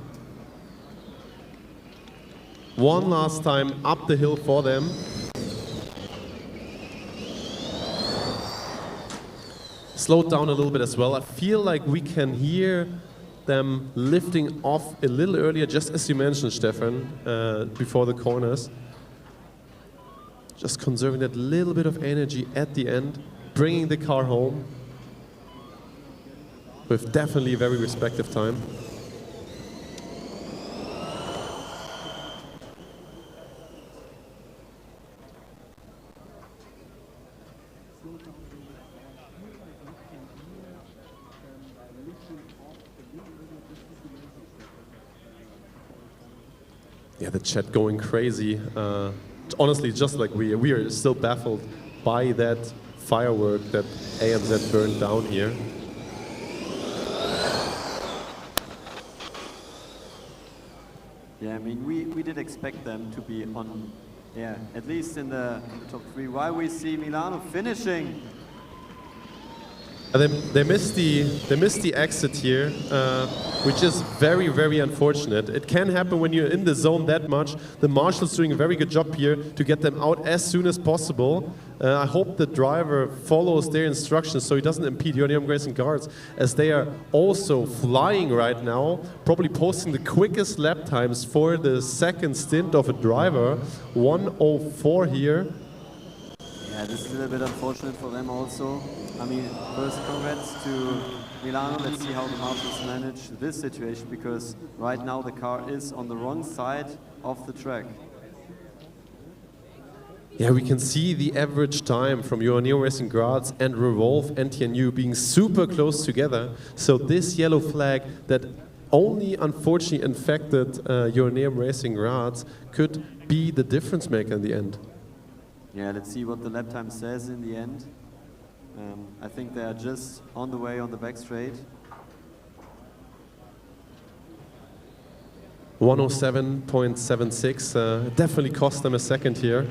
One last time up the hill for them. Slowed down a little bit as well. I feel like we can hear them lifting off a little earlier, just as you mentioned, Stefan, before the corners. Just conserving that little bit of energy at the end, bringing the car home with definitely a very respective time. Yeah, the chat going crazy. Honestly, just like we are still baffled by that firework that AMZ burned down here. Yeah, I mean, we did expect them to be on, yeah, at least in the top three. While we see Milano finishing. They missed the exit here, which is very, very unfortunate. It can happen when you're in the zone that much. The marshal's doing a very good job here to get them out as soon as possible. I hope the driver follows their instructions so he doesn't impede Untitled Racing cars, as they are also flying right now, probably posting the quickest lap times for the second stint of a driver. 1:04 here. Yeah, this is a little bit unfortunate for them also. I mean, first congrats to Milano. Let's see how the marshals manage this situation, because right now the car is on the wrong side of the track. Yeah, we can see the average time from Untitled Racing Graz and Revolve NTNU being super close together. So this yellow flag that only unfortunately infected Untitled Racing Graz could be the difference maker in the end. Yeah, let's see what the lap time says in the end. I think they are just on the way on the back straight. 107.76, definitely cost them a second here.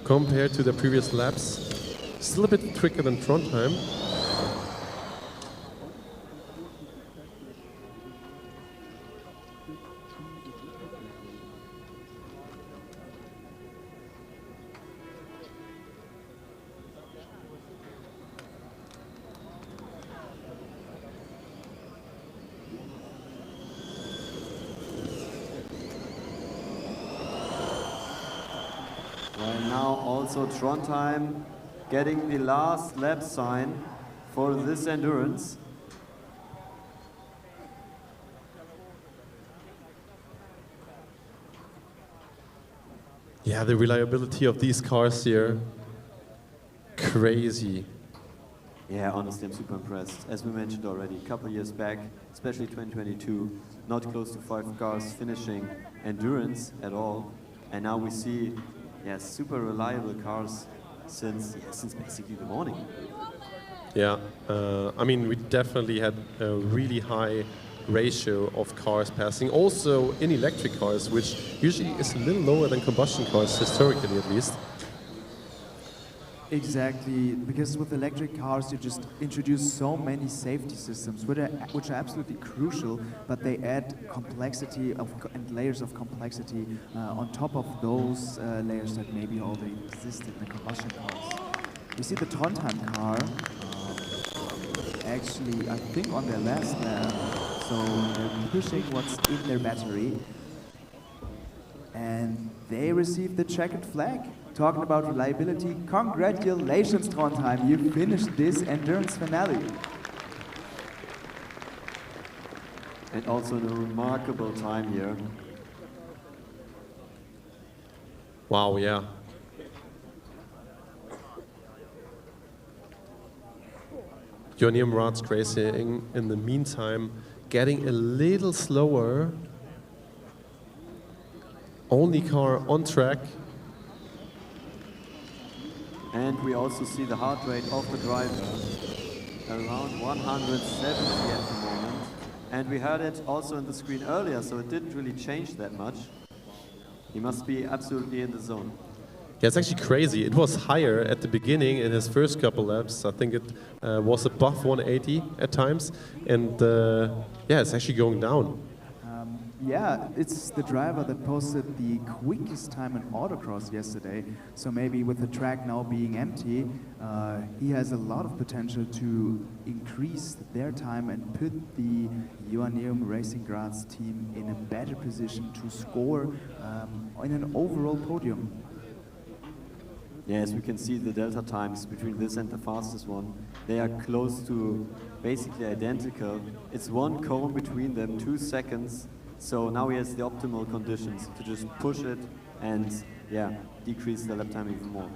Compared to the previous laps, still a bit quicker than Trondheim. Now also Trondheim getting the last lap sign for this endurance. Yeah, the reliability of these cars here, crazy. Yeah, honestly, I'm super impressed. As we mentioned already, a couple of years back, especially 2022, not close to 5 cars finishing endurance at all. And now we see, yeah, super reliable cars since basically the morning. Yeah, I mean, we definitely had a really high ratio of cars passing, also in electric cars, which usually is a little lower than combustion cars, historically at least. Exactly, because with electric cars you just introduce so many safety systems which are absolutely crucial, but they add complexity and layers of complexity on top of those layers that maybe already exist in the combustion cars. You see the Trondheim car, actually I think on their last lap, so they're pushing what's in their battery, and they received the checkered flag. Talking about reliability, congratulations Trondheim, you finished this endurance finale. And also a remarkable time here. Wow, yeah. Joachim Rath's racing in the meantime getting a little slower. Only car on track. And we also see the heart rate of the driver, around 170 at the moment. And we heard it also in the screen earlier, so it didn't really change that much. He must be absolutely in the zone. Yeah, it's actually crazy. It was higher at the beginning in his first couple laps. I think it was above 180 at times. And yeah, it's actually going down. Yeah, it's the driver that posted the quickest time in autocross yesterday. So maybe with the track now being empty, he has a lot of potential to increase their time and put the Joachim Racing Graz team in a better position to score in an overall podium. Yes, we can see the delta times between this and the fastest one. They are close to basically identical. It's one cone between them, 2 seconds. So now he has the optimal conditions to just push it and, yeah, decrease the lap time even more.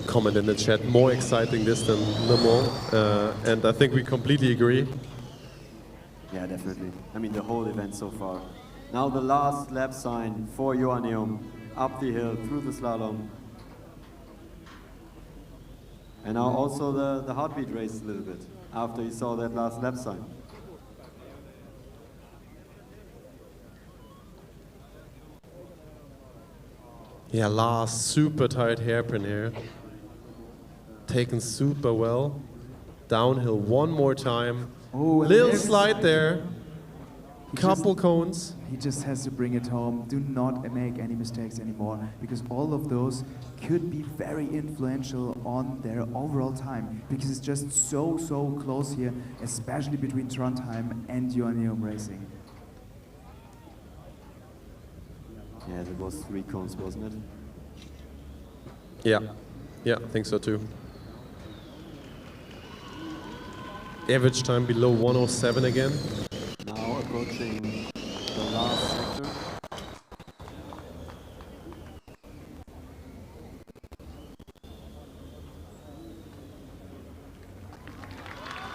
Comment in the chat, more exciting this than Le Mans, and I think we completely agree. Yeah, definitely. I mean, the whole event so far. Now the last lap sign for Joachim, up the hill, through the slalom. And now also the heartbeat raced a little bit after he saw that last lap sign. Yeah, last super tight hairpin here. Taken super well. Downhill one more time. Oh, little slide there. Couple cones. He just has to bring it home. Do not make any mistakes anymore, because all of those could be very influential on their overall time, because it's just so close here, especially between Trondheim and Joachim Racing. Yeah, that was 3 cones, wasn't it? Yeah, I think so too. Average time below 107 again. Now approaching the last sector.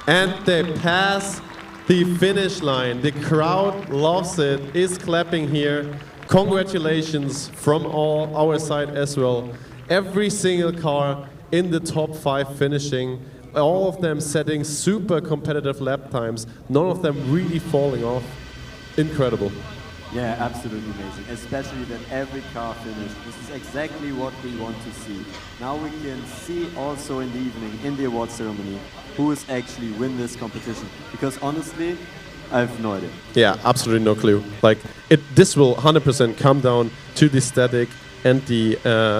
And they pass the finish line. The crowd loves it, is clapping here. Congratulations from our side as well. Every single car in the top 5 finishing, all of them setting super competitive lap times, none of them really falling off. Incredible. Yeah, absolutely amazing. Especially that every car finished. This is exactly what we want to see. Now we can see also in the evening, in the award ceremony, who is actually win this competition. Because honestly, I have no idea. Yeah, absolutely no clue. Like, this will 100% come down to the static and the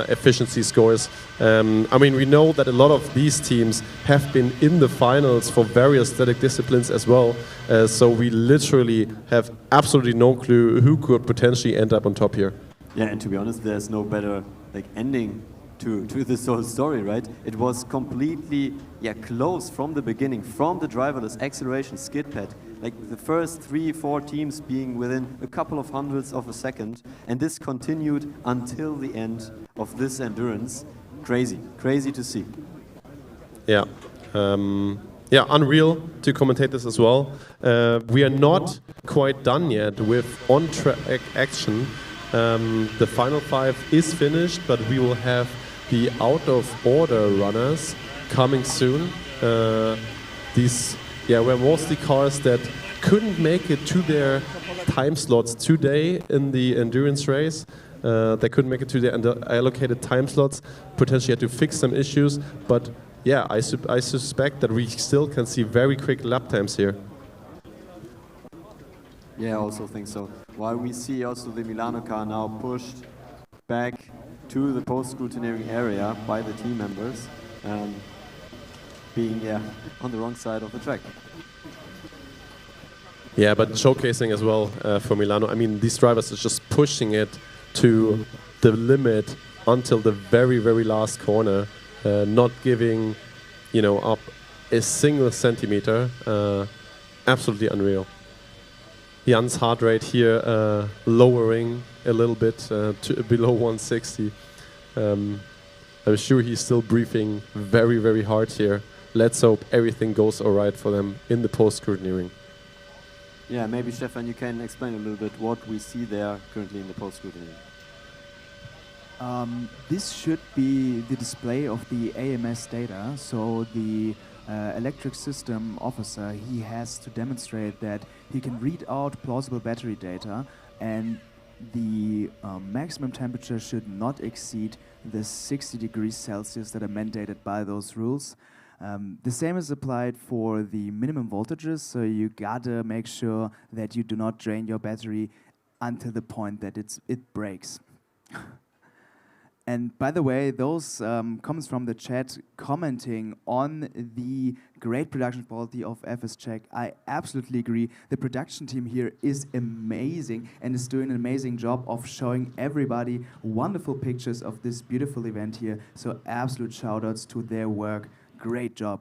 efficiency scores. I mean, we know that a lot of these teams have been in the finals for various static disciplines as well. So we literally have absolutely no clue who could potentially end up on top here. Yeah, and to be honest, there's no better ending to this whole story, right? It was completely close from the beginning, from the driverless acceleration skid pad. Like the first 3-4 teams being within a couple of hundredths of a second, and this continued until the end of this endurance. Crazy to see. Yeah, unreal to commentate this as well. We are not quite done yet with on-track action. The final 5 is finished, but we will have the out-of-order runners coming soon. These were mostly cars that couldn't make it to their time slots today in the endurance race. They couldn't make it to their allocated time slots, potentially had to fix some issues, but yeah, I suspect that we still can see very quick lap times here. Yeah, I also think so. While we see also the Milano car now pushed back to the post-scrutineering area by the team members, being on the wrong side of the track. Yeah, but showcasing as well for Milano. I mean, these drivers are just pushing it to the limit until the very, very last corner, not giving, up a single centimeter. Absolutely unreal. Jan's heart rate here lowering a little bit to below 160. I'm sure he's still breathing very, very hard here. Let's hope everything goes all right for them in the post-scrutineering. Yeah, maybe Stefan, you can explain a little bit what we see there currently in the post-scrutineering. This should be the display of the AMS data. So the electric system officer, he has to demonstrate that he can read out plausible battery data, and the maximum temperature should not exceed the 60 degrees Celsius that are mandated by those rules. The same is applied for the minimum voltages, so you gotta make sure that you do not drain your battery until the point that it breaks. And by the way, those comments from the chat commenting on the great production quality of FSCZ, I absolutely agree. The production team here is amazing and is doing an amazing job of showing everybody wonderful pictures of this beautiful event here. So absolute shout-outs to their work. Great job.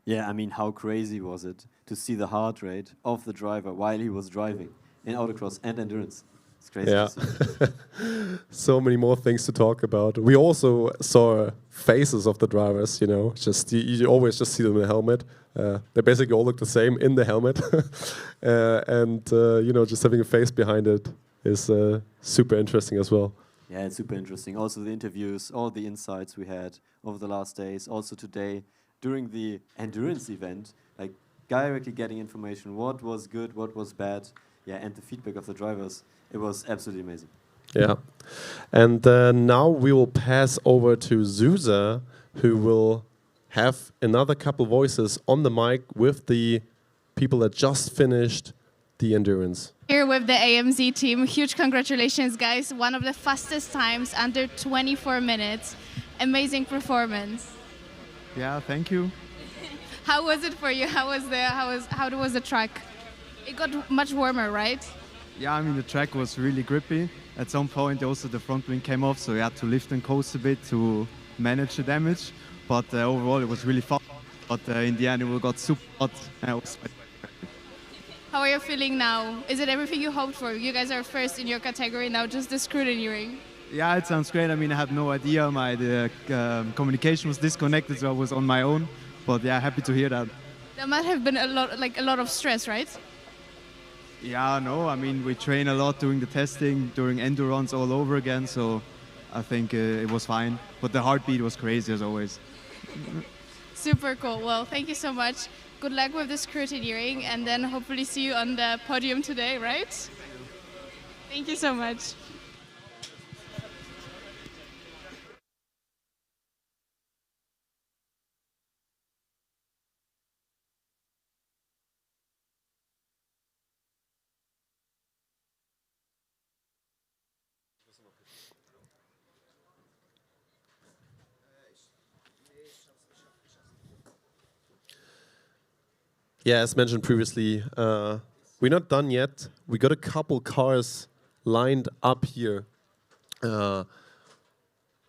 Yeah, I mean, how crazy was it to see the heart rate of the driver while he was driving in autocross and endurance? It's crazy. Yeah. So many more things to talk about. We also saw faces of the drivers, just you always just see them in the helmet. They basically all look the same in the helmet. And just having a face behind it is super interesting as well. Yeah, it's super interesting. Also the interviews, all the insights we had over the last days, also today during the endurance event, like directly getting information, what was good, what was bad, and the feedback of the drivers. It was absolutely amazing. Yeah. And now we will pass over to Zusa, who will have another couple voices on the mic with the people that just finished the endurance. Here with the AMZ team, huge congratulations, guys. One of the fastest times, under 24 minutes. Amazing performance. Yeah, thank you. How was it for you? How was the track? It got much warmer, right? Yeah, I mean, the track was really grippy. At some point, also the front wing came off, so we had to lift and coast a bit to manage the damage. But overall, it was really fun. But in the end, it got super hot. How are you feeling now? Is it everything you hoped for? You guys are first in your category now, just the scrutineering. Yeah, it sounds great. I mean, I had no idea. The communication was disconnected, so I was on my own. But yeah, happy to hear that. That might have been a lot of stress, right? Yeah, no, I mean, we train a lot doing the testing, during endurance all over again, so I think it was fine. But the heartbeat was crazy as always. Super cool. Well, thank you so much. Good luck with the scrutineering, and then hopefully see you on the podium today, right? Thank you so much. Yeah, as mentioned previously, we're not done yet. We got a couple cars lined up here.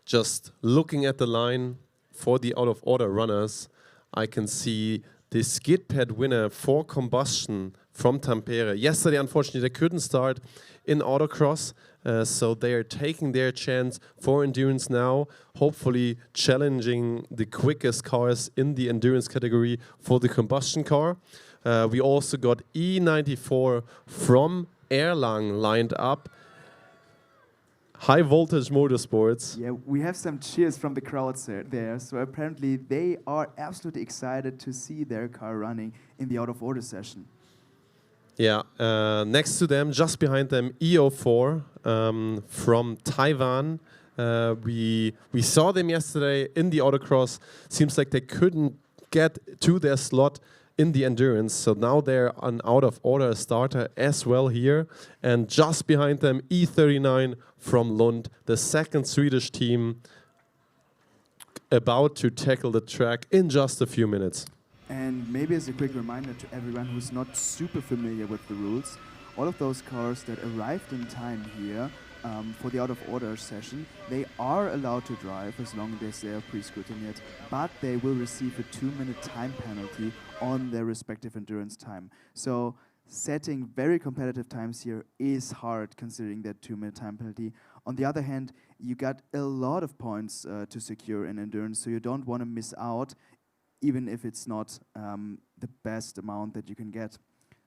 Just looking at the line for the out-of-order runners, I can see the skid pad winner for Combustion from Tampere. Yesterday, unfortunately, they couldn't start in autocross, so they are taking their chance for endurance now, hopefully challenging the quickest cars in the endurance category for the Combustion car. We also got E94 from Erlang lined up. High voltage motorsports. Yeah, we have some cheers from the crowds there. So apparently they are absolutely excited to see their car running in the out-of-order session. Yeah, next to them, just behind them, E04 from Taiwan. We saw them yesterday in the autocross. Seems like they couldn't get to their slot in the endurance, so now they're an out-of-order starter as well here. And just behind them, E39 from Lund, the second Swedish team, about to tackle the track in just a few minutes. And maybe as a quick reminder to everyone who's not super familiar with the rules, all of those cars that arrived in time here for the out-of-order session, they are allowed to drive as long as they are pre-scrutined, but they will receive a 2-minute time penalty on their respective endurance time. So setting very competitive times here is hard considering that 2-minute time penalty. On the other hand, you got a lot of points to secure in endurance, so you don't want to miss out, even if it's not the best amount that you can get.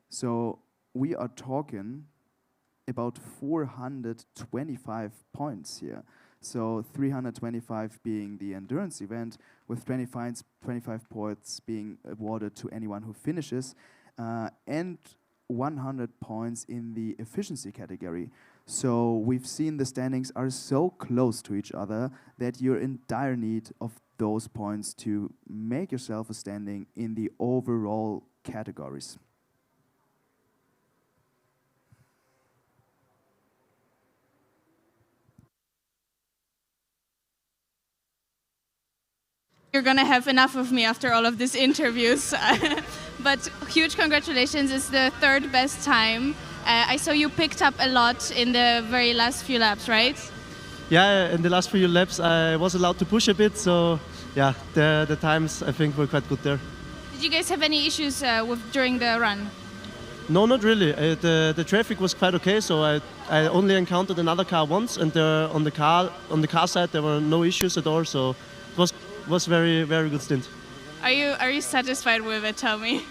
So we are talking about 425 points here. So 325 being the endurance event, with 25 points being awarded to anyone who finishes, and 100 points in the efficiency category. So we've seen the standings are so close to each other that you're in dire need of those points to make yourself a standing in the overall categories. You're gonna have enough of me after all of these interviews. But huge congratulations, it's the third best time. I saw you picked up a lot in the very last few laps, right? Yeah, in the last few laps I was allowed to push a bit, so yeah, the times I think were quite good there. Did you guys have any issues during the run? No, not really. The traffic was quite okay, so I only encountered another car once, and on the car side there were no issues at all, so it was very good stint. Are you satisfied with it? Tell me.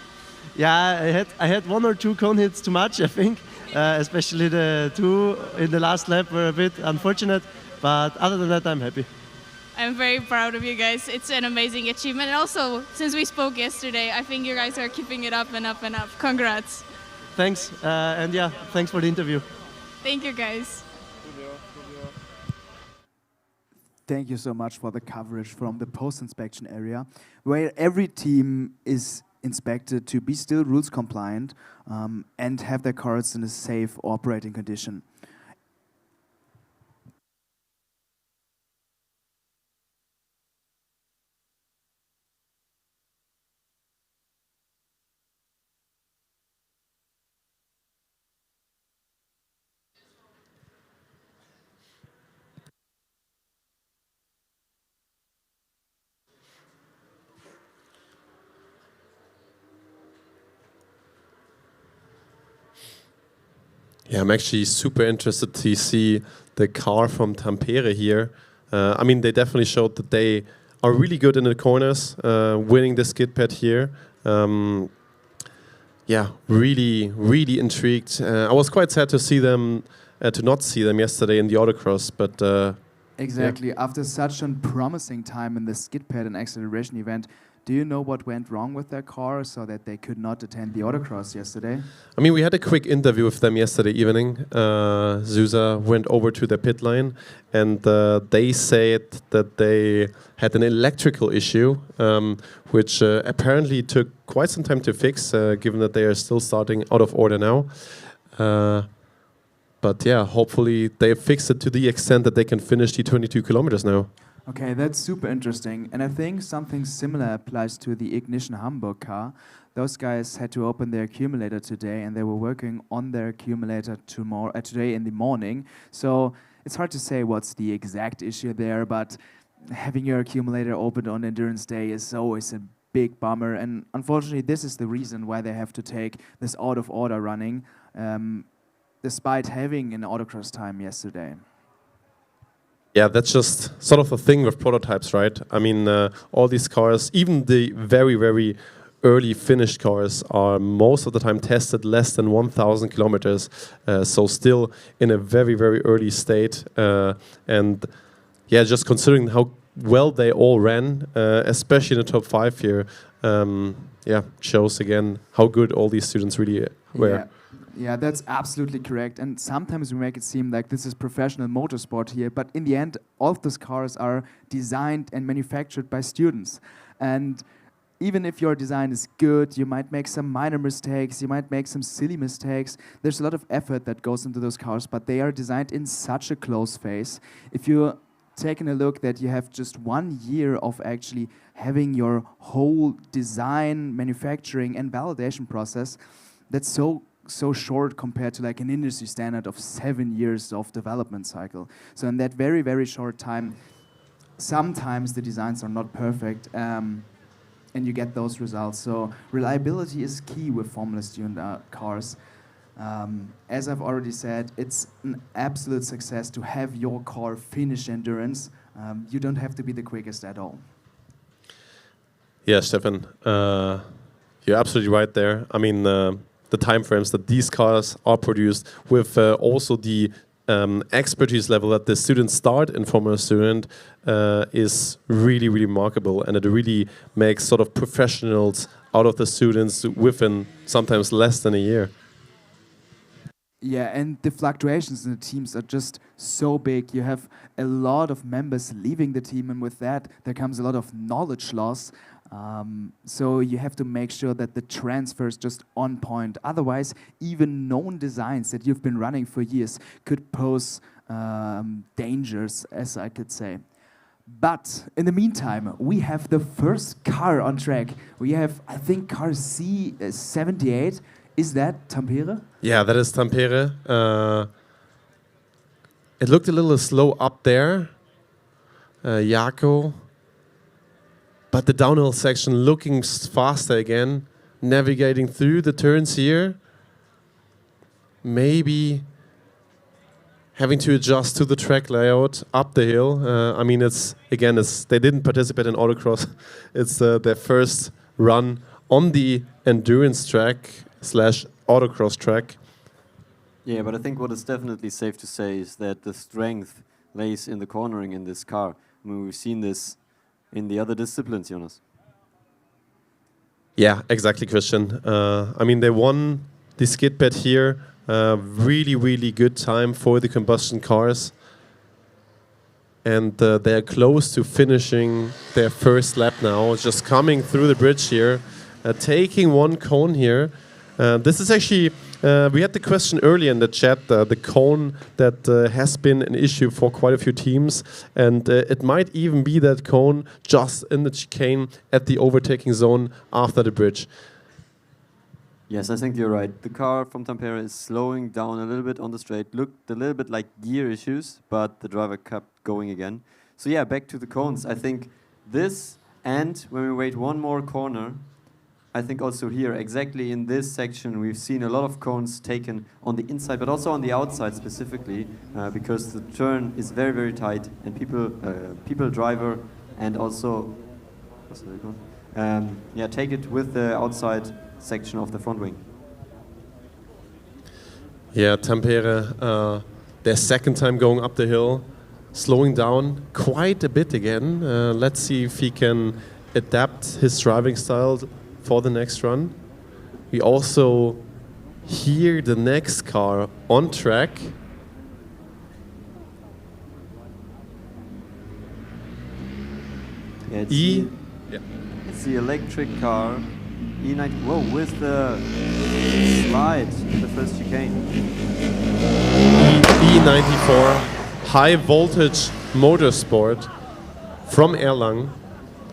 Yeah, I had 1 or 2 cone hits too much, I think. Especially the 2 in the last lap were a bit unfortunate, but other than that, I'm happy. I'm very proud of you guys. It's an amazing achievement. And also, since we spoke yesterday, I think you guys are keeping it up and up and up. Congrats. Thanks, and yeah, thanks for the interview. Thank you, guys. Thank you so much for the coverage from the post-inspection area, where every team is inspected to be still rules compliant and have their cars in a safe operating condition. Yeah, I'm actually super interested to see the car from Tampere here. I mean, they definitely showed that they are really good in the corners, winning the skid pad here. Yeah, really, really intrigued. I was quite sad to see them, to not see them yesterday in the autocross, but Exactly. After such a promising time in the skid pad and acceleration event, do you know what went wrong with their car so that they could not attend the autocross yesterday? I mean, we had a quick interview with them yesterday evening. Zusa went over to their pit lane, and they said that they had an electrical issue, which apparently took quite some time to fix, given that they are still starting out of order now. But yeah, hopefully they fixed it to the extent that they can finish the 22 kilometers now. Okay, that's super interesting. And I think something similar applies to the Ignition Hamburg car. Those guys had to open their accumulator today, and they were working on their accumulator today in the morning. So it's hard to say what's the exact issue there, but having your accumulator opened on Endurance Day is always a big bummer. And unfortunately, this is the reason why they have to take this out of order running, despite having an autocross time yesterday. Yeah, that's just sort of a thing with prototypes, right? I mean, all these cars, even the very, very early finished cars, are most of the time tested less than 1,000 kilometers, so still in a very, very early state. And yeah, just considering how well they all ran, especially in the top 5 here, yeah, shows again how good all these students really were. Yeah. Yeah, that's absolutely correct. And sometimes we make it seem like this is professional motorsport here, but in the end, all of those cars are designed and manufactured by students. And even if your design is good, you might make some minor mistakes, you might make some silly mistakes. There's a lot of effort that goes into those cars, but they are designed in such a close phase. If you're taking a look that you have just 1 year of actually having your whole design, manufacturing, and validation process, that's so short compared to like an industry standard of 7 years of development cycle. So in that very, very short time, sometimes the designs are not perfect, and you get those results. So reliability is key with Formula tuned cars. As I've already said, it's an absolute success to have your car finish endurance. You don't have to be the quickest at all. Yeah, Stefan, you're absolutely right there. I mean, the time frames that these cars are produced with also the expertise level that the students start in Formula Student is really, really remarkable, and it really makes sort of professionals out of the students within sometimes less than a year. Yeah, and the fluctuations in the teams are just so big. You have a lot of members leaving the team, and with that, there comes a lot of knowledge loss. So you have to make sure that the transfer is just on point. Otherwise, even known designs that you've been running for years could pose dangers, as I could say. But in the meantime, we have the first car on track. We have, I think, car C78. Is that Tampere? Yeah, that is Tampere. It looked a little slow up there. Jaco. But the downhill section looking faster again, navigating through the turns here. Maybe having to adjust to the track layout up the hill. I mean, they didn't participate in autocross. It's their first run on the endurance track / autocross track. Yeah, but I think what is definitely safe to say is that the strength lays in the cornering in this car. I mean, we've seen this in the other disciplines, Jonas. Yeah, exactly, Christian. I mean, they won the skid pad here. Really, really good time for the combustion cars. And they're close to finishing their first lap now, just coming through the bridge here, taking one cone here. This is actually, we had the question earlier in the chat, the cone that has been an issue for quite a few teams, and it might even be that cone just in the chicane at the overtaking zone after the bridge. Yes, I think you're right. The car from Tampere is slowing down a little bit on the straight. Looked a little bit like gear issues, but the driver kept going again. So yeah, back to the cones. I think this, and when we wait one more corner, I think also here, exactly in this section, we've seen a lot of cones taken on the inside, but also on the outside specifically, because the turn is very, very tight, and people, driver, and also take it with the outside section of the front wing. Yeah, Tampere, their second time going up the hill, slowing down quite a bit again. Let's see if he can adapt his driving style for the next run. We also hear the next car on track. Yeah, it's the electric car, E90. Whoa, with the slide, the first chicane. E94, high voltage motorsport from Erlangen.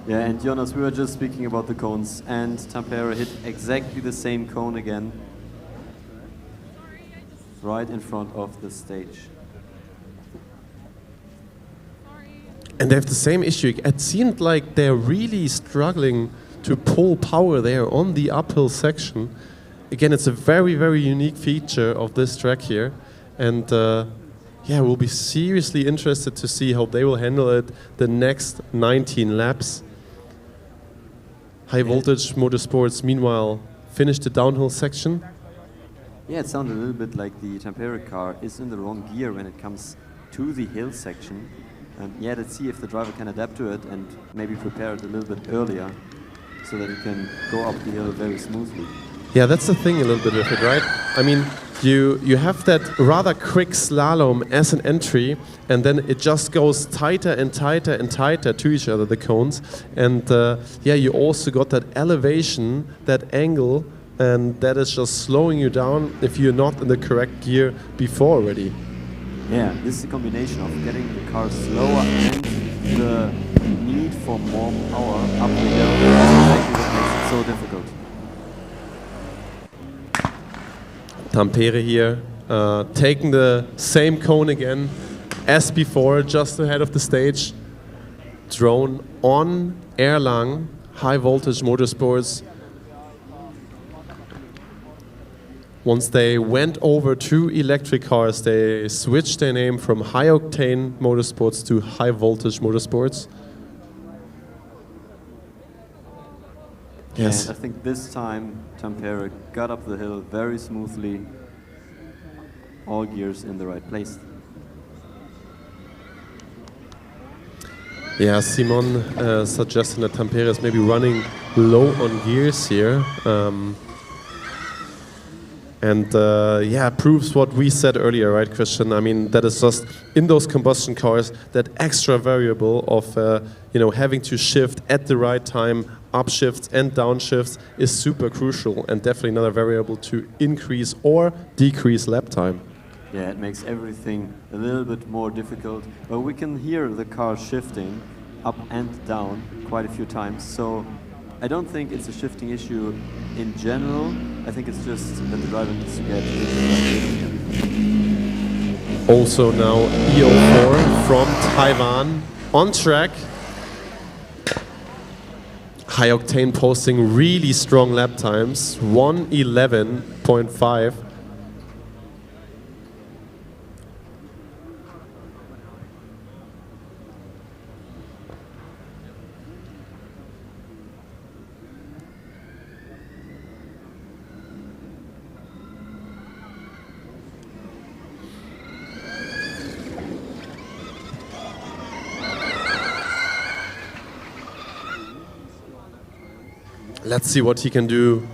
Yeah, and Jonas, we were just speaking about the cones, and Tampere hit exactly the same cone again, right in front of the stage. And they have the same issue. It seemed like they're really struggling to pull power there on the uphill section. Again, it's a very, very unique feature of this track here. And we'll be seriously interested to see how they will handle it the next 19 laps. High voltage motorsports, meanwhile, finished the downhill section. Yeah, it sounded a little bit like the Tampere car is in the wrong gear when it comes to the hill section. Let's see if the driver can adapt to it and maybe prepare it a little bit earlier so that it can go up the hill very smoothly. Yeah, that's the thing a little bit with it, right? I mean, you have that rather quick slalom as an entry, and then it just goes tighter and tighter and tighter to each other, the cones. And you also got that elevation, that angle, and that is just slowing you down if you're not in the correct gear before already. Yeah, this is a combination of getting the car slower and the need for more power up the hill. That's exactly what makes it so difficult. Tampere here, taking the same cone again as before, just ahead of the stage. Drone on Erlangen, high voltage motorsports. Once they went over to electric cars, they switched their name from High Octane Motorsports to High Voltage Motorsports. Yes. And I think this time Tampere got up the hill very smoothly, all gears in the right place. Yeah, Simon suggesting that Tampere is maybe running low on gears here. Proves what we said earlier, right, Christian? I mean, that is just in those combustion cars, that extra variable of having to shift at the right time, upshifts and downshifts is super crucial, and definitely another variable to increase or decrease lap time. Yeah, it makes everything a little bit more difficult. But we can hear the car shifting up and down quite a few times. So I don't think it's a shifting issue in general. I think it's just that the driver needs to get it. Also now E04 from Taiwan on track. High Octane posting really strong lap times, 1:11.5. Let's see what he can do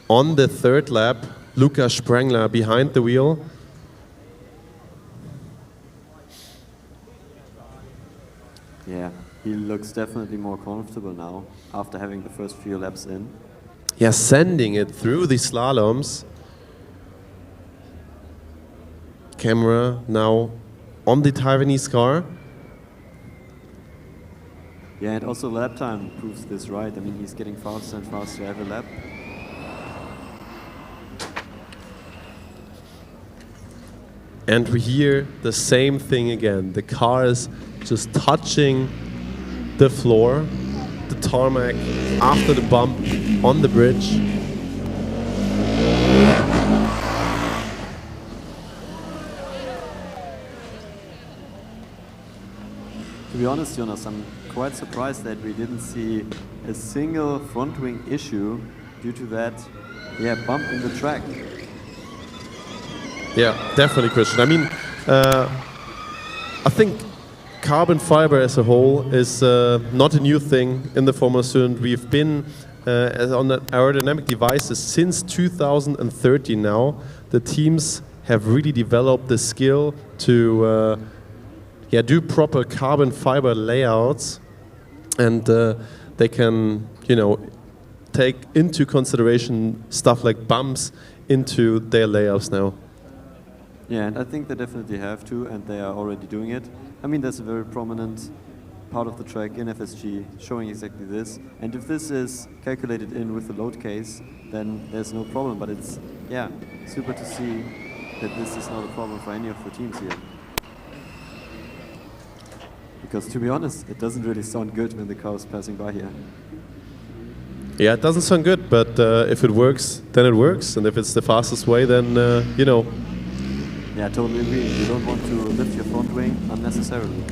on the third lap. Luca Sprengler behind the wheel. Yeah, he looks definitely more comfortable now after having the first few laps in. Yeah, sending it through the slaloms. Camera now on the Taiwanese car. Yeah, and also lap time proves this right. I mean, he's getting faster and faster every lap. And we hear the same thing again. The car is just touching the floor, the tarmac, after the bump on the bridge. To be honest, Jonas, I'm quite surprised that we didn't see a single front wing issue due to that, bump in the track. Yeah, definitely, Christian. I mean, I think carbon fiber as a whole is not a new thing in the Formula Student. We've been on the aerodynamic devices since 2013 now. The teams have really developed the skill to do proper carbon fiber layouts, and they can, take into consideration stuff like bumps into their layouts now. Yeah, and I think they definitely have to, and they are already doing it. I mean, there's a very prominent part of the track in FSG showing exactly this. And if this is calculated in with the load case, then there's no problem. But it's, super to see that this is not a problem for any of the teams here. Because to be honest, it doesn't really sound good when the car is passing by here. Yeah, it doesn't sound good, but if it works, then it works. And if it's the fastest way, then, Yeah, I totally agree. You don't want to lift your front wing unnecessarily.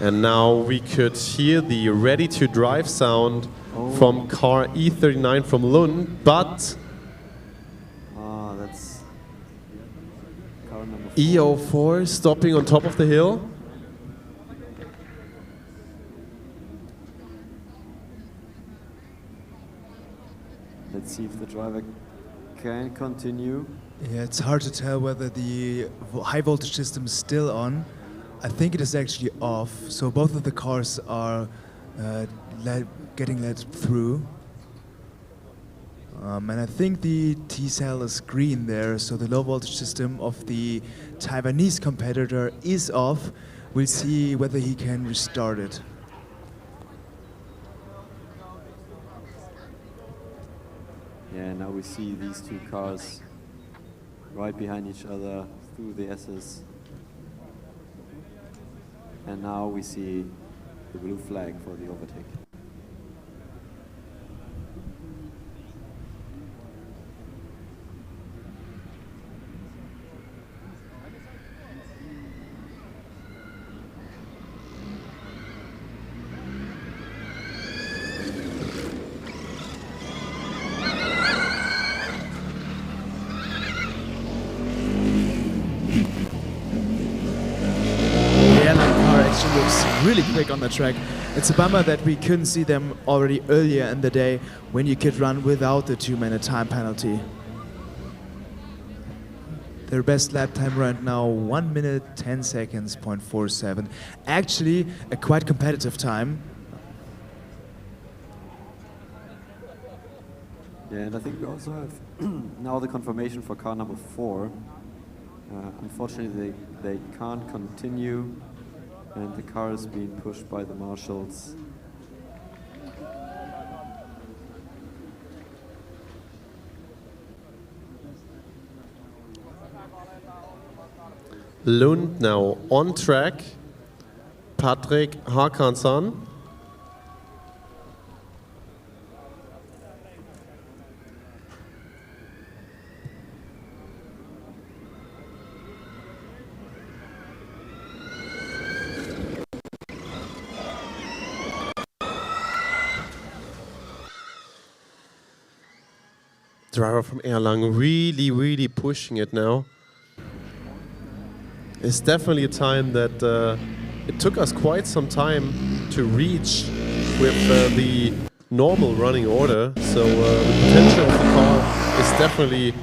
And now we could hear the ready-to-drive sound from car E39 from Lund, but that's car number 4. E04 stopping on top of the hill. Let's see if the driver can continue. Yeah, it's hard to tell whether the high voltage system is still on. I think it is actually off, so both of the cars are getting let through. And I think the T-cell is green there, so the low voltage system of the Taiwanese competitor is off. We'll see whether he can restart it. Yeah, now we see these two cars right behind each other through the S's. And now we see the blue flag for the overtake. Really quick on the track. It's a bummer that we couldn't see them already earlier in the day when you could run without the 2-minute time penalty. Their best lap time right now, 1 minute 10 seconds, 0.47. Actually, a quite competitive time. Yeah, and I think we also have now the confirmation for car number 4. Unfortunately, they can't continue. And the car is being pushed by the marshals. Lund now on track. Patrick Hakansson. Driver from Erlangen really pushing it now. It's definitely a time that it took us quite some time to reach with the normal running order. So the potential of the car is definitely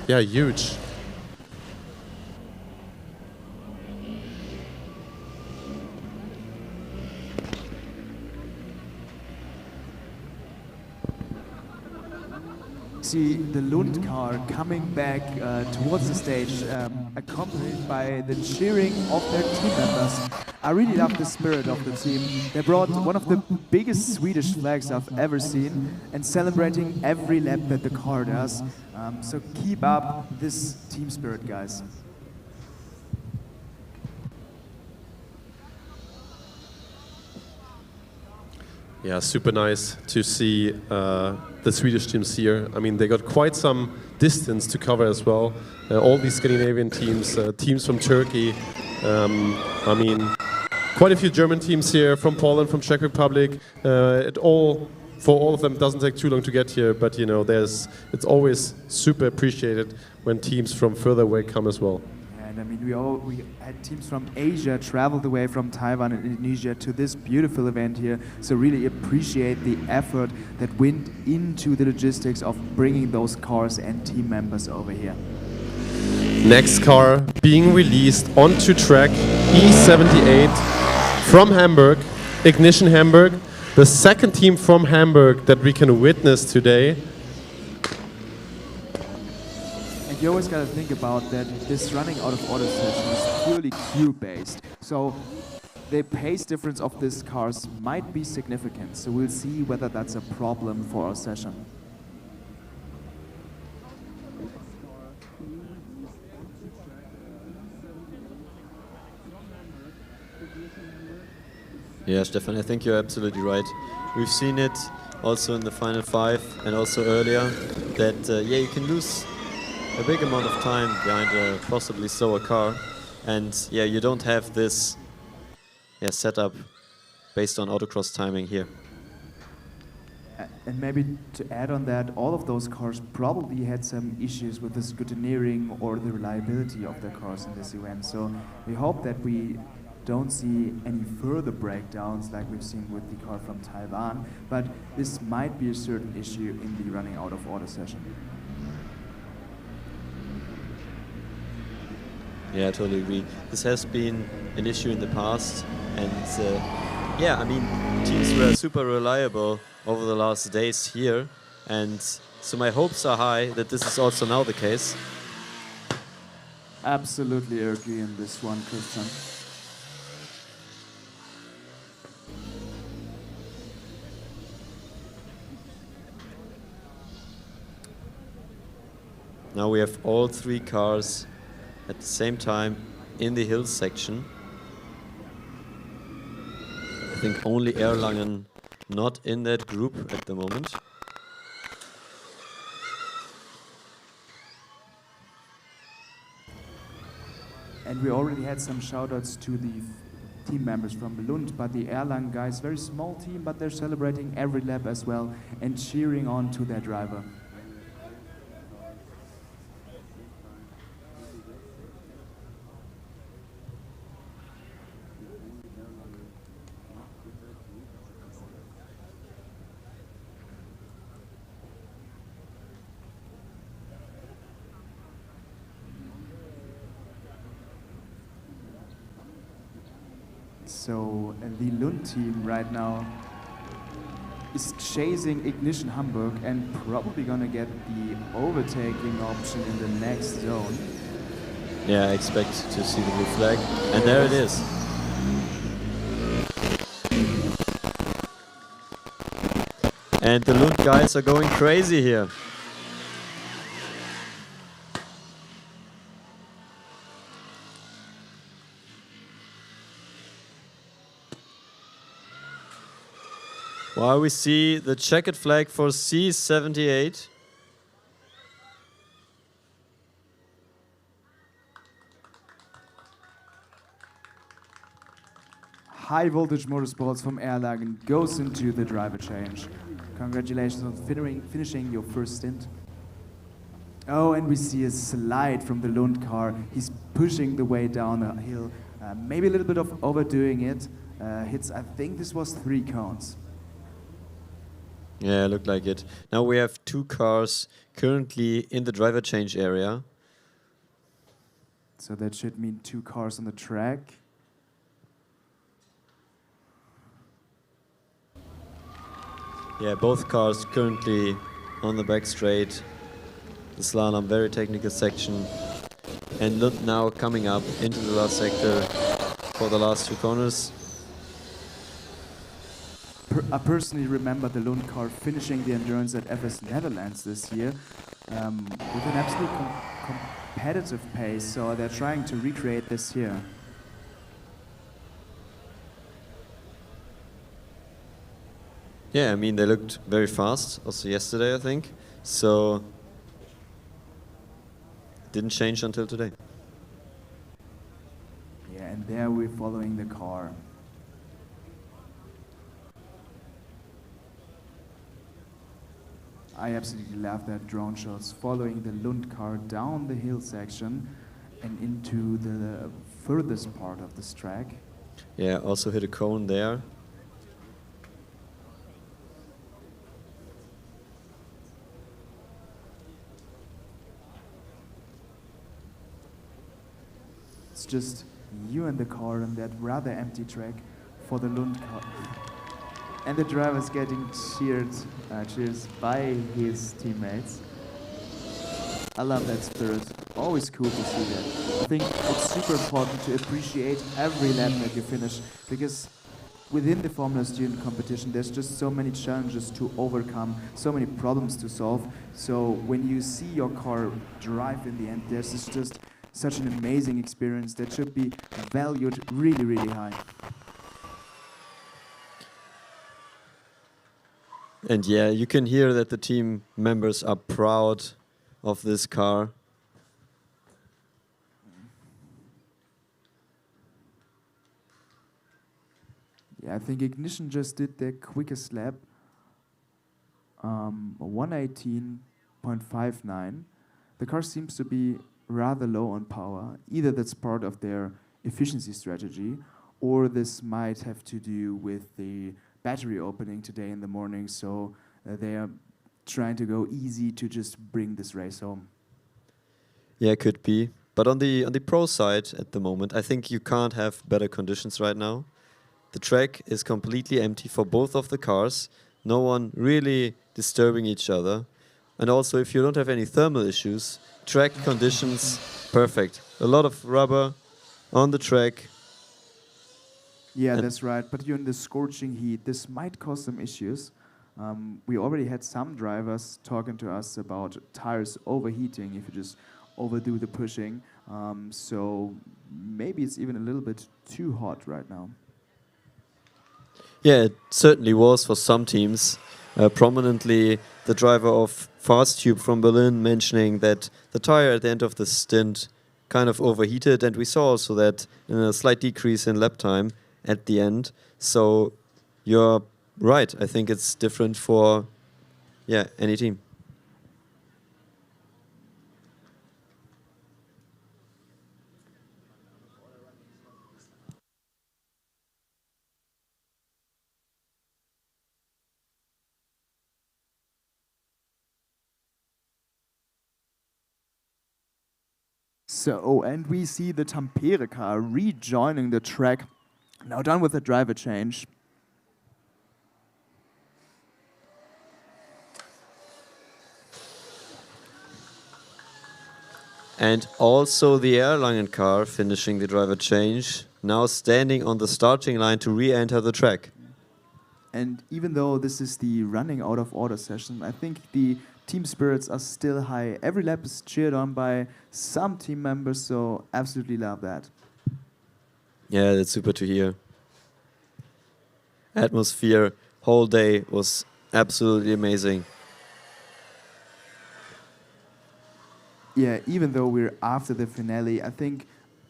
huge. See the Lund car coming back towards the stage, accompanied by the cheering of their team members. I really love the spirit of the team. They brought one of the biggest Swedish flags I've ever seen and celebrating every lap that the car does. So keep up this team spirit, guys. Yeah, super nice to see the Swedish teams here. I mean, they got quite some distance to cover as well. All these Scandinavian teams, teams from Turkey. I mean, quite a few German teams here, from Poland, from Czech Republic. For all of them, doesn't take too long to get here. But you know, it's always super appreciated when teams from further away come as well. And I mean, we had teams from Asia traveled away from Taiwan and Indonesia to this beautiful event here. So really appreciate the effort that went into the logistics of bringing those cars and team members over here. Next car being released onto track, E78 from Hamburg, Ignition Hamburg. The second team from Hamburg that we can witness today. And you always got to think about that this running out of order session is purely Q-based. So the pace difference of these cars might be significant. So we'll see whether that's a problem for our session. Yeah, Stefan, I think you're absolutely right. We've seen it also in the final 5 and also earlier that yeah, you can lose a big amount of time behind a possibly slower car, and yeah, you don't have this setup based on autocross timing here. And maybe to add on that, all of those cars probably had some issues with the scrutineering or the reliability of their cars in this event. So we hope that we don't see any further breakdowns like we've seen with the car from Taiwan, but this might be a certain issue in the running out of order session. Yeah, I totally agree. This has been an issue in the past, and yeah, I mean, teams were super reliable over the last days here, and so my hopes are high that this is also now the case. Absolutely agree in this one, Christian. Now we have all 3 cars at the same time in the hills section. I think only Erlangen not in that group at the moment. And we already had some shoutouts to the team members from Lund, but the Erlangen guys, very small team, but they're celebrating every lap as well and cheering on to their driver. So the Lund team right now is chasing Ignition Hamburg and probably gonna get the overtaking option in the next zone. Yeah, I expect to see the blue flag, and there it is. And the Lund guys are going crazy here. While we see the checkered flag for C78. High voltage motorsports from Erlangen goes into the driver change. Congratulations on finishing your first stint. Oh, and we see a slide from the Lund car. He's pushing the way down the hill. Maybe a little bit of overdoing it. Hits, I think this was 3 cones. Yeah, looked like it. Now we have 2 cars currently in the driver change area. So that should mean 2 cars on the track. Yeah, both cars currently on the back straight. The slalom, very technical section. And Lund now coming up into the last sector for the last 2 corners. I personally remember the Lund car finishing the endurance at FS Netherlands this year with an absolutely competitive pace, so they're trying to recreate this here. Yeah, I mean, they looked very fast also yesterday, I think. So didn't change until today. Yeah, and there we're following the car. I absolutely love that drone shots following the Lund car down the hill section and into the furthest part of this track. Yeah, also hit a cone there. It's just you and the car on that rather empty track for the Lund car. And the driver's getting cheers by his teammates. I love that spirit. Always cool to see that. I think it's super important to appreciate every lap that you finish, because within the Formula Student competition, there's just so many challenges to overcome, so many problems to solve. So when you see your car drive in the end, there's just such an amazing experience that should be valued really, really high. And yeah, you can hear that the team members are proud of this car. Yeah, I think Ignition just did their quickest lap, 118.59. The car seems to be rather low on power. Either that's part of their efficiency strategy, or this might have to do with the battery opening today in the morning, so they are trying to go easy to just bring this race home. Yeah, could be. But on the pro side at the moment, I think you can't have better conditions right now. The track is completely empty for both of the cars. No one really disturbing each other. And also, if you don't have any thermal issues, track conditions, perfect. A lot of rubber on the track. Yeah, that's right. But you're in the scorching heat. This might cause some issues. We already had some drivers talking to us about tires overheating if you just overdo the pushing. So maybe it's even a little bit too hot right now. Yeah, it certainly was for some teams. Prominently, the driver of Fast Tube from Berlin mentioning that the tire at the end of the stint kind of overheated, and we saw also that in a slight decrease in lap time at the end. So you're right. I think it's different for any team. So, and we see the Tampere car rejoining the track. Now done with the driver change. And also the Erlangen car finishing the driver change, now standing on the starting line to re-enter the track. And even though this is the running out of order session, I think the team spirits are still high. Every lap is cheered on by some team members, so absolutely love that. Yeah, that's super to hear. Atmosphere whole day was absolutely amazing. Yeah, even though we're after the finale, I think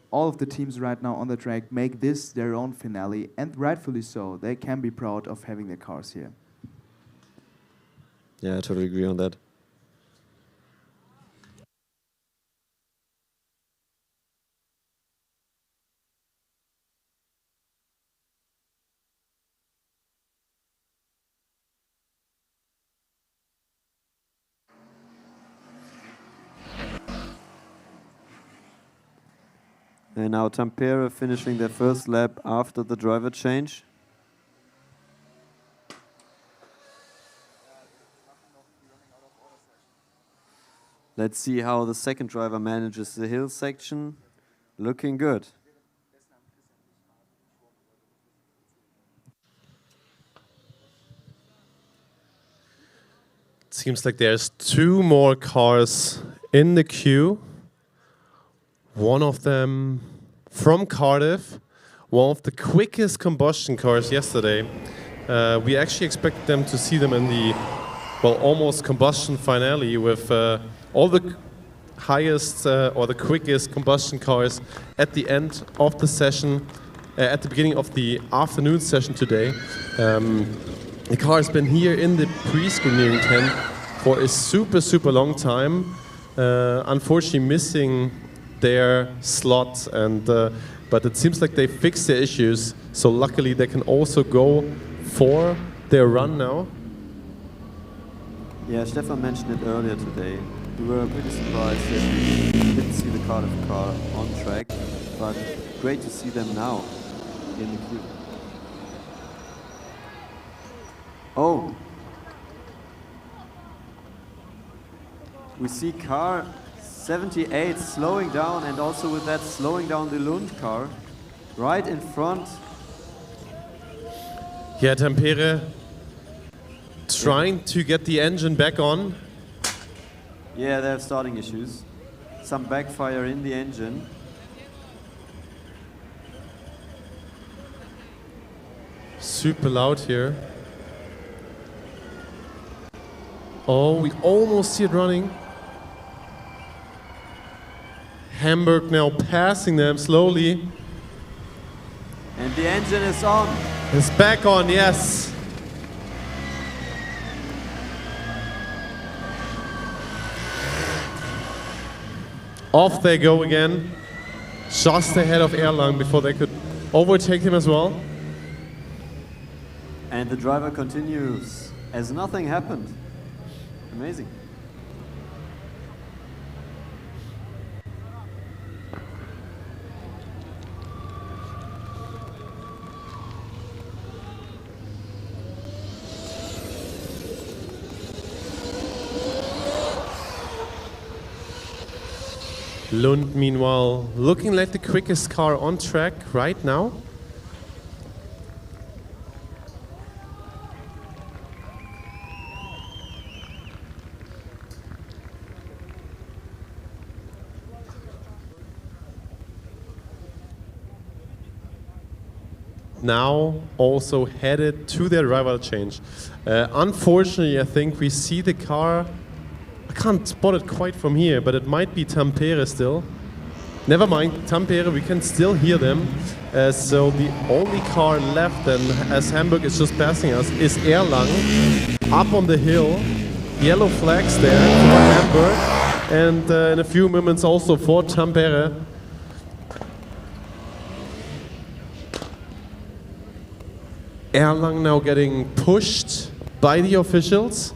all of the teams right now on the track make this their own finale, and rightfully so. They can be proud of having their cars here. Yeah, I totally agree on that. And now Tampere finishing their first lap after the driver change. Let's see how the second driver manages the hill section. Looking good. It seems like there's 2 more cars in the queue. One of them from Cardiff, one of the quickest combustion cars yesterday. We actually expect them to see them in the, well, almost combustion finale with all the highest or the quickest combustion cars at the end of the session, at the beginning of the afternoon session today. The car has been here in the pre-scrutineering tent for a super long time, unfortunately missing their slot, and but it seems like they fixed their issues, so luckily they can also go for their run now. Yeah, Stefan mentioned it earlier today. We were pretty surprised that we didn't see the Cardiff car on track, but great to see them now in the queue. Oh! We see car 78 slowing down, and also with that slowing down the Lund car right in front. Yeah, Tampere trying to get the engine back on. Yeah, they have starting issues. Some backfire in the engine. Super loud here. Oh, we almost see it running. Hamburg now passing them slowly. And the engine is on. It's back on, yes. Off they go again. Just ahead of Erlang before they could overtake him as well. And the driver continues as nothing happened. Amazing. Lund, meanwhile, looking like the quickest car on track right now. Now also headed to their rival change. Unfortunately, I think we see the car. I can't spot it quite from here, but it might be Tampere still. Never mind, Tampere, we can still hear them. So the only car left then, as Hamburg is just passing us, is Erlang. Up on the hill, yellow flags there for Hamburg, and in a few moments also for Tampere. Erlang now getting pushed by the officials.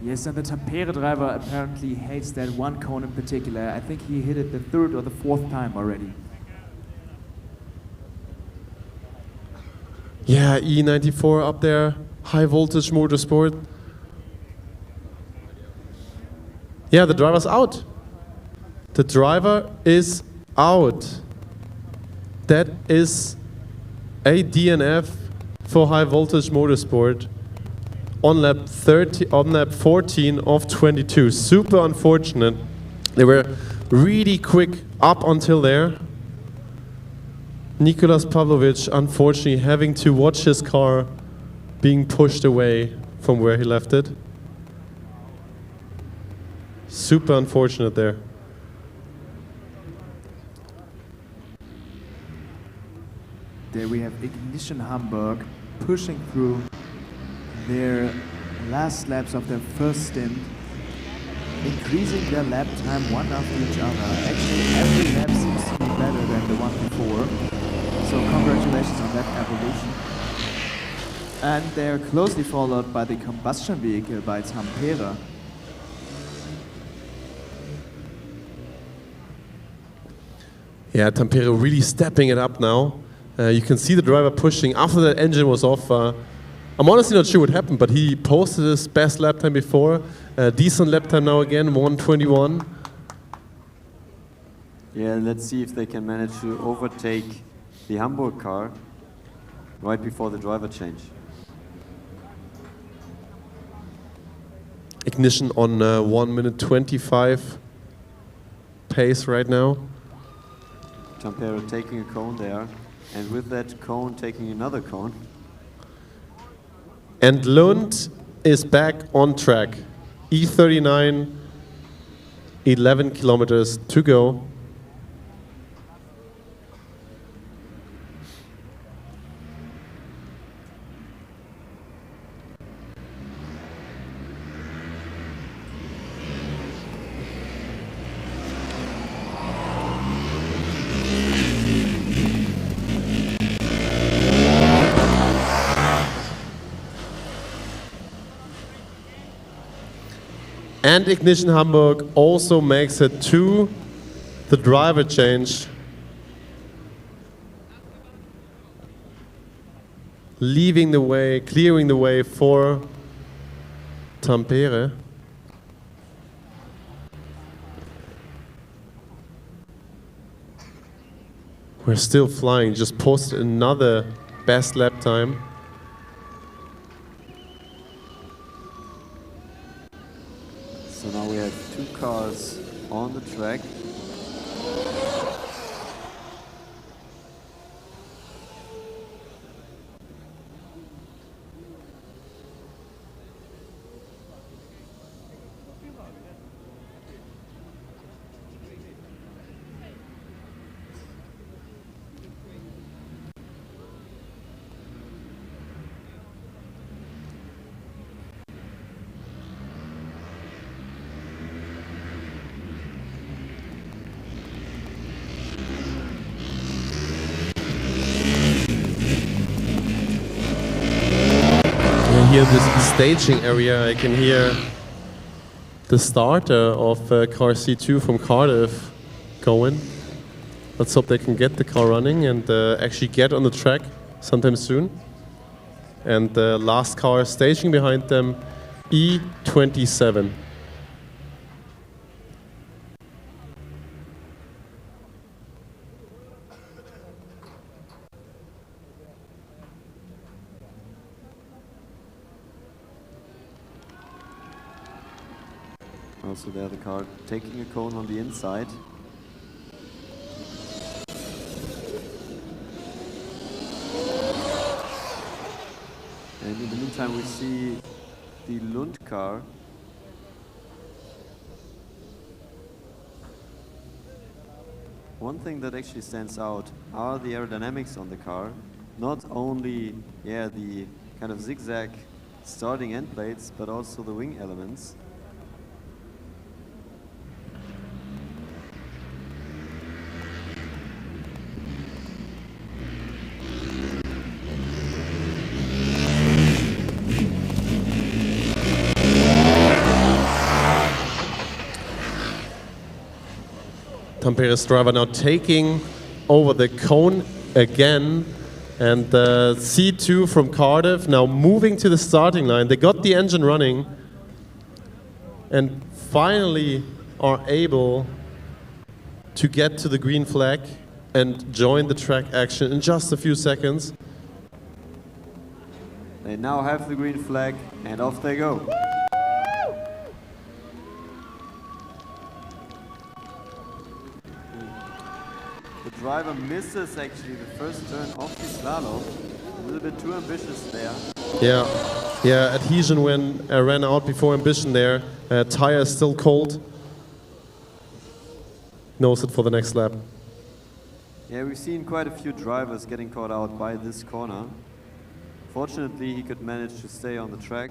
Yes, and the Tampere driver apparently hates that one cone in particular. I think he hit it the third or the fourth time already. Yeah, E94 up there, high voltage motorsport. Yeah, the driver's out. The driver is out. That is a DNF for high voltage motorsport on lap 14 of 22. Super unfortunate. They were really quick up until there. Nicolas Pavlovic, unfortunately, having to watch his car being pushed away from where he left it. Super unfortunate there. There we have Ignition Hamburg pushing through their last laps of their first stint, increasing their lap time one after each other. Actually, every lap seems to be better than the one before. So congratulations on that evolution. And they're closely followed by the combustion vehicle by Tampere. Yeah, Tampere really stepping it up now. You can see the driver pushing after that engine was off. I'm honestly not sure what happened, but he posted his best lap time before. Decent lap time now again, 1:21. Yeah, let's see if they can manage to overtake the Hamburg car right before the driver change. Ignition on 1:25 pace right now. Tampere taking a cone there, and with that cone taking another cone. And Lund is back on track. E39, 11 kilometers to go. And Ignition Hamburg also makes it to the driver change, leaving the way, clearing the way for Tampere. We're still flying, just posted another best lap time. So now we have 2 cars on the track. Here, this staging area, I can hear the starter of car C2 from Cardiff going. Let's hope they can get the car running and actually get on the track sometime soon. And the last car staging behind them, E27. Also there the car taking a cone on the inside. And in the meantime we see the Lund car. One thing that actually stands out are the aerodynamics on the car. Not only the kind of zigzag starting end plates, but also the wing elements. Tampere's driver now taking over the cone again, and C2 from Cardiff now moving to the starting line. They got the engine running and finally are able to get to the green flag and join the track action in just a few seconds. They now have the green flag and off they go. The driver misses actually the first turn off the slalom. A little bit too ambitious there. Yeah, adhesion when ran out before ambition there. Tire is still cold. Knows it for the next lap. Yeah, we've seen quite a few drivers getting caught out by this corner. Fortunately, he could manage to stay on the track.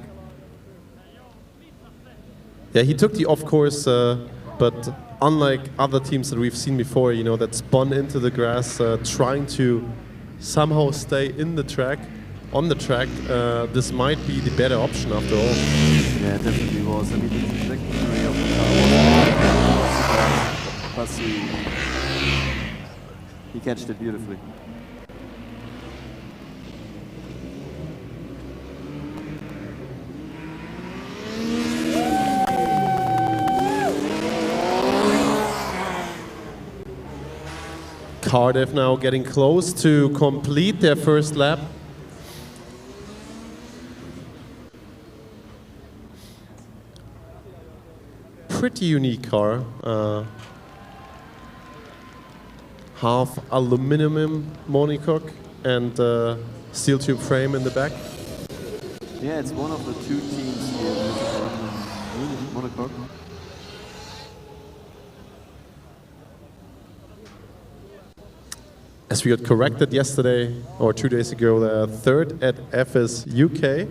Yeah, he took the off course, but unlike other teams that we've seen before, you know, that spun into the grass, trying to somehow stay in the track, on the track, this might be the better option after all. Yeah, it definitely was. I mean, the trajectory of the car was he catched it beautifully. Cardiff now getting close to complete their first lap. Pretty unique car. Half aluminum monocoque and steel tube frame in the back. Yeah, it's one of the two teams here in Monaco. As we got corrected yesterday or 2 days ago, third at FS UK.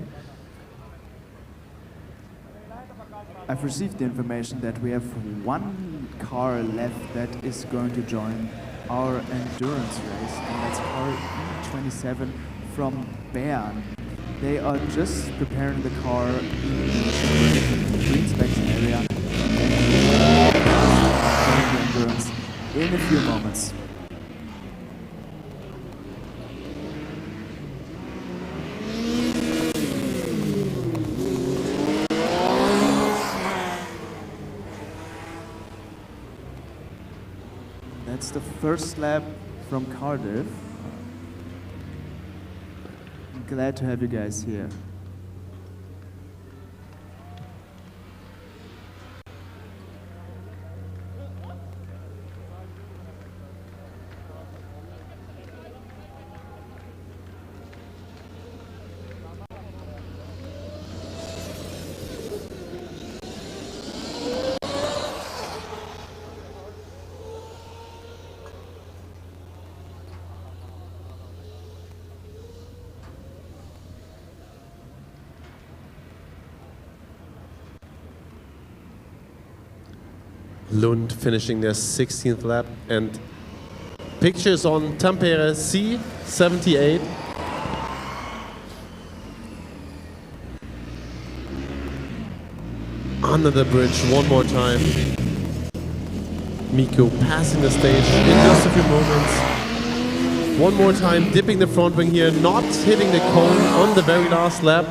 I've received the information that we have one car left that is going to join our endurance race, and that's car E27 from Bern. They are just preparing the car in the pre-inspection area and join the endurance in a few moments. That's the first lap from Cardiff. I'm glad to have you guys here. Lund finishing their 16th lap, and pictures on Tampere C78. Under the bridge one more time. Mikko passing the stage in just a few moments. One more time, dipping the front wing here, not hitting the cone on the very last lap.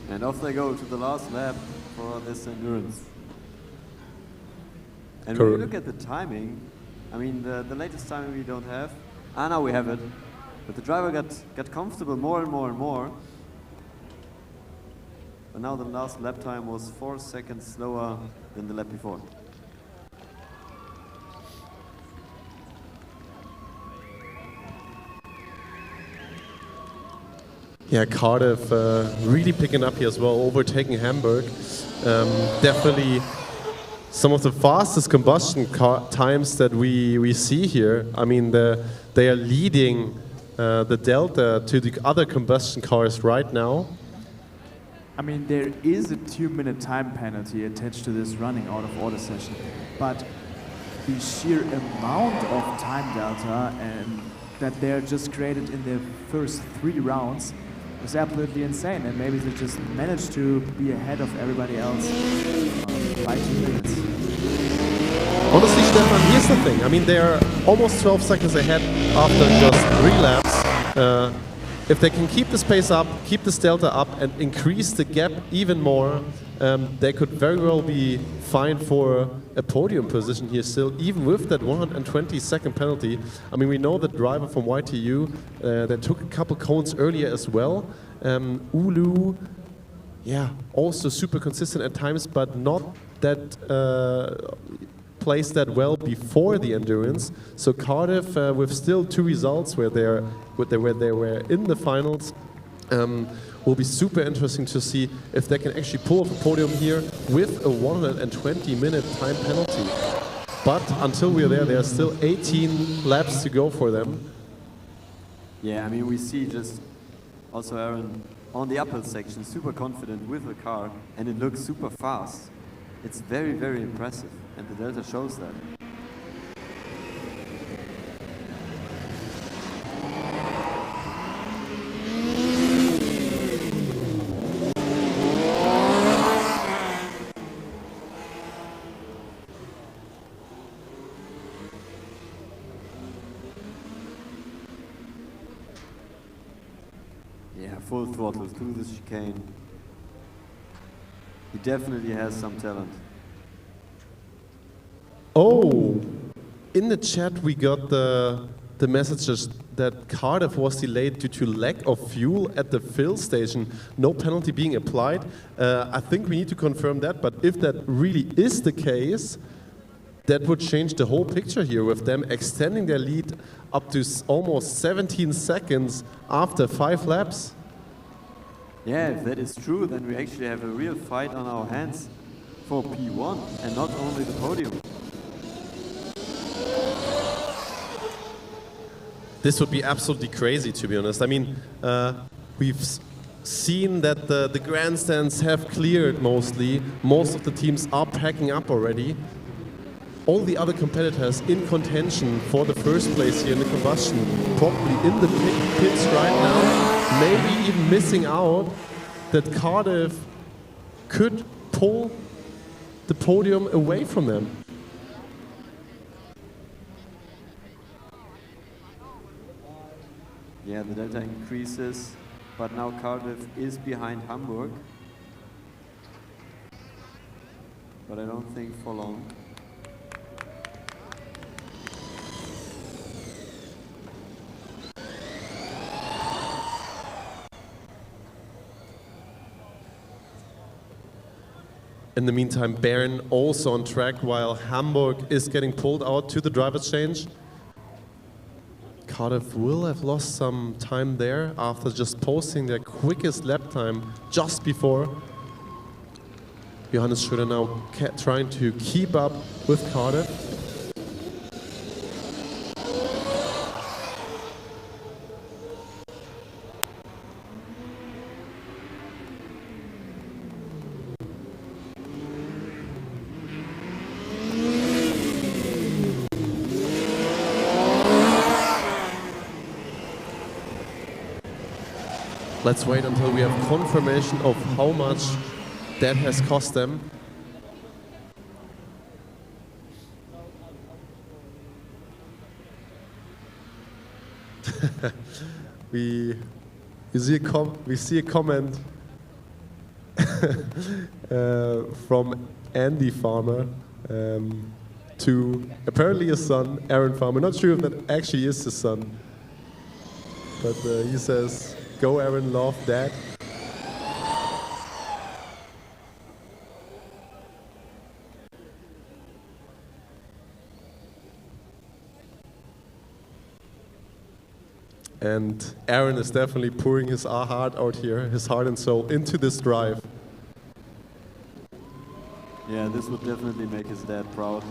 And off they go to the last lap for this endurance. And when you look at the timing, I mean, the latest timing we don't have. Now we have it. But the driver got comfortable more and more and more. But now the last lap time was 4 seconds slower than the lap before. Yeah, Cardiff really picking up here as well, overtaking Hamburg. Definitely some of the fastest combustion times that we see here. I mean, they are leading the delta to the other combustion cars right now. I mean, there is a 2-minute time penalty attached to this running out of order session, but the sheer amount of time delta and that they're just created in the first 3 rounds was absolutely insane, and maybe they just managed to be ahead of everybody else by 2 minutes. Honestly, Stefan, here's the thing. I mean, they're almost 12 seconds ahead after just 3 laps. If they can keep this pace up, keep this delta up, and increase the gap even more, they could very well be fine for a podium position here still, even with that 120-second penalty. I mean, we know the driver from YTU that took a couple cones earlier as well. Ulu, yeah, also super consistent at times, but not that placed that well before the endurance. So Cardiff, with still 2 results where they were in the finals, will be super interesting to see if they can actually pull off a podium here with a 120-minute time penalty. But until we're there are still 18 laps to go for them. Yeah, I mean, we see just also Aaron on the uphill section, super confident with the car, and it looks super fast. It's very, very impressive, and the delta shows that. Yeah, full throttle through the chicane. He definitely has some talent. Oh, in the chat we got the messages that Cardiff was delayed due to lack of fuel at the fill station, no penalty being applied. I think we need to confirm that, but if that really is the case, that would change the whole picture here with them extending their lead up to almost 17 seconds after 5 laps. Yeah, if that is true, then we actually have a real fight on our hands for P1 and not only the podium. This would be absolutely crazy, to be honest. I mean, we've seen that the grandstands have cleared mostly. Most of the teams are packing up already. All the other competitors in contention for the first place here in the Combustion, probably in the pits right now, maybe even missing out that Cardiff could pull the podium away from them. Yeah, the delta increases, but now Cardiff is behind Hamburg. But I don't think for long. In the meantime, Bern also on track while Hamburg is getting pulled out to the driver's change. Cardiff will have lost some time there after just posting their quickest lap time just before. Johannes Schröder now trying to keep up with Cardiff. Let's wait until we have confirmation of how much that has cost them. we see a comment from Andy Farmer to apparently his son, Aaron Farmer. Not sure if that actually is his son, but he says, "Go Aaron, love that." And Aaron is definitely pouring his heart out here, his heart and soul, into this drive. Yeah, this would definitely make his dad proud.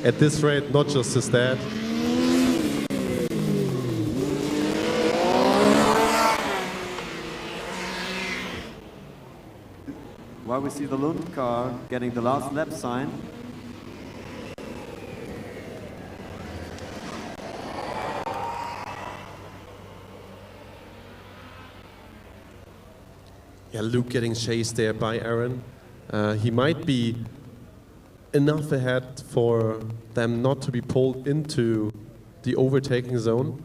At this rate, not just his dad. While we see the Lund car getting the last lap sign. Yeah, Luke getting chased there by Aaron. He might be enough ahead for them not to be pulled into the overtaking zone.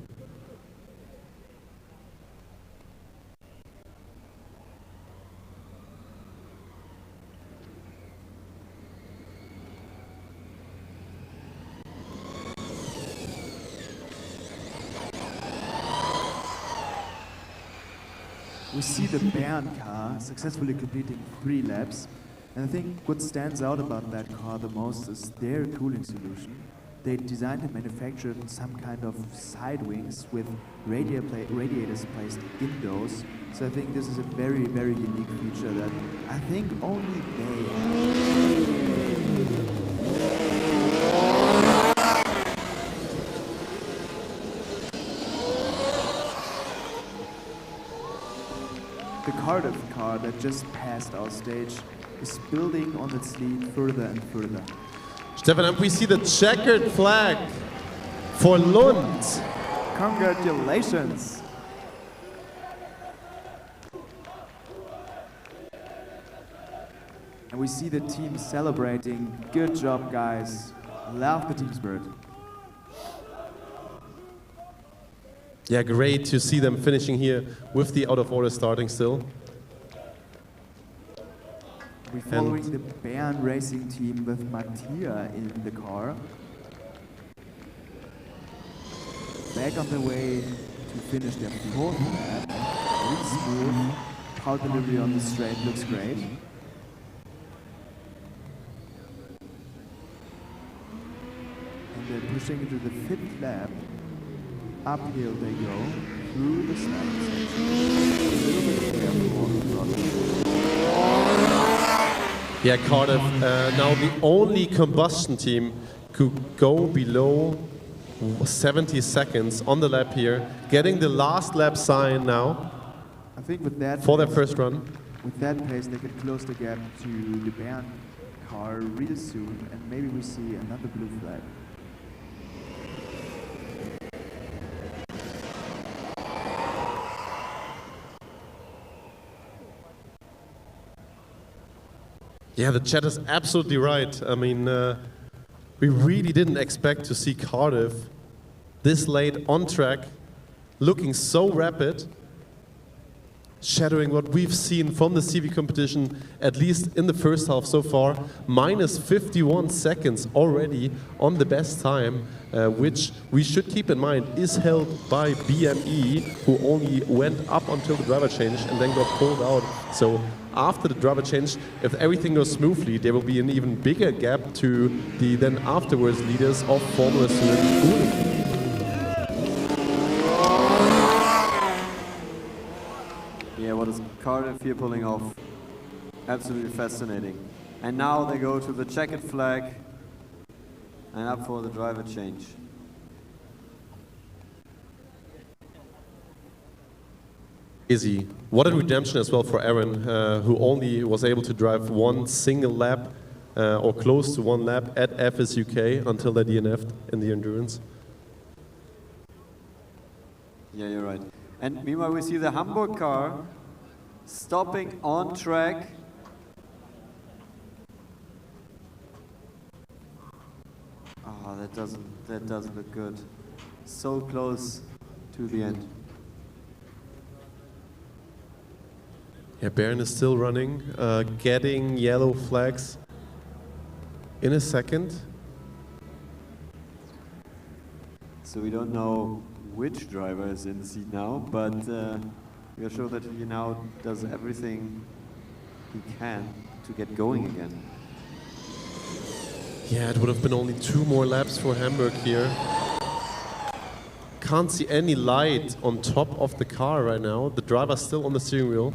We see the Bern car successfully completing 3 laps. And I think what stands out about that car the most is their cooling solution. They designed and manufactured some kind of side wings with radiators placed in those. So I think this is a very, very unique feature that I think only they have. The Cardiff car that just passed our stage is building on its lead further and further. Stefan, and we see the checkered flag for Lund. Congratulations. And we see the team celebrating. Good job, guys. Love the team spirit. Yeah, great to see them finishing here with the out of order starting still. We're following the Bern racing team with Mattia in the car. Back on the way to finish their 4th lap. Very smooth. Power delivery on the straight looks great. And they're pushing into the 5th lap. Uphill they go through the slopes. A little bit careful on the throttle. Yeah, Cardiff, now the only Combustion team could go below 70 seconds on the lap here, getting the last lap sign now. I think with that for their pace, first run. With that pace, they could close the gap to the Bern car real soon, and maybe we see another blue flag. Yeah, the chat is absolutely right. I mean, we really didn't expect to see Cardiff this late on track, looking so rapid, shadowing what we've seen from the CV competition, at least in the first half so far. Minus 51 seconds already on the best time, which we should keep in mind is held by BME, who only went up until the driver change and then got pulled out. So after the driver change, if everything goes smoothly, there will be an even bigger gap to the then afterwards leaders of Formula SAE. Yeah, what is Cardiff here pulling off? Absolutely fascinating. And now they go to the checkered flag and up for the driver change. Easy. What a redemption as well for Aaron, who only was able to drive one single lap or close to one lap at FSUK until they DNF'd in the endurance. Yeah, you're right. And meanwhile, we see the Hamburg car stopping on track. Oh, that doesn't look good. So close to the end. Yeah, Bern is still running, getting yellow flags in a second. So we don't know which driver is in the seat now, but we are sure that he now does everything he can to get going again. Yeah, it would have been only 2 more laps for Hamburg here. Can't see any light on top of the car right now. The driver's still on the steering wheel.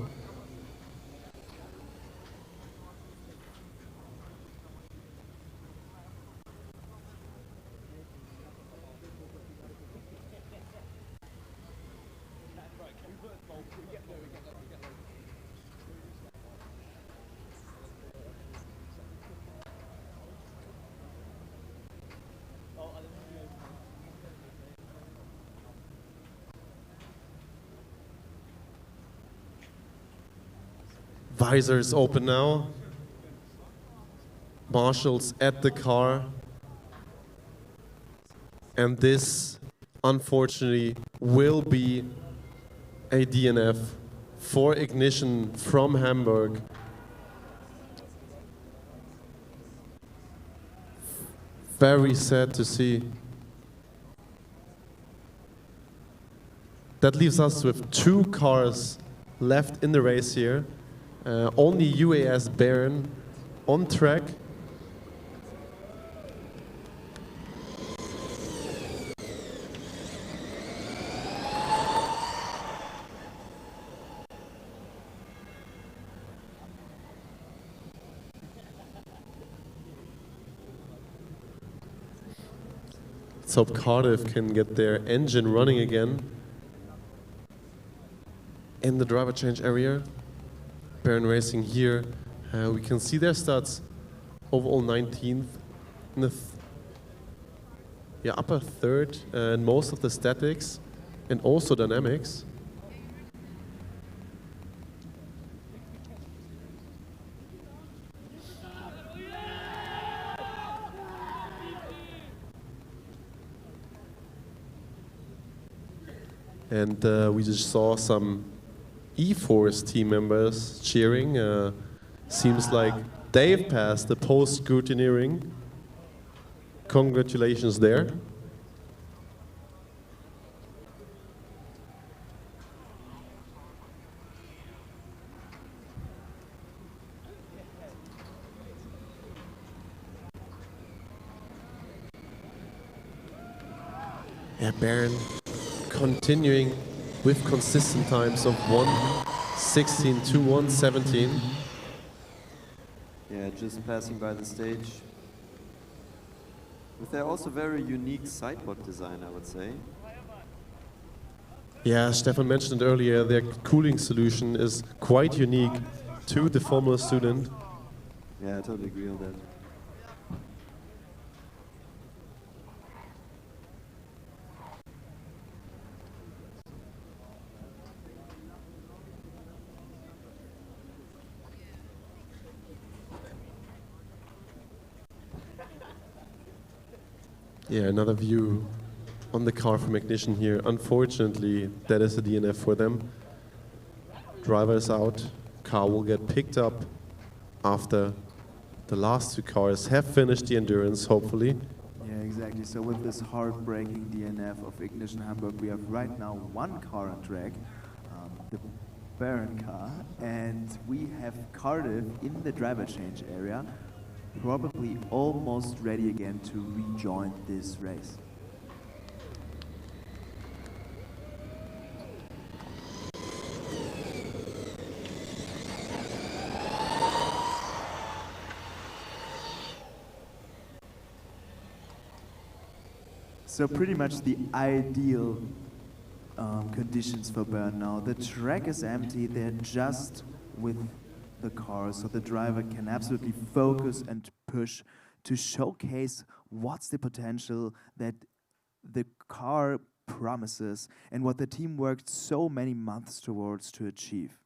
Visor is open now. Marshall's at the car. And this, unfortunately, will be a DNF for Ignition from Hamburg. Very sad to see. That leaves us with 2 cars left in the race here. Only UAS Bern on track. Let's hope Cardiff can get their engine running again in the driver change area. Bern Racing here, we can see their stats. Overall 19th in the upper third, and most of the statics and also dynamics. And we just saw some E-Force team members cheering. Seems like they've passed the post-scrutineering. Congratulations there. Yeah, Baron continuing with consistent times of 1:16 to 1:17. Yeah, just passing by the stage. With their also very unique sideboard design, I would say. Yeah, Stefan mentioned earlier, their cooling solution is quite unique to the Formula student. Yeah, I totally agree on that. Yeah, another view on the car from Ignition here. Unfortunately, that is a DNF for them. Driver is out. Car will get picked up after the last two cars have finished the endurance, hopefully. Yeah, exactly. So with this heartbreaking DNF of Ignition Hamburg, we have right now one car on track, the Baron car, and we have Cardiff in the driver change area, probably almost ready again to rejoin this race. So pretty much the ideal conditions for Bern now. The track is empty, they're just with the car, so the driver can absolutely focus and push to showcase what's the potential that the car promises and what the team worked so many months towards to achieve.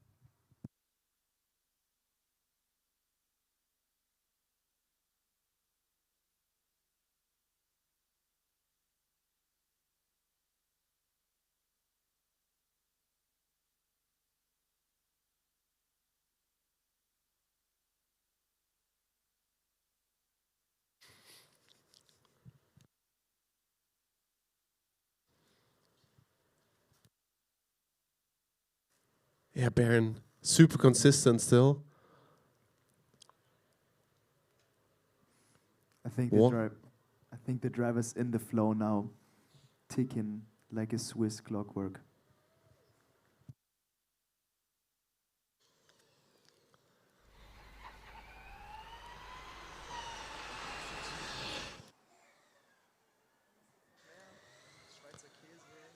Yeah, Baron, super consistent still. I think the driver's in the flow now, ticking like a Swiss clockwork.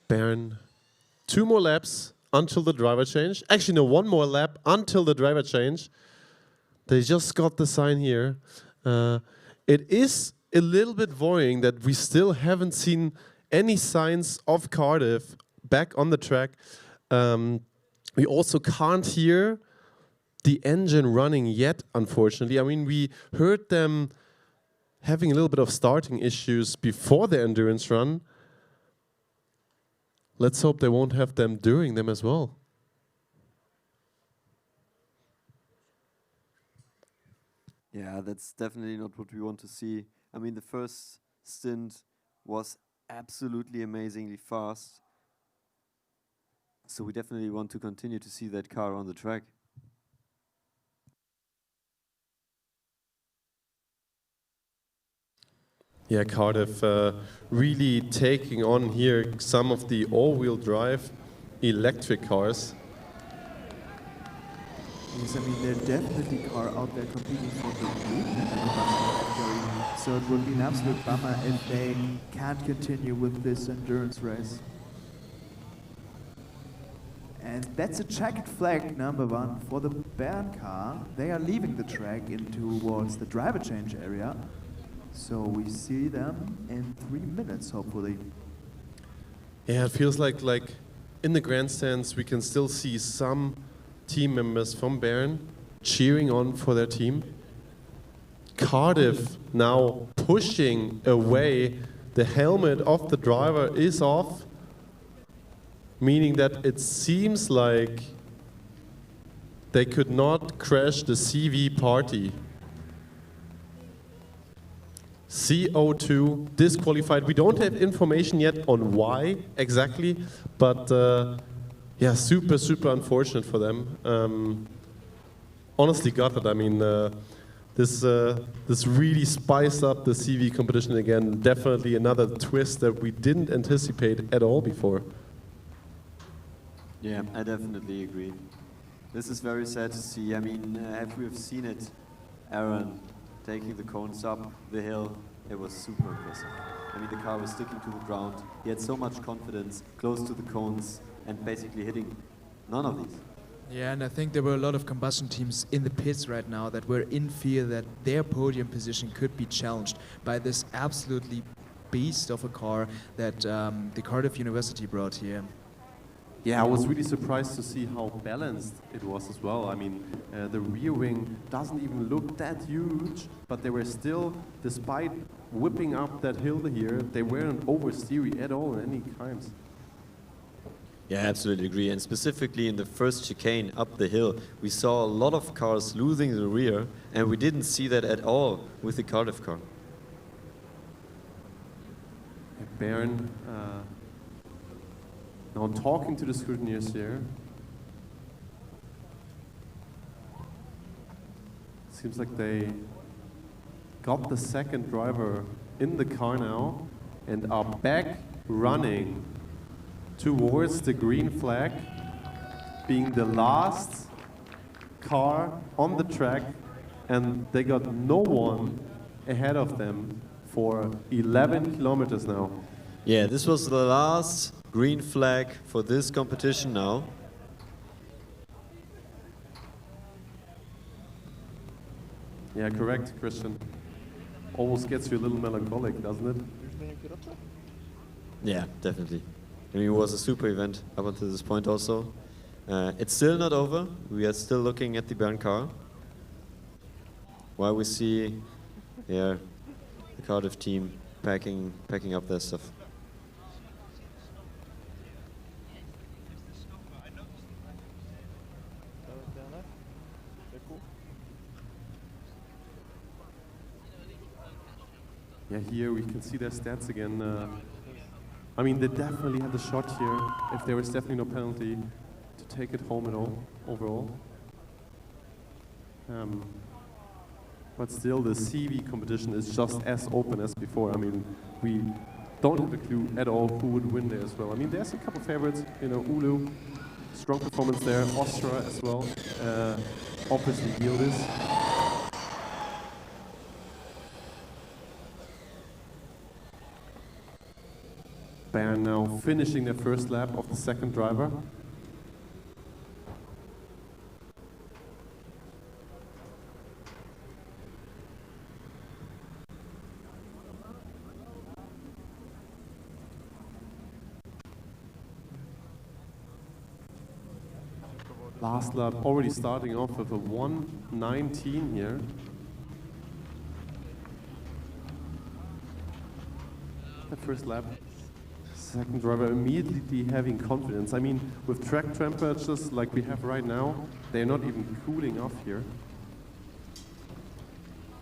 Baron, 2 more laps until the driver change. Actually, no, 1 more lap until the driver change. They just got the sign here. It is a little bit worrying that we still haven't seen any signs of Cardiff back on the track. We also can't hear the engine running yet, unfortunately. I mean, we heard them having a little bit of starting issues before the endurance run. Let's hope they won't have them during them as well. Yeah, that's definitely not what we want to see. I mean, the first stint was absolutely amazingly fast. So we definitely want to continue to see that car on the track. Yeah, Cardiff really taking on here some of the all-wheel drive electric cars. Yes, I mean, they're definitely car out there competing for the lead. So it would be an absolute bummer if they can't continue with this endurance race. And that's a checked flag #1 for the Bern car. They are leaving the track towards the driver change area. So we see them in 3 minutes, hopefully. Yeah, it feels like in the grandstands we can still see some team members from Bern cheering on for their team. Cardiff now pushing away. The helmet of the driver is off, meaning that it seems like they could not crash the CV party. CO2 disqualified. We don't have information yet on why exactly, but yeah, super unfortunate for them. Honestly, gutted. I mean, This really spiced up the CV competition again. Definitely another twist that we didn't anticipate at all before. Yeah, I definitely agree. This is very sad to see. I mean, we have seen it, Aaron taking the cones up the hill. It was super impressive. I mean, the car was sticking to the ground. He had so much confidence, close to the cones, and basically hitting none of these. Yeah, and I think there were a lot of combustion teams in the pits right now that were in fear that their podium position could be challenged by this absolutely beast of a car that the Cardiff University brought here. Yeah, I was really surprised to see how balanced it was as well. I mean, the rear wing doesn't even look that huge, but they were still, despite whipping up that hill here, they weren't oversteering at all in any times. Yeah, I absolutely agree. And specifically in the first chicane up the hill, we saw a lot of cars losing the rear, and we didn't see that at all with the Cardiff car. Baron, now I'm talking to the scrutineers here. Seems like they got the second driver in the car now and are back running towards the green flag, being the last car on the track, and they got no one ahead of them for 11 kilometers now. Yeah, this was the last green flag for this competition now. Yeah, correct, Christian. Almost gets you a little melancholic, doesn't it? Yeah, definitely. I mean, it was a super event up until this point also. It's still not over. We are still looking at the Bern car. While we see, yeah, the Cardiff team packing up their stuff. Yeah, here we can see their stats again. I mean, they definitely had the shot here. If there was definitely no penalty to take it home at all, overall. But still, the CV competition is just as open as before. I mean, we don't have a clue at all who would win there as well. I mean, there's a couple favorites. You know, Ulu, strong performance there. Austria as well. Obviously, Yildiz. Bayern now finishing their first lap of the second driver. Last lap already starting off with a 1:19 here. The first lap. Second driver immediately having confidence. I mean, with track temperatures like we have right now, they're not even cooling off here.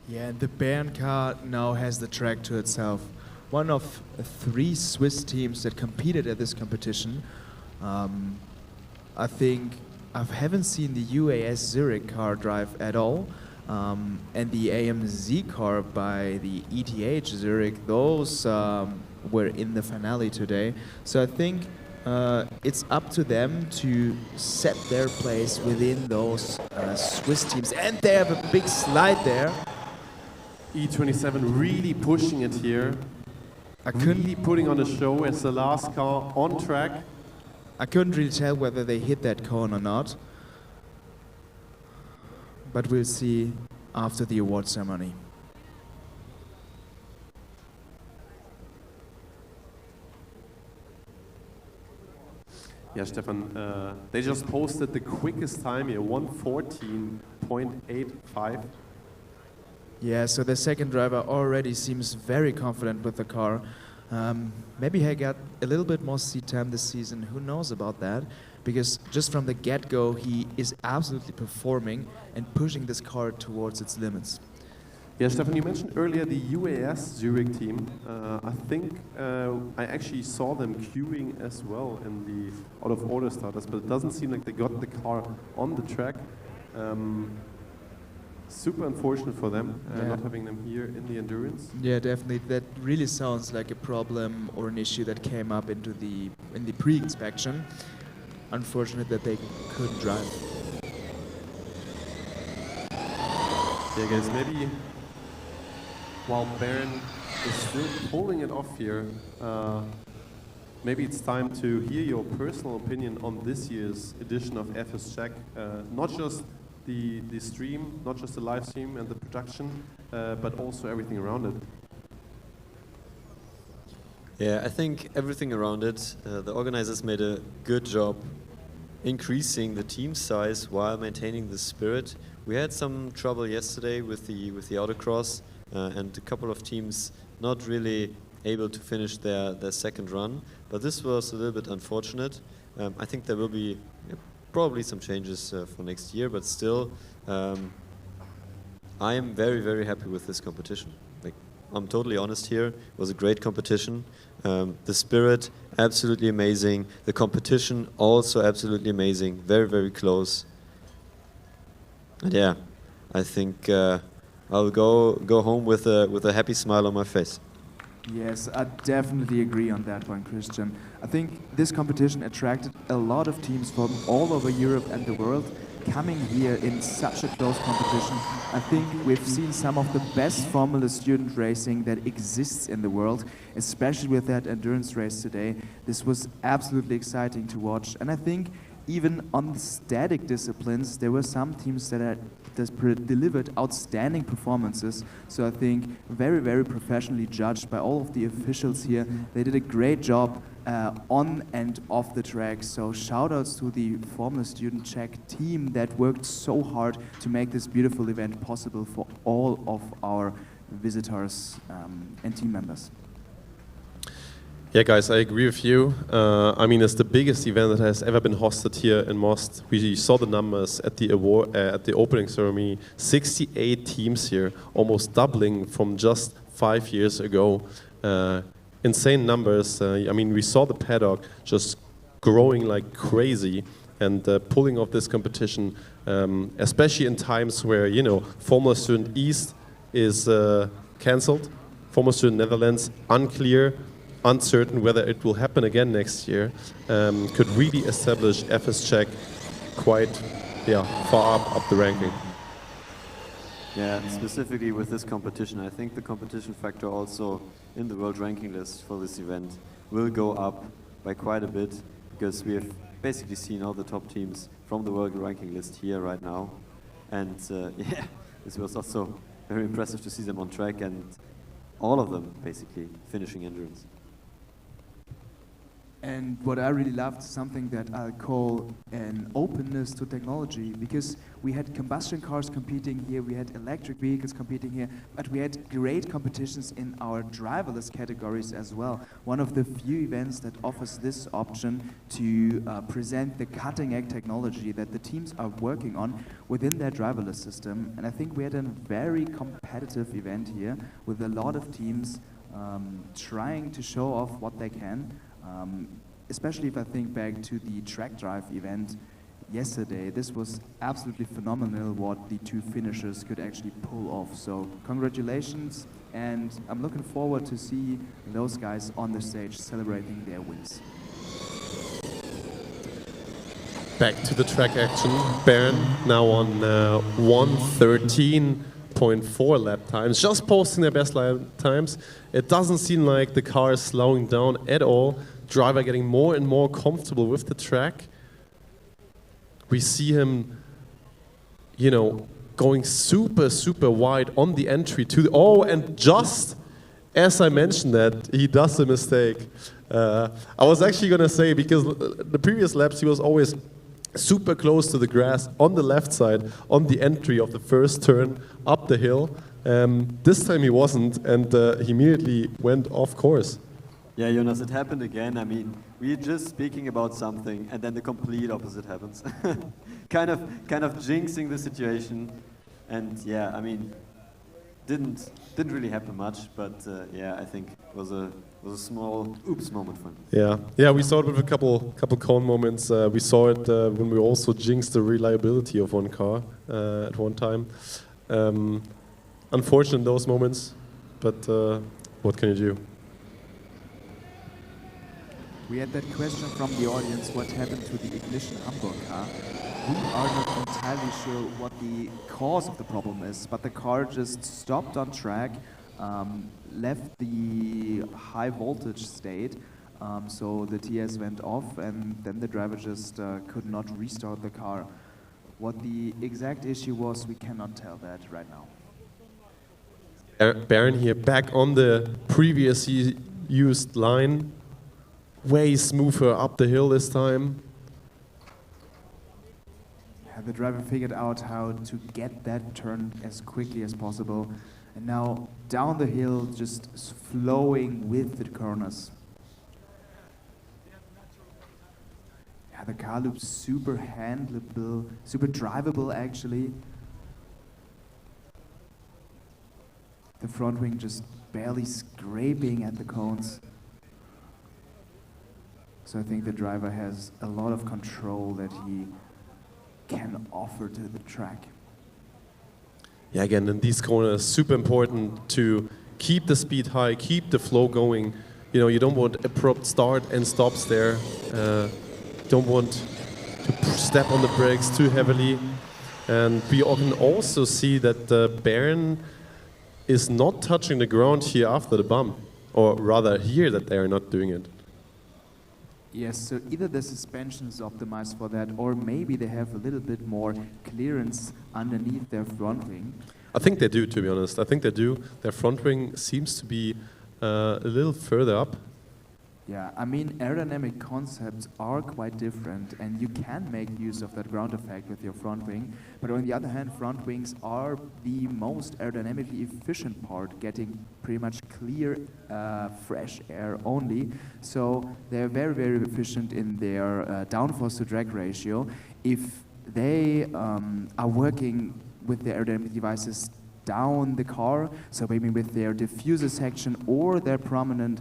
Yeah, and the Bern car now has the track to itself. One of 3 Swiss teams that competed at this competition. I think I haven't seen the UAS Zurich car drive at all. And the AMZ car by the ETH Zurich, those were in the finale today. So I think it's up to them to set their place within those Swiss teams. And they have a big slide there. E27 really pushing it here. Really putting on a show as the last car on track. I couldn't really tell whether they hit that cone or not. But we'll see after the award ceremony. Yeah, Stefan, they just posted the quickest time here, 1:14.85. Yeah, so the second driver already seems very confident with the car. Maybe he got a little bit more seat time this season, who knows about that? Because just from the get-go, he is absolutely performing and pushing this car towards its limits. Yeah, Stefan, you mentioned earlier the UAS Zurich team. I think I actually saw them queuing as well in the out-of-order starters, but it doesn't seem like they got the car on the track. super unfortunate for them not having them here in the endurance. Yeah, definitely. That really sounds like a problem or an issue that came up in the pre-inspection. Unfortunate that they couldn't drive. Yeah, guys, maybe while Baron is still pulling it off here, maybe it's time to hear your personal opinion on this year's edition of FSCZ. Not just the stream, not just the live stream and the production, but also everything around it. Yeah, I think everything around it, the organizers made a good job increasing the team size while maintaining the spirit. We had some trouble yesterday with the autocross and a couple of teams not really able to finish their second run, but this was a little bit unfortunate. I think there will be probably some changes for next year, but still I am very, very happy with this competition. Like, I'm totally honest here, it was a great competition. The spirit, absolutely amazing. The competition, also absolutely amazing. Very, very close. And yeah, I think I'll go home with a happy smile on my face. Yes, I definitely agree on that one, Christian. I think this competition attracted a lot of teams from all over Europe and the world coming here in such a close competition. I think we've seen some of the best Formula student racing that exists in the world, especially with that endurance race today. This was absolutely exciting to watch, and I think even on the static disciplines, there were some teams that delivered outstanding performances. So I think very, very professionally judged by all of the officials here. They did a great job on and off the track. So shout outs to the Formula Student Czech team that worked so hard to make this beautiful event possible for all of our visitors and team members. Yeah, guys, I agree with you. I mean, it's the biggest event that has ever been hosted here in Most. We saw the numbers at the award, at the opening ceremony. 68 teams here, almost doubling from just 5 years ago. Insane numbers. I mean, we saw the paddock just growing like crazy and pulling off this competition, especially in times where, you know, Formula Student East is cancelled, Formula Student Netherlands unclear, uncertain whether it will happen again next year, could really establish FSCZ quite far up the ranking. Yeah, specifically with this competition, I think the competition factor also in the world ranking list for this event will go up by quite a bit, because we have basically seen all the top teams from the world ranking list here right now. And yeah, this was also very impressive to see them on track and all of them basically finishing endurance. And what I really loved, something that I'll call an openness to technology, because we had combustion cars competing here, we had electric vehicles competing here, but we had great competitions in our driverless categories as well. One of the few events that offers this option to present the cutting-edge technology that the teams are working on within their driverless system. And I think we had a very competitive event here with a lot of teams trying to show off what they can. Especially if I think back to the track drive event yesterday, this was absolutely phenomenal what the two finishers could actually pull off. So congratulations, and I'm looking forward to see those guys on the stage celebrating their wins. Back to the track action. Baron now on 1:13.4 lap times, just posting their best lap times. It doesn't seem like the car is slowing down at all. Driver getting more and more comfortable with the track. We see him, you know, going super, super wide on the entry to the... Oh, and just as I mentioned that, he does a mistake. I was actually going to say, because the previous laps he was always super close to the grass on the left side, on the entry of the first turn up the hill. This time he wasn't, and he immediately went off course. Yeah, Jonas, it happened again. I mean, we're just speaking about something, and then the complete opposite happens. kind of jinxing the situation, and yeah, I mean, didn't really happen much, but yeah, I think it was a small oops moment for him. Yeah, we saw it with a couple cone moments. We saw it when we also jinxed the reliability of one car at one time. Unfortunate in those moments, but what can you do? We had that question from the audience, what happened to the Ignition Hamburg car? We are not entirely sure what the cause of the problem is, but the car just stopped on track, left the high voltage state, so the TS went off and then the driver just could not restart the car. What the exact issue was, we cannot tell that right now. Baron here back on the previously used line. Way smoother up the hill this time. Yeah, the driver figured out how to get that turn as quickly as possible. And now down the hill, just flowing with the corners. Yeah, the car looks super handleable, super drivable actually. The front wing just barely scraping at the cones. So I think the driver has a lot of control that he can offer to the track. Yeah, again, in these corners, super important to keep the speed high, keep the flow going. You know, you don't want abrupt start and stops there. Don't want to step on the brakes too heavily. And we can also see that Baron is not touching the ground here after the bump, or rather here that they are not doing it. Yes, so either the suspension is optimized for that, or maybe they have a little bit more clearance underneath their front wing. I think they do, to be honest. I think they do. Their front wing seems to be a little further up. Yeah, I mean, aerodynamic concepts are quite different, and you can make use of that ground effect with your front wing. But on the other hand, front wings are the most aerodynamically efficient part, getting pretty much clear, fresh air only. So they're very, very efficient in their downforce to drag ratio. If they are working with their aerodynamic devices down the car, so maybe with their diffuser section or their prominent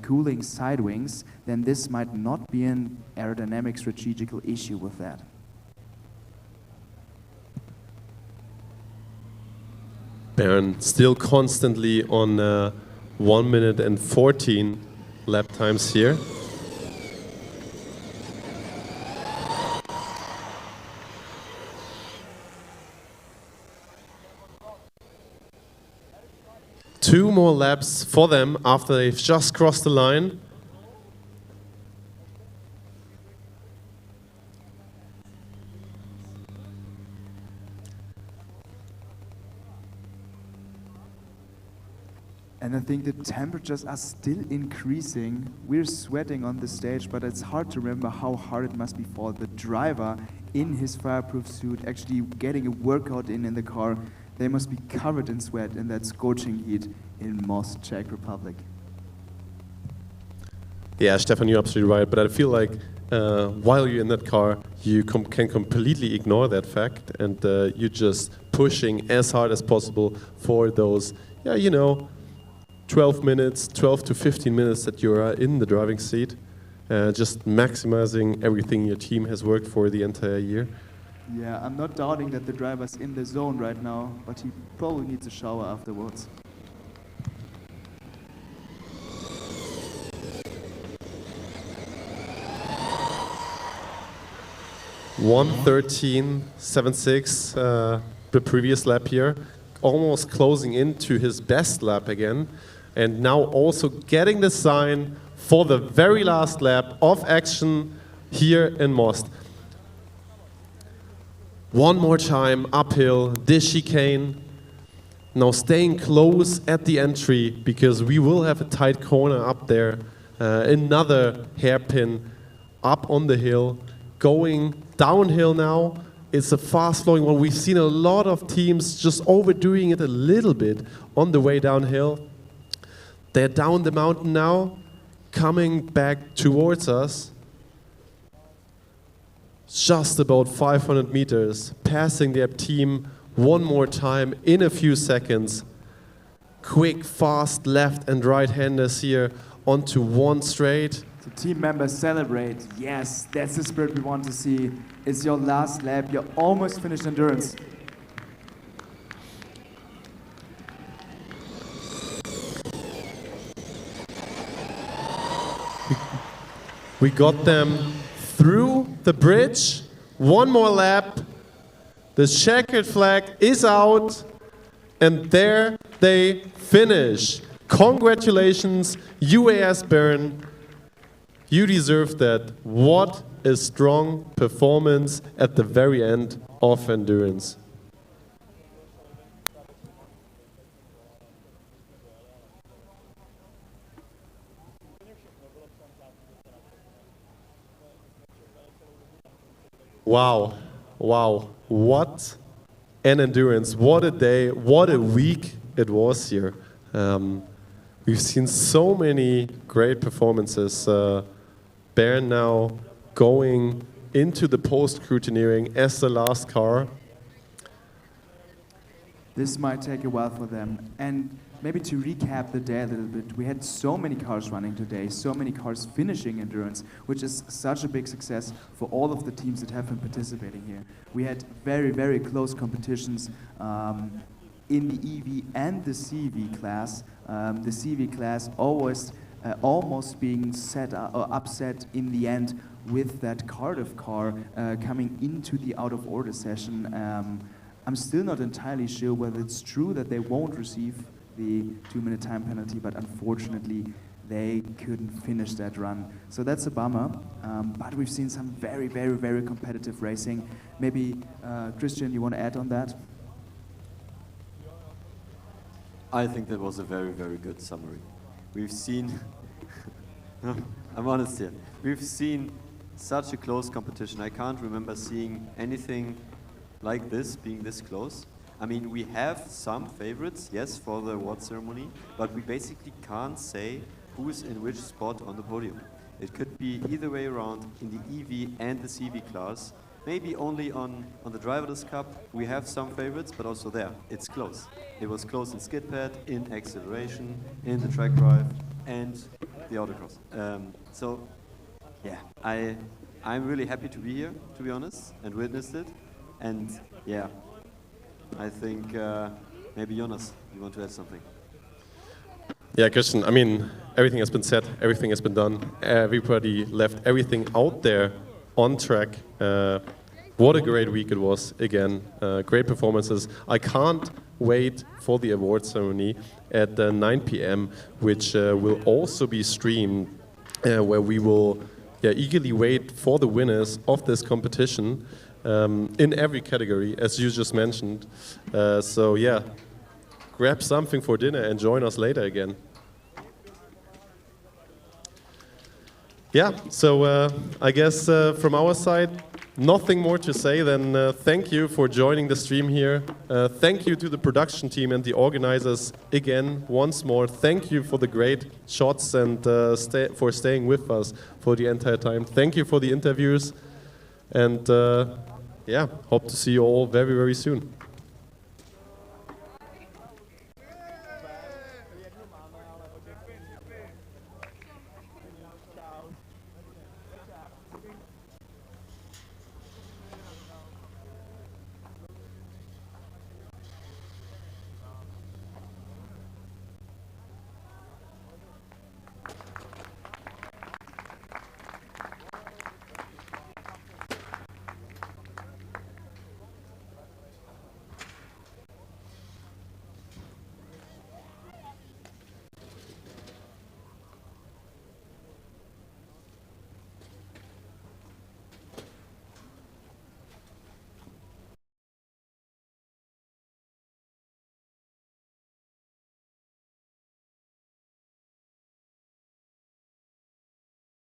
cooling side wings, then this might not be an aerodynamic strategical issue with that. Baron still constantly on 1 minute and 14 lap times here. Two more laps for them after they've just crossed the line. And I think the temperatures are still increasing. We're sweating on the stage, but it's hard to remember how hard it must be for the driver in his fireproof suit, actually getting a workout in the car. They must be covered in sweat in that scorching heat in Most, Czech Republic. Yeah, Stefan, you're absolutely right. But I feel like while you're in that car, you can completely ignore that fact, and you're just pushing as hard as possible for those, 12 minutes, 12 to 15 minutes that you are in the driving seat, just maximizing everything your team has worked for the entire year. Yeah, I'm not doubting that the driver's in the zone right now, but he probably needs a shower afterwards. (1:13.76), the previous lap here, almost closing into his best lap again, and now also getting the sign for the very last lap of action here in Most. One more time uphill, this chicane. Now staying close at the entry because we will have a tight corner up there. Another hairpin up on the hill. Going downhill now. It's a fast flowing one. We've seen a lot of teams just overdoing it a little bit on the way downhill. They're down the mountain now, coming back towards us. Just about 500 meters, passing their team one more time in a few seconds. Quick, fast left and right-handers here onto one straight. So team members celebrate. Yes, that's the spirit we want to see. It's your last lap, you're almost finished endurance. We got them through the bridge. One more lap. The checkered flag is out. And there they finish. Congratulations, UAS Bern. You deserve that. What a strong performance at the very end of endurance. Wow, wow, what an endurance, what a day, what a week it was here. We've seen so many great performances. Bern now going into the post-scrutineering as the last car. This might take a while for them. And maybe to recap the day a little bit, we had so many cars running today, so many cars finishing endurance, which is such a big success for all of the teams that have been participating here. We had very, very close competitions in the EV and the CV class. The CV class always almost being upset in the end with that Cardiff car coming into the out of order session. I'm still not entirely sure whether it's true that they won't receive the 2-minute time penalty, but unfortunately they couldn't finish that run. So that's a bummer, but we've seen some very, very, very competitive racing. Maybe, Christian, you want to add on that? I think that was a very, very good summary. We've seen, I'm honest here, we've seen such a close competition. I can't remember seeing anything like this, being this close. I mean, we have some favorites, yes, for the award ceremony, but we basically can't say who's in which spot on the podium. It could be either way around in the EV and the CV class. Maybe only on the Driverless Cup we have some favorites, but also there, it's close. It was close in skid pad, in acceleration, in the track drive, and the autocross. So, yeah, I'm really happy to be here, to be honest, and witnessed it. And yeah, I think maybe Jonas, you want to add something? Yeah, Christian, I mean, everything has been said, everything has been done. Everybody left everything out there on track. What a great week it was, again. Great performances. I can't wait for the award ceremony at 9 p.m., which will also be streamed, where we will eagerly wait for the winners of this competition in every category, as you just mentioned. So yeah, grab something for dinner and join us later again. Yeah, so I guess from our side, nothing more to say than thank you for joining the stream here. Thank you to the production team and the organizers again, once more. Thank you for the great shots and for staying with us for the entire time. Thank you for the interviews. And yeah, hope to see you all very, very soon.